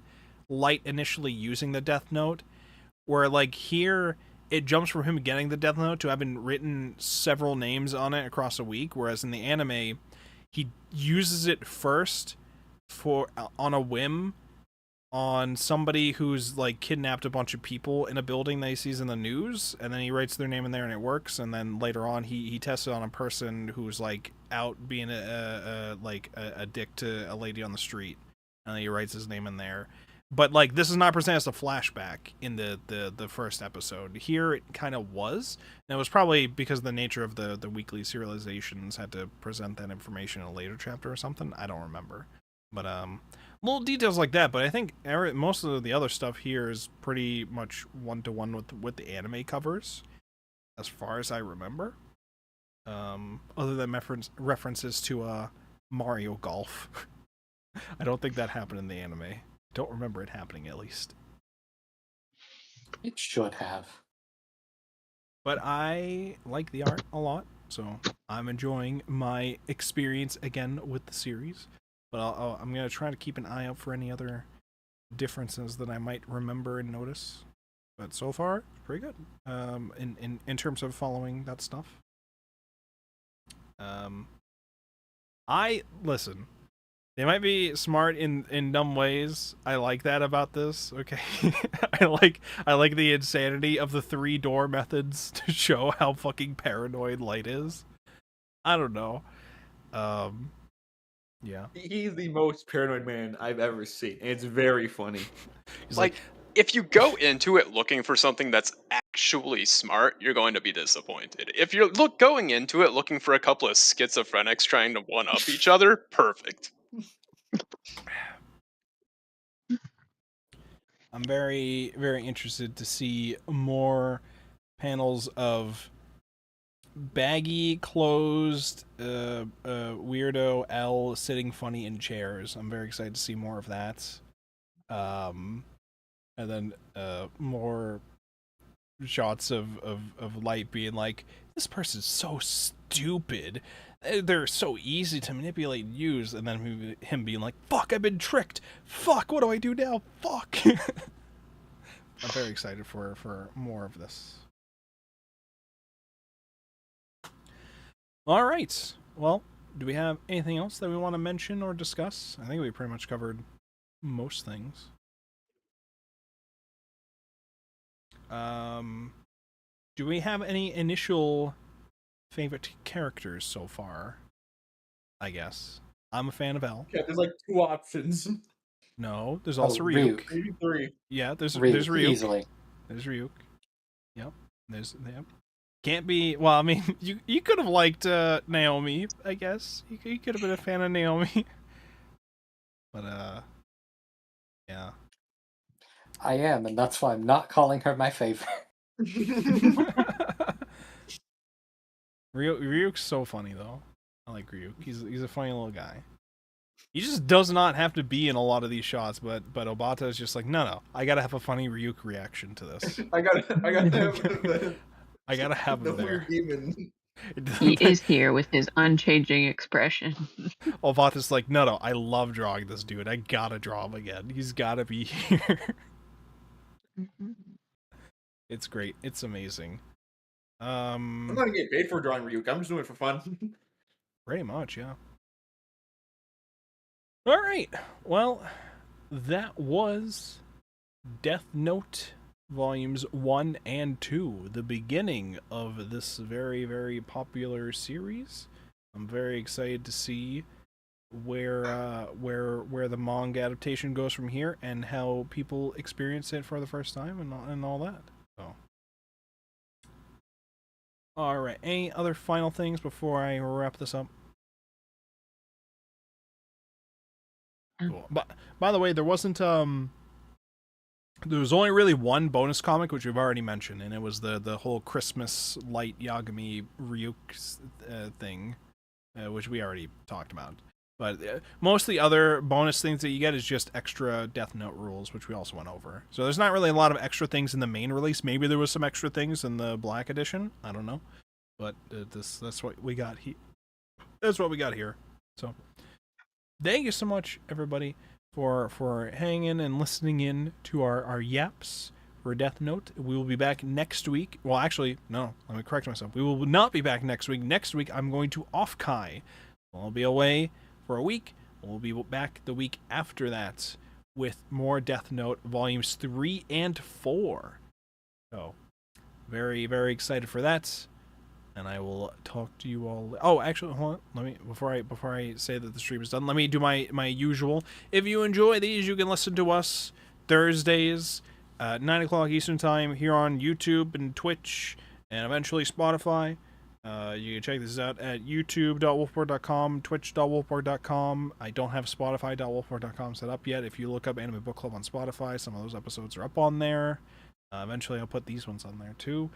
Light initially using the Death Note, where like here it jumps from him getting the Death Note to having written several names on it across a week, whereas in the anime he uses it first on a whim on somebody who's like kidnapped a bunch of people in a building that he sees in the news, and then he writes their name in there and it works, and then later on he tests it on a person who's like out being a dick to a lady on the street, and then he writes his name in there. But like this is not presented as a flashback in the first episode. Here it kind of was, and it was probably because of the nature of the weekly serializations had to present that information in a later chapter or something. I don't remember, but little details like that. But I think most of the other stuff here is pretty much 1-to-1 with the anime covers, as far as I remember. Other than references to Mario Golf. I don't think that happened in the anime. Don't remember it happening, at least. It should have. But I like the art a lot, so I'm enjoying my experience again with the series. But I'm going to try to keep an eye out for any other differences that I might remember and notice. But so far, it's pretty good in terms of following that stuff. Listen. They might be smart in dumb ways. I like that about this. Okay, I like the insanity of the 3-door methods to show how fucking paranoid Light is. I don't know. Yeah. He's the most paranoid man I've ever seen, and it's very funny. He's like, if you go into it looking for something that's actually smart, you're going to be disappointed. If you're going into it looking for a couple of schizophrenics trying to one-up each other, perfect. I'm very, very interested to see more panels of baggy, closed, weirdo L sitting funny in chairs. I'm very excited to see more of that. And then more shots of Light being like, this person's so stupid. They're so easy to manipulate and use. And then him being like, fuck, I've been tricked. Fuck, what do I do now? Fuck. I'm very excited for more of this. All right. Well, do we have anything else that we want to mention or discuss? I think we pretty much covered most things. Do we have any initial favorite characters so far? I guess. I'm a fan of L. Yeah, there's like 2 options. No, there's also Ryuk. Ryuk. Maybe 3. Yeah, there's Ryuk, Ryuk. easily. There's Ryuk. Yep. Yep. Can't be. Well, I mean, you could have liked Naomi, I guess. You could have been a fan of Naomi. But yeah. I am, and that's why I'm not calling her my favorite. Ryuk's so funny though. I like Ryuk. He's a funny little guy. He just does not have to be in a lot of these shots, but Obata is just like, no, I gotta have a funny Ryuk reaction to this. I gotta have I gotta have the him there. weird demon. He is here with his unchanging expression. Obata's like, no, I love drawing this dude. I gotta draw him again. He's gotta be here. It's great. It's amazing. I'm not gonna get paid for drawing Ryuk. I'm just doing it for fun. Pretty much, yeah. All right. Well, that was Death Note Volumes 1 and 2, the beginning of this very, very popular series. I'm very excited to see where the manga adaptation goes from here and how people experience it for the first time and all that. So, all right. Any other final things before I wrap this up? Cool. But by the way, there wasn't there was only really one bonus comic, which we've already mentioned, and it was the whole Christmas Light Yagami Ryuk thing, which we already talked about. But most of the other bonus things that you get is just extra Death Note rules, which we also went over. So there's not really a lot of extra things in the main release. Maybe there was some extra things in the Black Edition. I don't know. But that's what we got here. That's what we got here. So thank you so much, everybody, for hanging and listening in to our yaps for Death Note. We will be back next week. Well, actually, no, let me correct myself. We will not be back next week. Next week, I'm going to Offkai. I'll be away for a week. We'll be back the week after that with more Death Note Volumes 3 and 4. So, very, very excited for that. And I will talk to you all. Oh, actually, hold on. Let me before I say that the stream is done. Let me do my usual. If you enjoy these, you can listen to us Thursdays, 9 o'clock Eastern Time here on YouTube and Twitch, and eventually Spotify. You can check this out at youtube.wolfborg.com, twitch.wolfborg.com. I don't have spotify.wolfborg.com set up yet. If you look up Anime Book Club on Spotify, some of those episodes are up on there. Eventually, I'll put these ones on there too.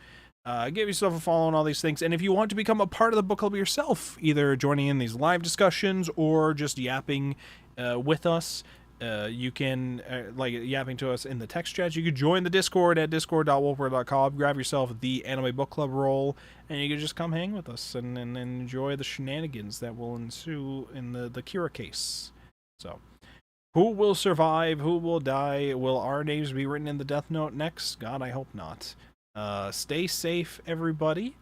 Give yourself a follow on all these things. And if you want to become a part of the book club yourself, either joining in these live discussions or just yapping with us, you can, like yapping to us in the text chat, you can join the Discord at discord.wolfborg.com, grab yourself the Anime Book Club role, and you can just come hang with us and enjoy the shenanigans that will ensue in the Kira case. So, who will survive? Who will die? Will our names be written in the Death Note next? God, I hope not. Stay safe, everybody,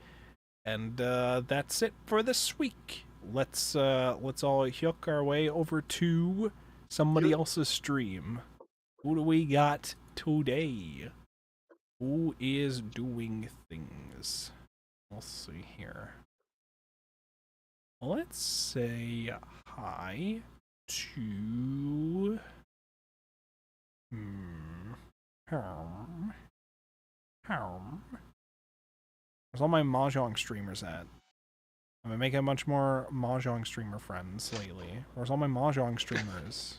and that's it for this week. Let's all hook our way over to somebody else's stream. Who do we got today? Who is doing things? Let's see here. Let's say hi to Where's all my Mahjong streamers at? I've been making a bunch more Mahjong streamer friends lately. Where's all my Mahjong streamers?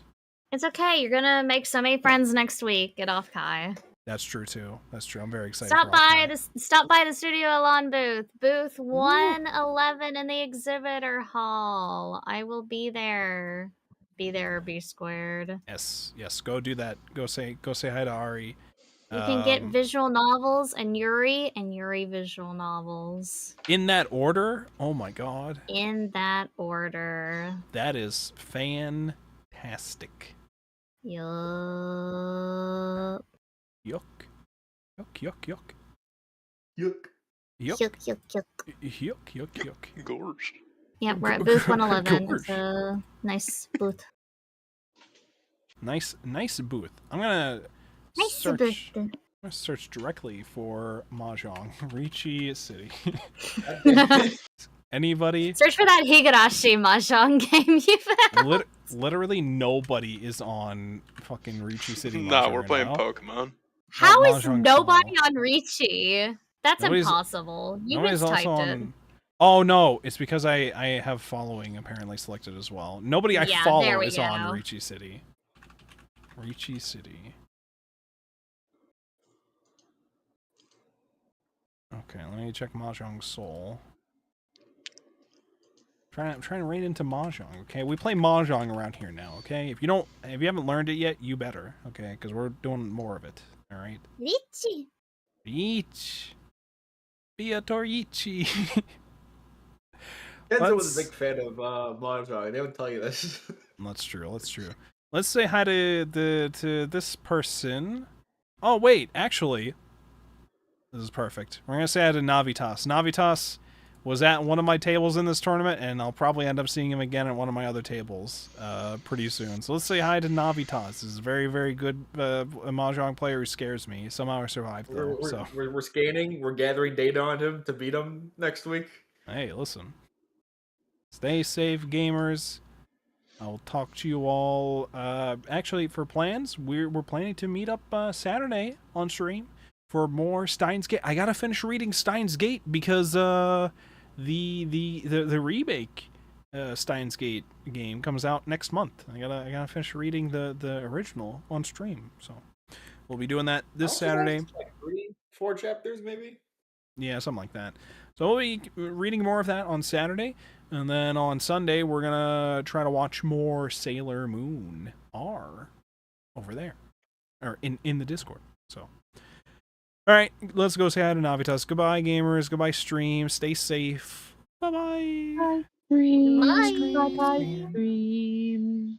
It's okay. You're gonna make so many friends next week. Get off, Kai. That's true too. That's true. I'm very excited. Stop for all by that. stop by the Studio Elon booth 111 in the exhibitor hall. I will be there. Be there or be squared. Yes, yes. Go do that. Go say hi to Ari. You can get visual novels and Yuri visual novels. In that order? Oh my god. In that order. That is fantastic. Yup. Yuck. Yuck, yuck, yuck. Yuck. Yuck. Yuck, yuck, yuck. Yuck, yuck, yuck. Gorge. Yeah, we're at booth 111. Gorge. It's a nice booth. Nice booth. I'm gonna Nice search. booth. I'm gonna search directly for Mahjong Ricci City. Anybody? Search for that Higurashi Mahjong game you found. Literally nobody is on fucking Ricci City. Nah, Mahjong we're right playing now. Pokemon. How is Mahjong nobody solo. on Ricci? That's Nobody's- impossible. You Nobody's mistyped also it. on. Oh no, it's because I have following apparently selected as well. Nobody I Yeah, there follow we is on go. Ricci City. Ricci City. Okay, let me check Mahjong Soul. I'm trying to raid into Mahjong. Okay, we play Mahjong around here now. Okay, if you haven't learned it yet, you better. Okay, because we're doing more of it. All right. Ricci. Each. Beatorici. Kenzo was Let's- a big fan of Mahjong. They would tell you this. That's true. That's true. Let's say hi to this person. Oh wait, actually, this is perfect. We're gonna say hi to Navitas. Navitas was at one of my tables in this tournament, and I'll probably end up seeing him again at one of my other tables pretty soon. So let's say hi to Navitas. This is a very, very good a Mahjong player who scares me. Somehow I survived though. So We're scanning. We're gathering data on him to beat him next week. hey, listen. Stay safe, gamers. I will talk to you all. Actually, for plans, we're planning to meet up Saturday on stream for more Steins Gate. I gotta finish reading Steins Gate because the remake Steins Gate game comes out next month. I gotta finish reading the original on stream. So we'll be doing that this Saturday. Like 3-4 chapters, maybe. Yeah, something like that. So we'll be reading more of that on Saturday. And then on Sunday, we're going to try to watch more Sailor Moon R over there. Or in the Discord. So, all right, let's go say hi to Navitas. Goodbye, gamers. Goodbye, stream. Stay safe. Bye-bye. Dreams, Bye. dreams, dreams.